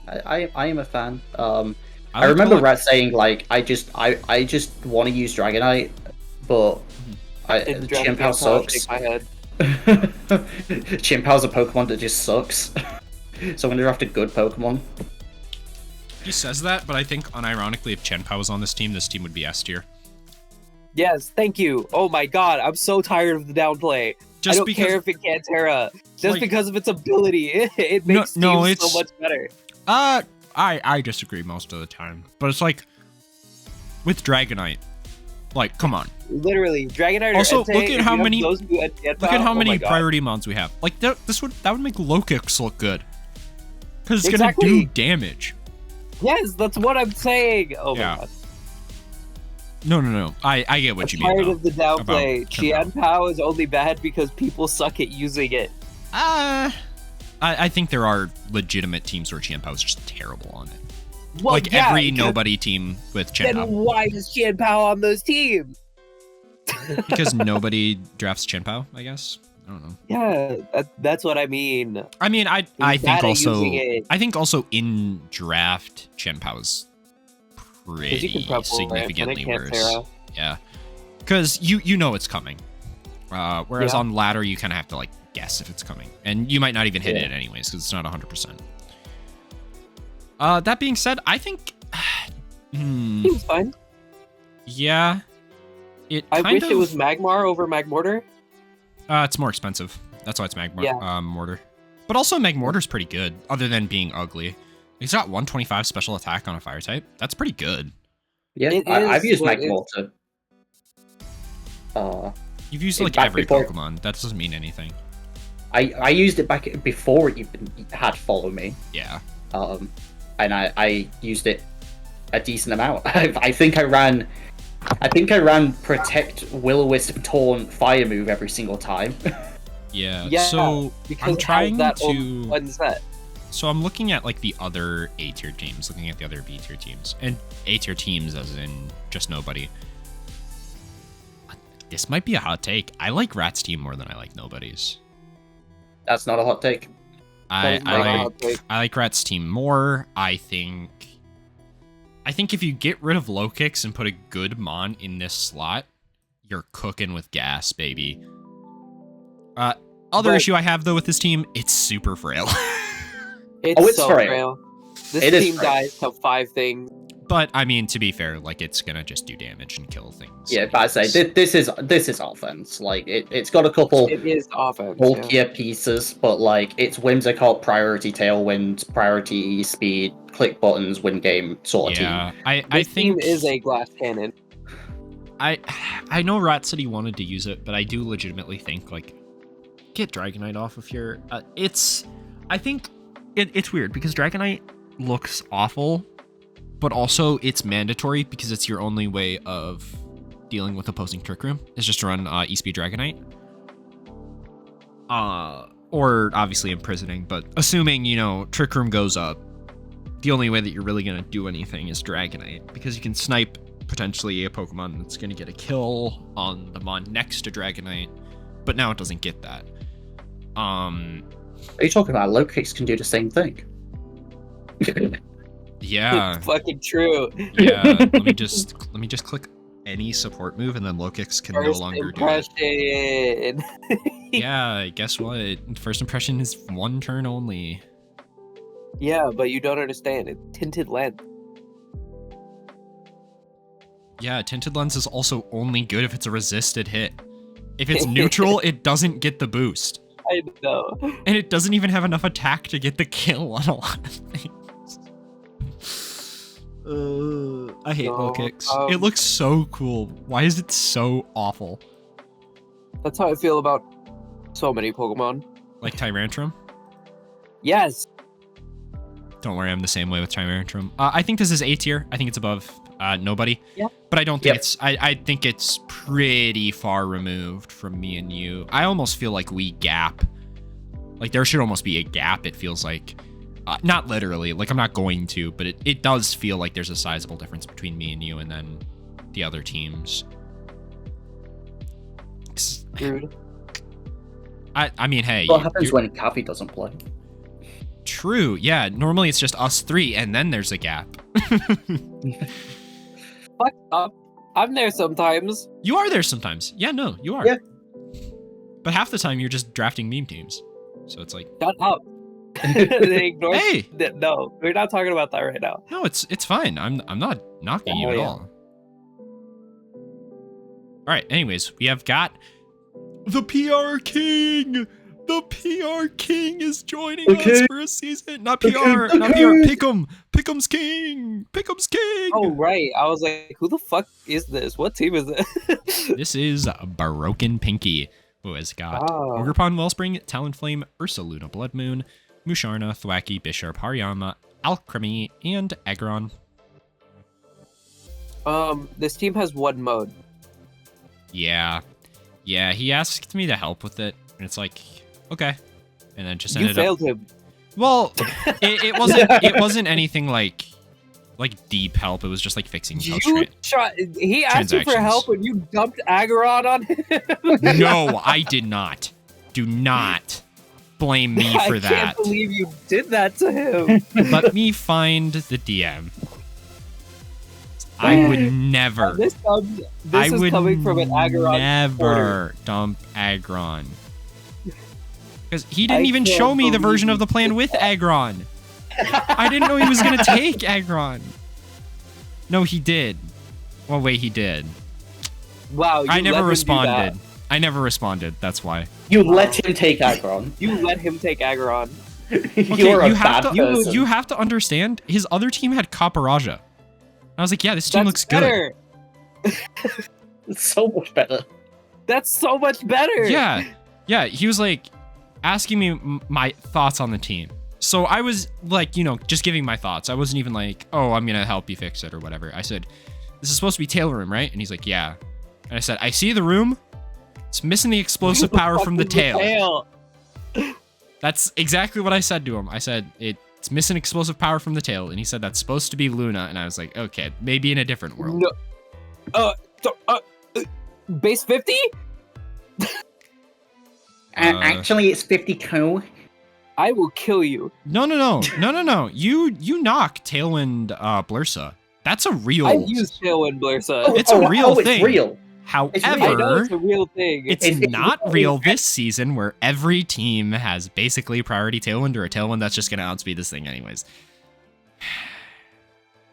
I am a fan. I remember Rat saying like I just want to use Dragonite, but Chimpao sucks. Chimpao's a Pokemon that just sucks. So I'm gonna draft a good Pokemon. He says that, but I think unironically, if Chenpao was on this team would be S tier. Yes, thank you. Oh my god, I'm so tired of the downplay. I don't care if it can't Terra. Just like, because of its ability, it makes teams so much better. I disagree most of the time, but it's like with Dragonite, like come on. Literally, Dragonite. Also, Entei, look at how many oh priority mons we have. Like that would make Lokix look good, because it's Exactly. gonna do damage. Yes, that's what I'm saying. Oh Yeah. my god. No. I get what you mean. Tired though, of the downplay. about Qian Pao is only bad because people suck at using it. I think there are legitimate teams where Qian Pao is just terrible on it. Well, like yeah, every because nobody team with Qian Then Pao. why is Qian Pao on those teams? Because nobody drafts Qian Pao, I guess. I don't know. Yeah, that's what I mean. I mean, I bad think at also using it. I think also in draft Qian Pao is pretty you can prep over it, and it significantly can't worse. Terra. Yeah, because you know it's coming. Whereas Yeah. on ladder you kind of have to like guess if it's coming, and you might not even hit Yeah. it anyways because it's not 100%. That being said, I think. Seems fine. Yeah. I wish it was Magmar over Magmortar. It's more expensive. That's why it's Mortar. But also Magmortar's pretty good, other than being ugly. He's got 125 special attack on a fire type. That's pretty good. Yeah, I've used Magmortar. You've used like back every before- Pokemon. That doesn't mean anything. I used it back before it even had Follow Me. Yeah. And I used it a decent amount. I think I ran Protect, Will-O-Wisp, Taunt, Fire move every single time. Yeah. Yeah, So because I'm it has trying that to. one set. So I'm looking at like the other A tier teams, looking at the other B tier teams, and A tier teams as in just nobody. This might be a hot take. I like Rat's team more than I like Nobody's. That's not a hot take. I That is not a hot take. like Rat's team more. I think if you get rid of Lokix and put a good Mon in this slot, you're cooking with gas, baby. Other But- issue I have though with this team, it's super frail. It's so frail. frail. This It is team frail. dies to 5 things. But I mean, to be fair, like it's gonna just do damage and kill things. Yeah, but I say this is offense. Like it's got a couple It is offense. Yeah. bulkier pieces, but like it's Whimsicott, priority tailwind, priority speed, click buttons, win game sort of team. Yeah, I This think team is a glass cannon. I know Rat said he wanted to use it, but I do legitimately think like get Dragonite off of here. I think it's weird because Dragonite looks awful, but also it's mandatory because it's your only way of dealing with opposing Trick Room is just to run E-Speed Dragonite. Or obviously imprisoning, but assuming, Trick Room goes up, the only way that you're really going to do anything is Dragonite, because you can snipe potentially a Pokemon that's going to get a kill on the Mon next to Dragonite, but now it doesn't get that. Are you talking about Lokix can do the same thing? Yeah. It's fucking true. Yeah, let me just click any support move, and then Lokix can no First longer do it. impression. Yeah, guess what? First impression is one turn only. Yeah, but you don't understand. It's tinted lens. Yeah, Tinted Lens is also only good if it's a resisted hit. If it's neutral, it doesn't get the boost. I know. And it doesn't even have enough attack to get the kill on a lot of things. I hate No, Lokix. It looks so cool. Why is it so awful? That's how I feel about so many Pokemon. Like Tyrantrum? Yes. Don't worry, I'm the same way with Tyrantrum. I think this is A tier. I think it's above Nobody. Yeah. But I don't think Yep. it's... I think it's pretty far removed from me and you. I almost feel like we gap. Like, there should almost be a gap, it feels like. Not literally. Like, I'm not going to, but it does feel like there's a sizable difference between me and you and then the other teams. Rude. I mean, hey... What happens when Cappy doesn't play? True, yeah. Normally it's just us three, and then there's a gap. Fuck up. I'm there sometimes. You are there sometimes. Yeah, no, you are. Yeah. But half the time you're just drafting meme teams. So it's like, Shut up. They ignore. hey, No, we're not talking about that right now. no, it's fine. I'm not knocking you Oh, at yeah. all. All right. Anyways, we have got The PR King! The PR King is joining us for a season. Not PR, not PR. Pick'em! Pick'em's King! Pick'em's King! Oh, right. I was like, who the fuck is this? What team is this? This is Broken Pinky, who has got Ogerpon Wellspring, Talonflame, Ursaluna Blood Moon, Musharna, Thwacky, Bisharp, Hariyama, Alchemy, and Aggron. This team has one mode. Yeah. Yeah, he asked me to help with it, and it's like, okay. And then just You ended failed up... him. Well, it wasn't anything like deep help. It was just like fixing He asked you for transactions. help and you dumped Aggron on him. No, I did not. Do not blame me for I that. can't believe you did that to him. Let me find the DM. I would never. This I is would coming from an Aggron never supporter. dump Aggron. Because he didn't I even can't show me the believe version of you the plan did with that. Aggron. I didn't know he was going to take Aggron. No, he did. Well, wait, he did. Wow, you I let never him do responded. that. I never responded. That's why. You let him take Aggron. You let him take Aggron. You're a you have bad to, person. You have to understand, his other team had Kaparaja. I was like, yeah, this team That's looks good. better. It's so much better. That's so much better. Yeah. Yeah, he was like asking me my thoughts on the team. So I was like, you know, just giving my thoughts. I wasn't even like, oh, I'm going to help you fix it or whatever. I said, this is supposed to be tail room, right? And he's like, yeah. And I said, I see the room. It's missing the explosive power from the tail. That's exactly what I said to him. I said, it's missing explosive power from the tail. And he said, that's supposed to be Luna. And I was like, okay, maybe in a different world. No. Base 50? Actually, it's 52. I will kill you. No. You knock Tailwind Blursa. That's a real... I've used Tailwind Blursa. It's a real thing. It's real. However, I know it's a real thing. it's not real this season where every team has basically priority Tailwind or a Tailwind that's just going to outspeed this thing anyways.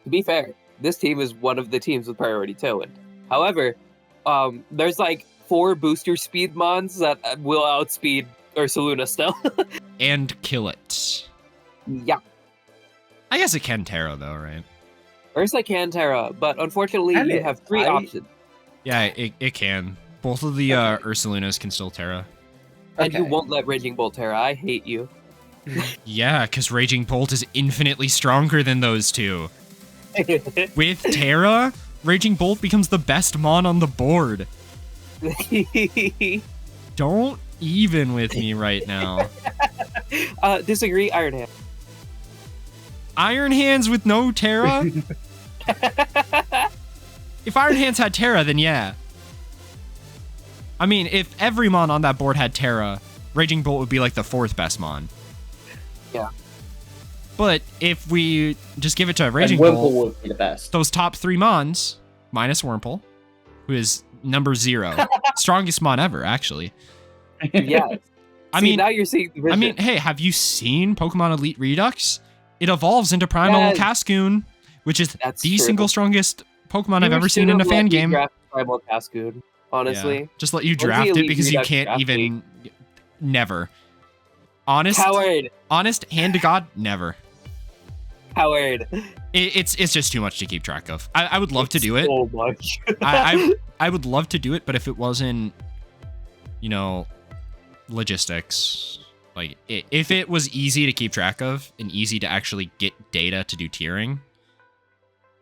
To be fair, this team is one of the teams with priority Tailwind. However, there's like 4 booster speed mons that will outspeed Ursaluna still. And kill it. Yeah. I guess it can Terra though, right? Ursa can Terra, but unfortunately And you it- have 3 I- options. Yeah, it can. Both of the Ursalunas can still Terra. And you Okay. won't let Raging Bolt Terra. I hate you. Yeah, because Raging Bolt is infinitely stronger than those two. With Terra, Raging Bolt becomes the best mon on the board. Don't even with me right now. Disagree, Iron Hand. Iron Hands with no Terra? If Iron Hands had Terra, then yeah. I mean, if every mon on that board had Terra, Raging Bolt would be like the 4th best mon. Yeah. But if we just give it to And Raging Wimple Bolt, would be the best. those top 3 mons, minus Wurmple, who is number 0, strongest mon ever, actually. Yeah. I See, mean, now you're seeing the vision. I mean, hey, have you seen Pokemon Elite Redux? It evolves into Primal Yes. Cascoon, which is That's the true. single strongest Pokemon I've You ever seen in a should've fan let me game. draft Primal Cascoon, honestly. Yeah. Just let you When's the draft it Elite because you Redux can't draft even. Never. Honest, Coward. honest, hand to God, never. Coward. It's just too much to keep track of. I would love to do it. So much. I would love to do it, but if it wasn't, you know, logistics, like if it was easy to keep track of and easy to actually get data to do tiering,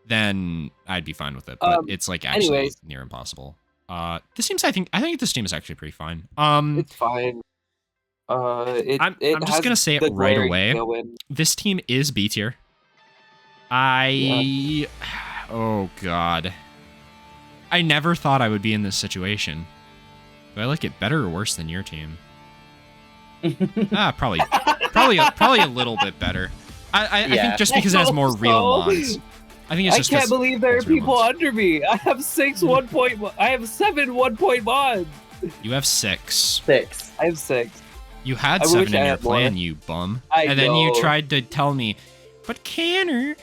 then I'd be fine with it. But it's like actually anyways. near impossible. This seems I think this team is actually pretty fine. It's fine. I'm just has gonna say it the right glaring away. tailwind. This team is B tier. Oh god. I never thought I would be in this situation. Do I like it better or worse than your team? Probably a little bit better. I think just because it has more real So- mons. I think it's I just can't 'cause believe there are it's real people mons. under me. I have 6 1-point. I have 7 1-point mods. You have 6. 6. I have 6. You had I 7 wish in I your had more. plan, you bum. I And then you know. tried to tell me, but Canner,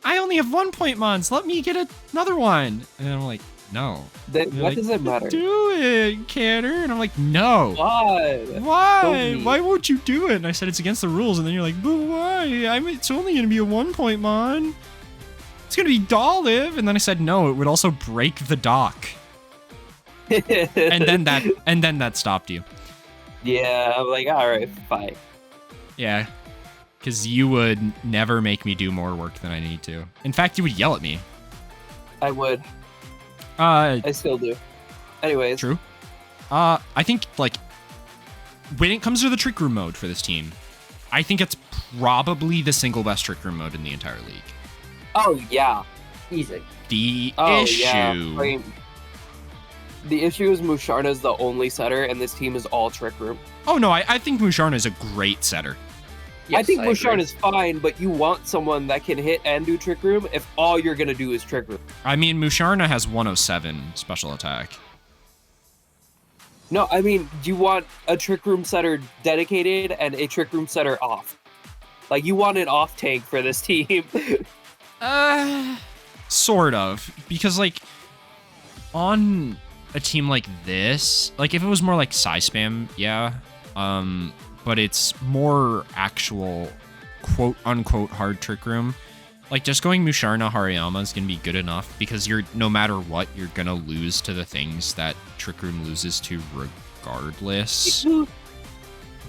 I only have 1-point mons. Let me get another one. And I'm like, no. Then They're what like, does it matter? Do it, Canner. And I'm like, no. Why? Why? Don't Why won't you do it? And I said it's against the rules. And then you're like, but why? It's only going to be a 1-point mon. It's going to be Dolive. And then I said, no, it would also break the dock. and then that stopped you. Yeah, I'm like, all right, fine. Yeah. Because you would never make me do more work than I need to. In fact, you would yell at me. I would. I still do. Anyways. True. I think, like, when it comes to the Trick Room mode for this team, I think it's probably the single best Trick Room mode in the entire league. Oh, yeah. Easy. The issue... Yeah. I mean, the issue is Musharna's the only setter, and this team is all Trick Room. Oh, no, I think Musharna is a great setter. Yes, I think agree. Musharna's fine, but you want someone that can hit and do Trick Room if all you're going to do is Trick Room. I mean, Musharna has 107 special attack. No, I mean, you want a Trick Room setter dedicated and a Trick Room setter off. Like, you want an off tank for this team. Sort of. Because, like, on a team like this, like, if it was more like Psy Spam, yeah. But it's more actual quote-unquote hard Trick Room. Like, just going Musharna Hariyama is going to be good enough because no matter what, you're going to lose to the things that Trick Room loses to regardless. Do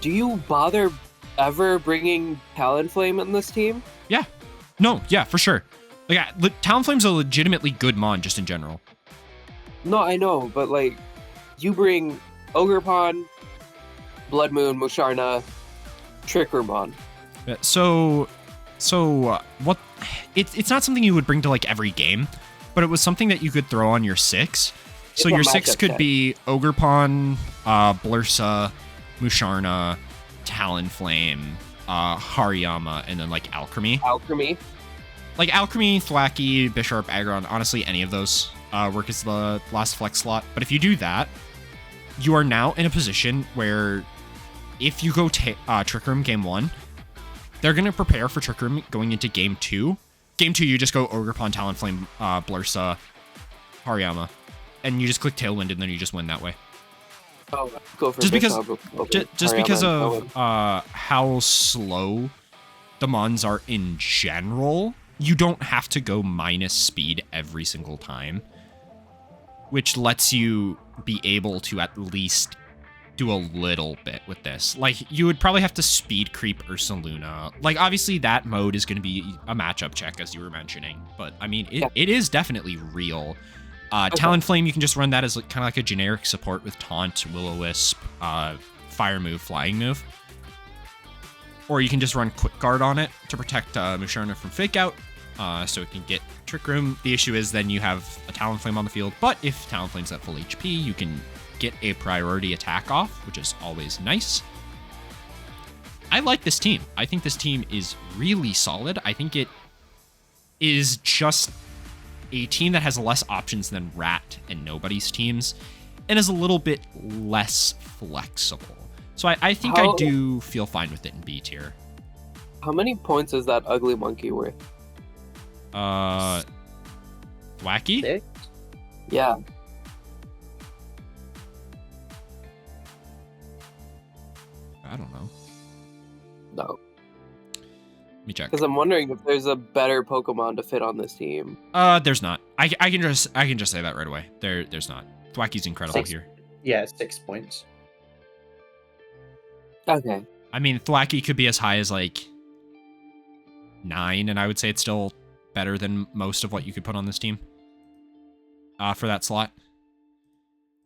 you bother ever bringing Talonflame in this team? Yeah. No, yeah, for sure. Like, Talonflame's a legitimately good mon just in general. No, I know, but, like, you bring Ogerpon, Blood Moon, Musharna, Trick Room on. So what? It's not something you would bring to like every game, but it was something that you could throw on your 6. So your 6 could be Ogerpon, Blursa, Musharna, Talonflame, Hariyama, and then like Alchemy. Like Alchemy, Thwacky, Bisharp, Aggron. Honestly, any of those work as the last flex slot. But if you do that, you are now in a position where if you go Trick Room game 1, they're going to prepare for Trick Room going into game 2. Game 2, you just go Ogerpon, Talonflame, Blursa, Hariyama. And you just click Tailwind, and then you just win that way. Oh, go for just because, just because of how slow the mons are in general, you don't have to go minus speed every single time. Which lets you be able to at least do a little bit with this. Like, you would probably have to speed creep Ursaluna. Like, obviously that mode is going to be a matchup check, as you were mentioning. But, I mean, it is definitely real. Talonflame, you can just run that as kind of like a generic support with Taunt, Will-O-Wisp, Fire Move, Flying Move. Or you can just run Quick Guard on it to protect Musharna from Fake Out. So it can get Trick Room. The issue is then you have a Talonflame on the field. But if Talonflame's at full HP, you can get a priority attack off, which is always nice. I like this team. I think this team is really solid. I think it is just a team that has less options than Rat and Nobody's teams and is a little bit less flexible. So I think I do feel fine with it in B tier. How many points is that ugly monkey worth? Wacky? 6? Yeah. I don't know. No. Let me check. Because I'm wondering if there's a better Pokemon to fit on this team. There's not. I can just say that right away. There's not. Thwacky's incredible here. Yeah, 6 points. Okay. I mean, Thwacky could be as high as like 9, and I would say it's still better than most of what you could put on this team. For that slot.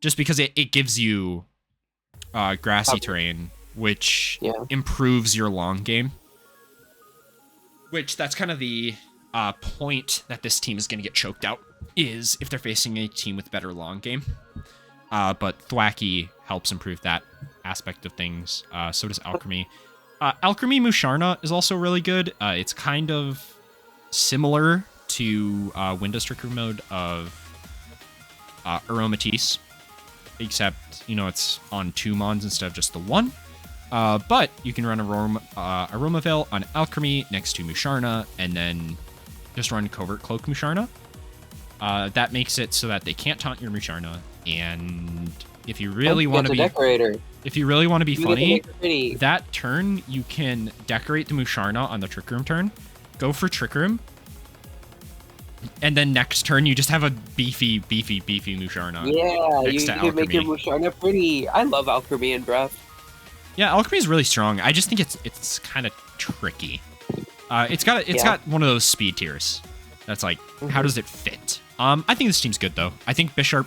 Just because it gives you grassy terrain, which improves your long game. Which, that's kind of the point that this team is going to get choked out, is if they're facing a team with better long game. But Thwacky helps improve that aspect of things. So does Alchemy. Alchemy Musharna is also really good. It's kind of similar to Windows Trick Room mode of Aromatisse, except, it's on 2 mons instead of just the 1. But you can run Aromaville on Alchemy next to Musharna, and then just run Covert Cloak Musharna. That makes it so that they can't taunt your Musharna, and if you really want to be decorator. If you really want to be funny, pretty. that turn you can decorate the Musharna on the Trick Room turn, go for Trick Room, and then next turn you just have a beefy Musharna. Yeah, next you to can make your Alchemy. Musharna pretty. I love Alchemy in Breath. Yeah, Alchemy is really strong. I just think it's kind of tricky. It's got one of those speed tiers. That's like, how does it fit? I think this team's good though. I think Bisharp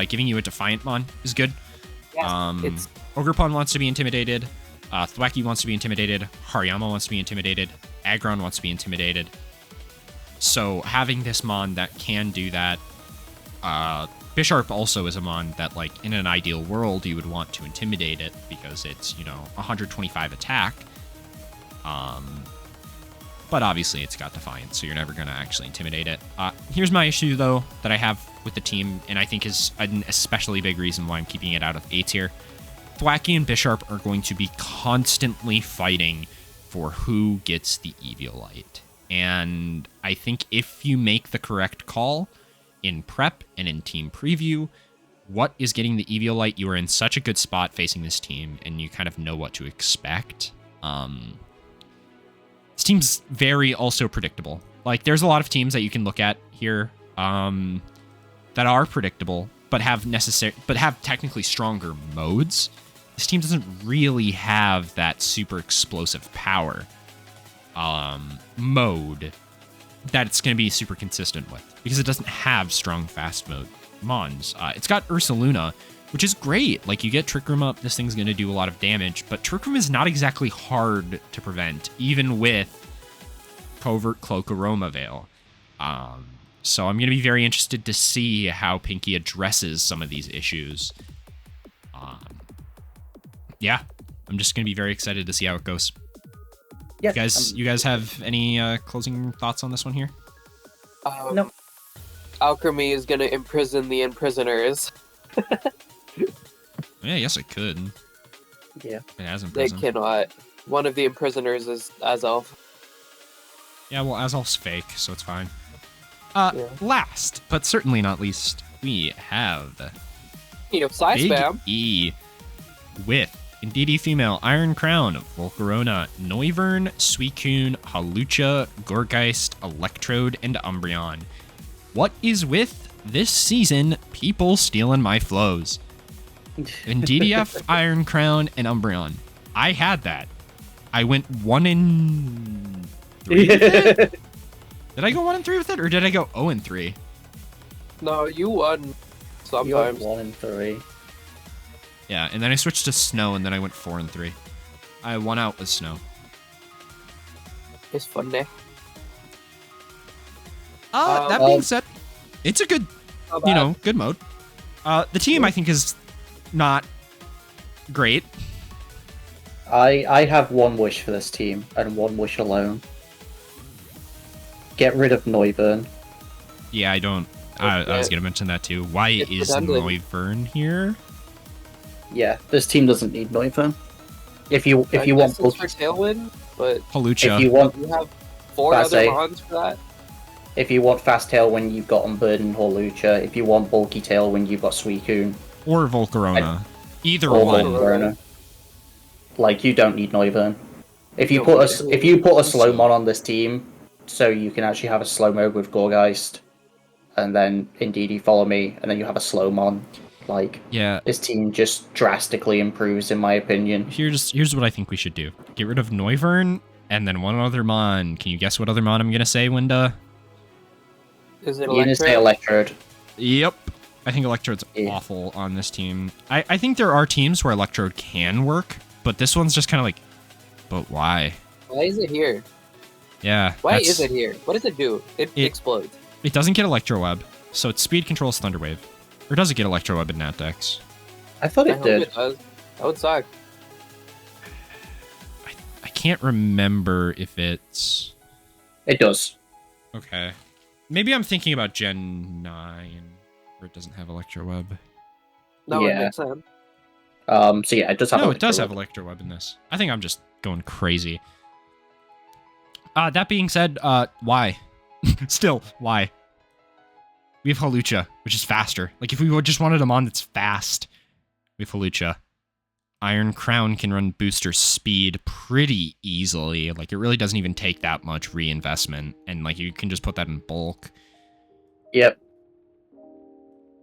giving you a Defiant Mon is good. Yes, Ogrepon wants to be intimidated. Thwacky wants to be intimidated. Hariyama wants to be intimidated. Aggron wants to be intimidated. So having this Mon that can do that, Bisharp also is a Mon that, like, in an ideal world, you would want to intimidate it because it's, 125 attack. But obviously it's got Defiance, so you're never going to actually intimidate it. Here's my issue, though, that I have with the team, and I think is an especially big reason why I'm keeping it out of A tier. Thwacky and Bisharp are going to be constantly fighting for who gets the Eviolite. And I think if you make the correct call in prep and in team preview, what is getting the Eviolite, you are in such a good spot facing this team, and you kind of know what to expect. This team's very also predictable. Like, there's a lot of teams that you can look at here that are predictable, but have technically stronger modes. This team doesn't really have that super explosive power mode that it's going to be super consistent with, because it doesn't have strong fast mode mons. It's got Ursaluna, which is great. Like, you get Trick Room up, this thing's going to do a lot of damage, but Trick Room is not exactly hard to prevent, even with Covert Cloak Aroma Veil. So I'm going to be very interested to see how Pinky addresses some of these issues. Yeah, I'm just going to be very excited to see how it goes. Yes, You guys have any closing thoughts on this one here? No. Alchemy is going to imprison the imprisoners. Yeah, yes, it could. Yeah. It has They imprisoned. cannot. One of the imprisoners is Azov. Yeah, well, Azal's fake, so it's fine. Yeah. Last, but certainly not least, we have Side Big spam. E with Indeedee Female, Iron Crown, Volcarona, Noivern, Suicune, Halucha, Gorgeist, Electrode, and Umbreon. What is with this season people stealing my flows? DDF, Iron Crown, and Umbreon. I had that. I went 1 in 3 with it? Did I go 1 in 3 with it, or did I go 0 in 3? No, you won You're sometimes. 1 in 3. Yeah, and then I switched to Snow, and then I went 4 in 3. I won out with Snow. It's fun, eh? That being said, it's a good, Not bad. good mode. The team, I think, is not great. I have one wish for this team, and one wish alone. Get rid of Noivern. Yeah, I don't. I was going to mention that too. Why It's is redundant. Noivern here? Yeah, this team doesn't need Noivern. If you I want guess it's for Tailwind, but Halucha. if you want you have 4 Class other A. mons for that. if you want fast Tailwind, you've got Unburden Horlucha. If you want bulky Tailwind, you've got Suicune or Volcarona. Either or one. Volcarona. Like, you don't need Noivern. If you No, put we if you put a slow mon on this team, so you can actually have a slow mode with Gorgeist, and then Indeedee follow me, and then you have a slow mon. Like, Yeah. this team just drastically improves, in my opinion. Here's what I think we should do. Get rid of Noivern, and then one other mon. Can you guess what other mon I'm going to say, Winda? Is it You're gonna say Electrode? Electrode. Yep. I think Electrode's Yeah. awful on this team. I think there are teams where Electrode can work, but this one's just kind of like, but why? Why is it here? Yeah. Why is it here? What does it do? It It- explodes. It doesn't get Electro Web, so its speed controls Thunder Wave. Or does it get Electro Web in Nat Dex? I thought I it hope did. it does. That would suck. I can't remember if it's... It does. Okay. Maybe I'm thinking about Gen 9, where it doesn't have Electro Web. That would Yeah. make sense. So yeah, it does have. No, it does Electrode. have Electro Web in this. I think I'm just going crazy. That being said, why? Still, why? We have Halucha, which is faster. Like, if we just wanted a mon that's fast, we have Halucha. Iron Crown can run booster speed pretty easily. Like, it really doesn't even take that much reinvestment. And, like, you can just put that in bulk. Yep.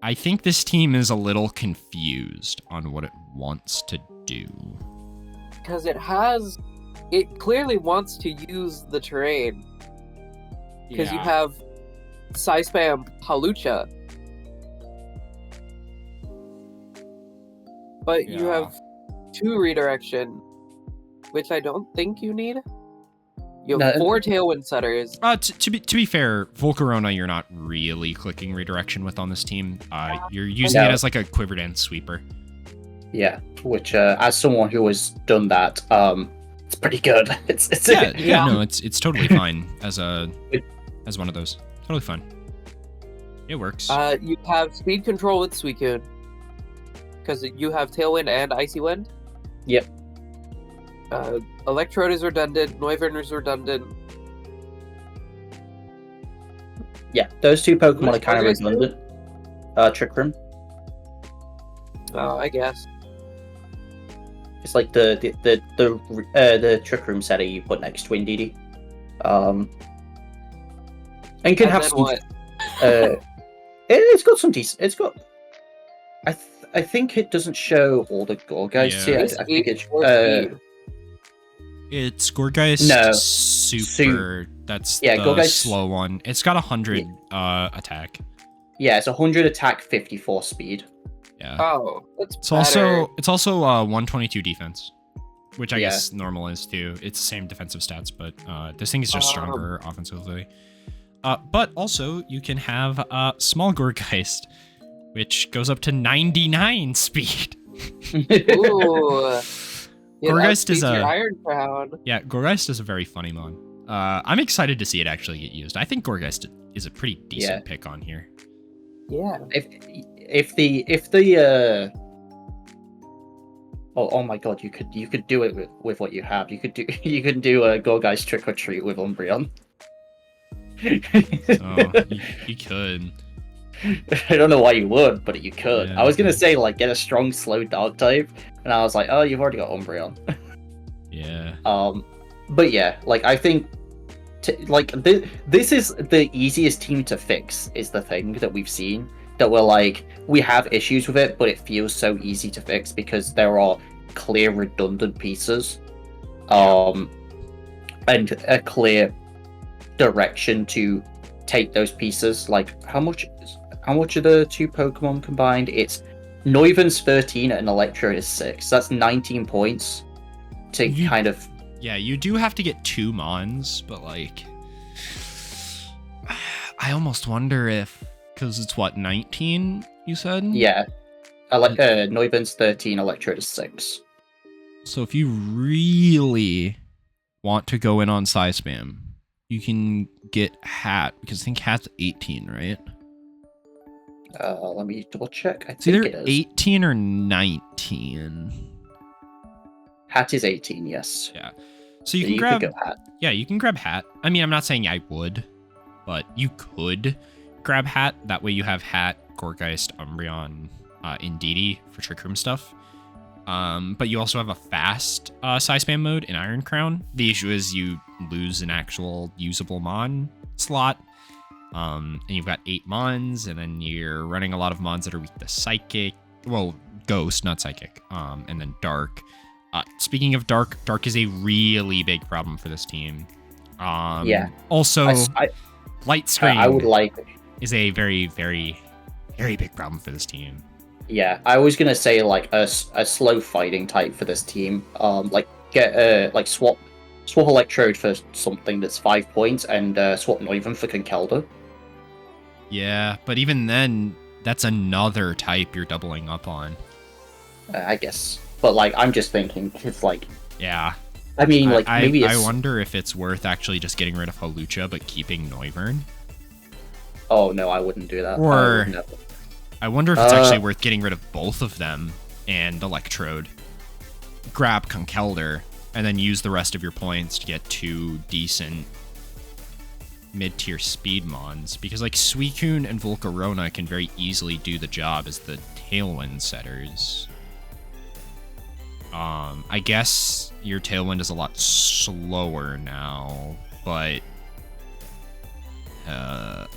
I think this team is a little confused on what it wants to do. Because it clearly wants to use the terrain. Because you have Psy-Spam Halucha. But you have 2 redirection, which I don't think you need. You have 4 Tailwind Setters. To be fair, Volcarona you're not really clicking redirection with on this team. You're using it as like a Quiver Dance sweeper. Yeah, which as someone who has done that, it's pretty good. It's totally fine as one of those. Totally fine. It works. You have speed control with Suicune, because you have Tailwind and Icy Wind. Yep. Electrode is redundant. Noivern is redundant. Yeah, those 2 Pokemon are kind of redundant. Trick Room. Oh, I guess. It's like the Trick Room setter you put next to Indeedee. And can have some. What? It's got some decent. It's got. I think it doesn't show all the Gorgeist here. I think it's Gorgeist Super. That's the Gorgeist slow one. It's got 100 attack. Yeah, it's 100 attack, 54 speed. Yeah. Oh, that's it's also 122 defense, which I guess normal is too. It's the same defensive stats, but this thing is just stronger offensively. But also you can have small Gorgeist, which goes up to 99 speed. Ooh. Gorgeist is your Iron Crown. Yeah, Gorgeist is a very funny mon. I'm excited to see it actually get used. I think Gorgeist is a pretty decent pick on here. Yeah. If the oh my god, you could do it with what you have. You could do a Gorgeist Trick or Treat with Umbreon. You could. I don't know why you would, but you could. Yeah. I was gonna say like get a strong slow Dark type, and I was like, oh, you've already got Umbreon. Yeah. But yeah, like I think, this is the easiest team to fix. Is the thing that we've seen that we're like we have issues with it, but it feels so easy to fix because there are clear redundant pieces, and a clear direction to take those pieces. Like how much are the 2 Pokemon combined? It's Noivern's 13 and Electro is 6. That's 19 points to kind of. Yeah, you do have to get 2 mons, but like I almost wonder if, because it's what, 19 you said? Yeah. Noivern's 13, Electro is 6. So if you really want to go in on Psy-Spam, you can get Hat, because I think Hat's 18, right? Let me double check. It's either 18 or 19. Hat is 18, yes. Yeah. So you can grab could go Hat. Yeah, you can grab Hat. I mean, I'm not saying I would, but you could grab Hat. That way you have Hat, Gorgeist, Umbreon, Indeedee for Trick Room stuff. But you also have a fast Psy-Spam mode in Iron Crown. The issue is you lose an actual usable mon slot. And you've got 8 mons, and then you're running a lot of mons that are weak to Psychic. Well, Ghost, not Psychic. And then Dark. Speaking of Dark is a really big problem for this team. Also, Light Screen I would like is a very, very, very big problem for this team. Yeah, I was gonna say like a slow fighting type for this team. Get swap Electrode for something that's 5 points, and swap Noivern for Conkeldurr. Yeah, but even then, that's another type you're doubling up on. I guess, but like I'm just thinking, it's like yeah. I mean, like maybe I wonder if it's worth actually just getting rid of Halucha but keeping Noivern. Oh no, I wouldn't do that. Or I wonder if it's actually worth getting rid of both of them and Electrode. Grab Conkeldurr and then use the rest of your points to get 2 decent mid-tier speed mons, because like Suicune and Volcarona can very easily do the job as the Tailwind setters. I guess your Tailwind is a lot slower now, but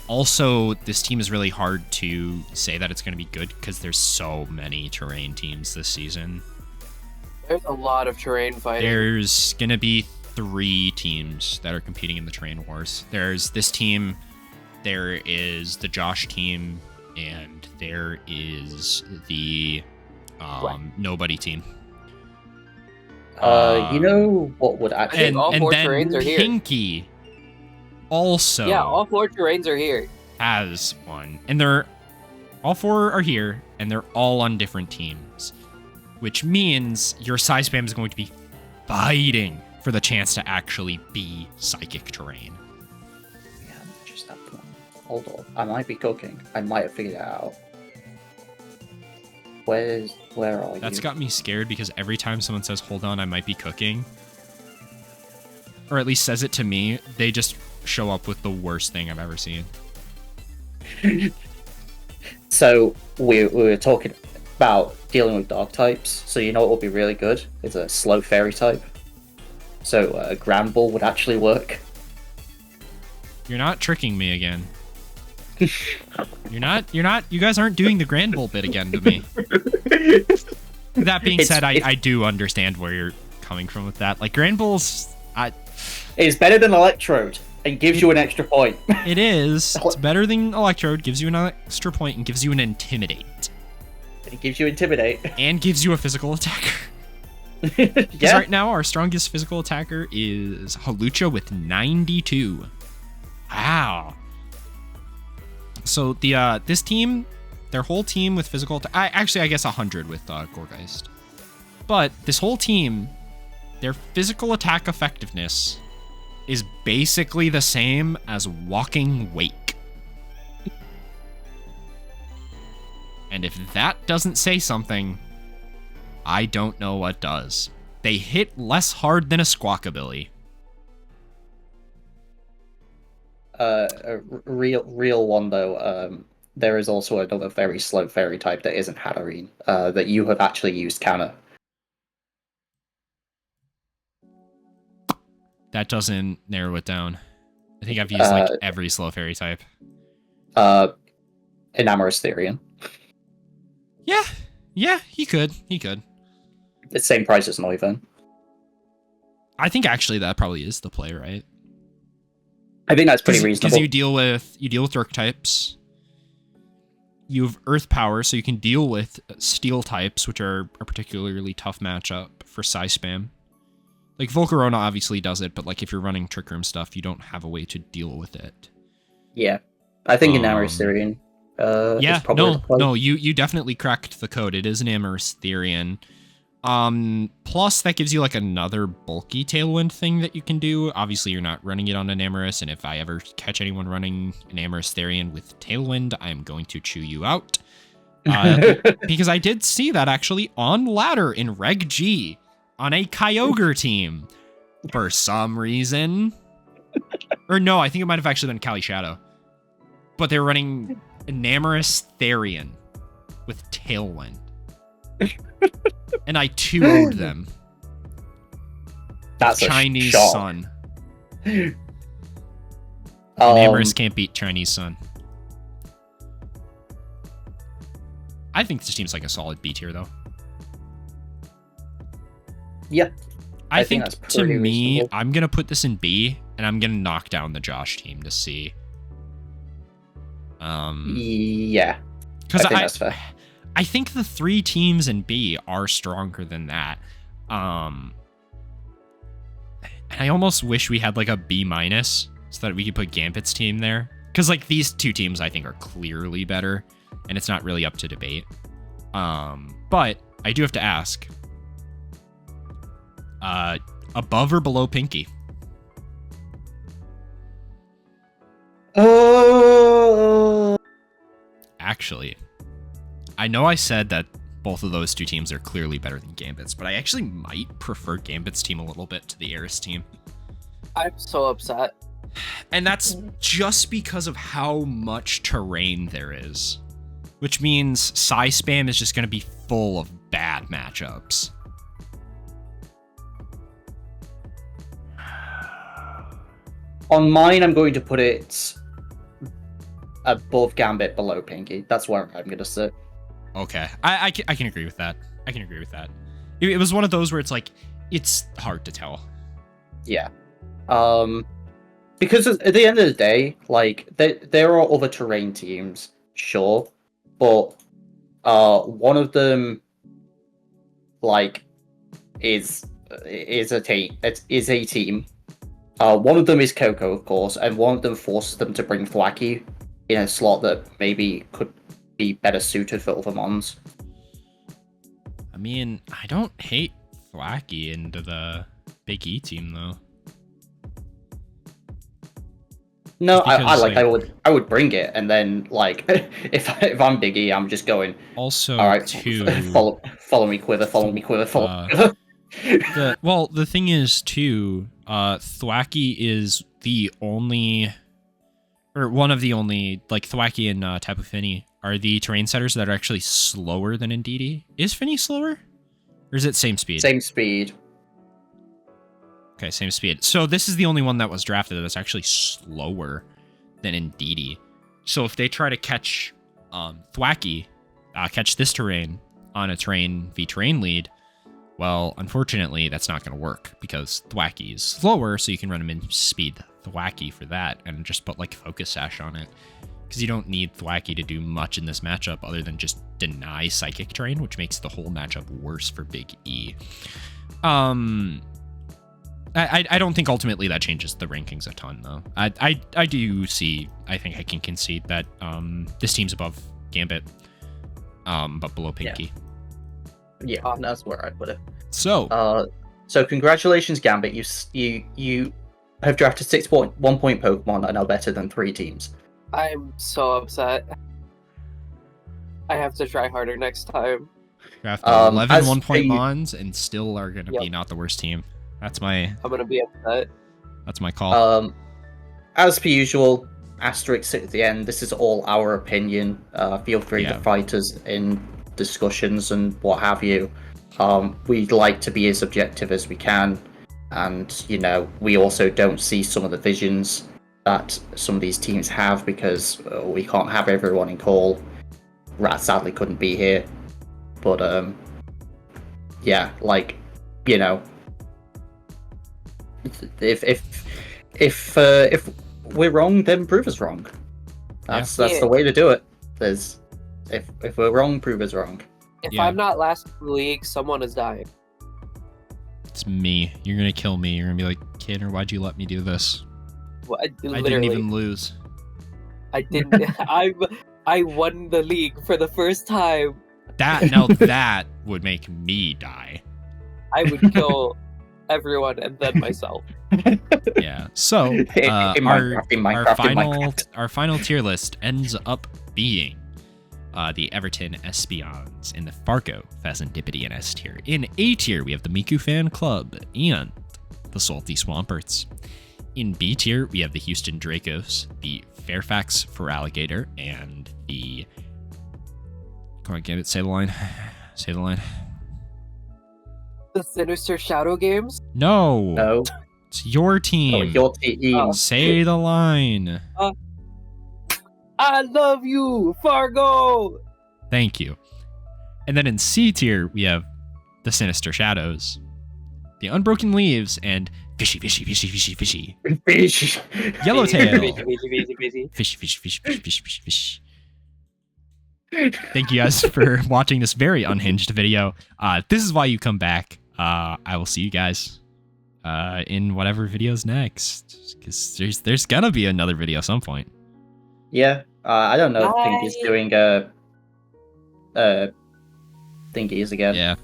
also this team is really hard to say that it's going to be good because there's so many terrain teams this season. There's a lot of terrain fighting. There's going to be 3 teams that are competing in the terrain wars. There's this team, there is the Josh team, and there is the nobody team. You know what would actually... And, all and 4 then terrains are here. Pinky also Yeah, all 4 terrains are here. has one. And all 4 are here, and they're all on different teams. Which means your Psy Spam is going to be fighting for the chance to actually be Psychic terrain. Yeah, just that one. Hold on. I might be cooking. I might have figured it out. Where are you? That's got me scared because every time someone says, hold on, I might be cooking, or at least says it to me, they just show up with the worst thing I've ever seen. So, we were talking about dealing with dark types, so you know what would be really good? It's a slow fairy type. So, Grand Ball would actually work. You're not tricking me again. You guys aren't doing the Grand Bull bit again to me. That being said, I do understand where you're coming from with that. Like, Grand Bull's... It's better than Electrode, and gives you an extra point. It is. It's better than Electrode, gives you an extra point, and gives you an Intimidate. It gives you Intimidate. And gives you a physical attacker. Because Yeah. right now, our strongest physical attacker is Halucha with 92. Wow. So this team, their whole team with physical actually I guess 100 with Gorgeist. But this whole team, their physical attack effectiveness is basically the same as Walking Wake. And if that doesn't say something, I don't know what does. They hit less hard than a Squawkabilly. A real one though. There is also another very slow fairy type that isn't Hatterene, that you have actually used counter. That doesn't narrow it down. I think I've used like every slow fairy type. Enamorous Therian. Yeah, he could. It's the same price as Noivern. I think actually that probably is the play, right? I think that's pretty reasonable. Because you deal with dark types. You have earth power, so you can deal with steel types, which are a particularly tough matchup for Psy Spam. Like Volcarona obviously does it, but like if you're running Trick Room stuff, you don't have a way to deal with it. Yeah, I think Enamorous Therian. Yeah, is probably the play. no, you definitely cracked the code. It is an Amorous Therian. Plus that gives you like another bulky Tailwind thing that you can do. Obviously you're not running it on an Amorous, and if I ever catch anyone running an Amorous Therian with Tailwind, I'm going to chew you out. Because I did see that actually on ladder in Reg G on a Kyogre team for some reason. Or no, I think it might have actually been Kali Shadow. But they were running an Amorous Therian with Tailwind. And I 2-0'd them. That's Chinese a shock. Sun. Amorous can't beat Chinese Sun. I think this team's like a solid B tier, though. Yeah. I think that's to pretty me, reasonable. I'm going to put this in B, and I'm going to knock down the Josh team to C. Yeah. Because I think that's fair. I think the 3 teams in B are stronger than that. And I almost wish we had like a B- so that we could put Gambit's team there. Because like these 2 teams I think are clearly better, and it's not really up to debate. But I do have to ask, above or below Pinky? Actually, I know I said that both of those 2 teams are clearly better than Gambit's, but I actually might prefer Gambit's team a little bit to the Eris team. I'm so upset. And that's just because of how much terrain there is. Which means Psy Spam is just going to be full of bad matchups. On mine, I'm going to put it above Gambit, below Pinky. That's where I'm going to sit. Okay. I can agree with that. I can agree with that. It was one of those where it's like, it's hard to tell. Yeah. Because at the end of the day, like, there are other terrain teams, sure, but one of them, like, is a team. It is a team. One of them is Coco, of course, and one of them forces them to bring Thwacky in a slot that maybe could be better suited for other mons. I mean, I don't hate Thwacky into the Big E team, though. No, Because, I would bring it, and then, like, if I'm Big E, I'm just going. Also, all right, too, follow me, Quiver, follow me, Quiver, follow me, Quiver. the thing is, too, Thwacky is the only, or one of the only, like, Thwacky and Tapu Fini are the terrain setters that are actually slower than Indeedee. Is Fini slower? Or is it same speed? Same speed. Okay, same speed. So this is the only one that was drafted that's actually slower than Indeedee. So if they try to catch Thwacky, catch this terrain on a terrain v terrain lead, well, unfortunately, that's not going to work because Thwacky is slower, so you can run him in speed Thwacky for that and just put, like, Focus Sash on it. Because you don't need Thwacky to do much in this matchup other than just deny Psychic Terrain, which makes the whole matchup worse for Big E. I don't think ultimately that changes the rankings a ton, though. I do see, I think I can concede that this team's above Gambit, but below Pinky. Yeah, that's where I put it. So Congratulations, Gambit. You have drafted 6.1 point Pokemon and are better than 3 teams. I'm so upset. I have to try harder next time. drafted 11 1-point the- Mons and still are going to be not the worst team. That's my I'm gonna be upset. That's my call. As per usual, asterisk at the end. This is all our opinion. Feel free to fight us in discussions and what have you. We'd like to be as objective as we can, and we also don't see some of the visions that some of these teams have because we can't have everyone in call. Rat sadly couldn't be here, but if we're wrong, then prove us wrong. That's the way to do it. If we're wrong, prove us wrong. If I'm not last in the league, someone is dying. It's me. You're gonna kill me. You're gonna be like, Kanner, why'd you let me do this? Well, I didn't even lose. I didn't. I won the league for the first time. That would make me die. I would kill everyone and then myself. Yeah. So our final tier list ends up being the Everton Espions in the Farco Fazendipity and S tier. In A tier, we have the Miku Fan Club and the Salty Swamperts. In B tier, we have the Houston Dracos, the Fairfax for Alligator, and the... Come on, get it. Say the line. Say the line. The Sinister Shadow Games? No. It's your team. Oh, your team. Say the line. I love you, Fargo! Thank you. And then in C tier, we have the Sinister Shadows, the Unbroken Leaves, and Fishy. Yellowtail. Fishy. Thank you guys for watching this very unhinged video. This is why you come back. I will see you guys in whatever video's next, because there's gonna be another video at some point. Yeah, I don't know if Pinky's doing thingies again. Yeah,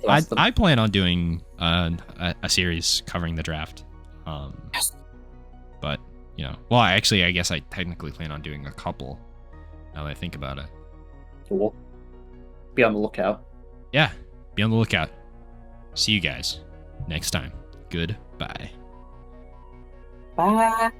I plan on doing a series covering the draft. But I guess I technically plan on doing a couple. Now that I think about it. Cool. Be on the lookout. Yeah, be on the lookout. See you guys next time. Goodbye. Bye.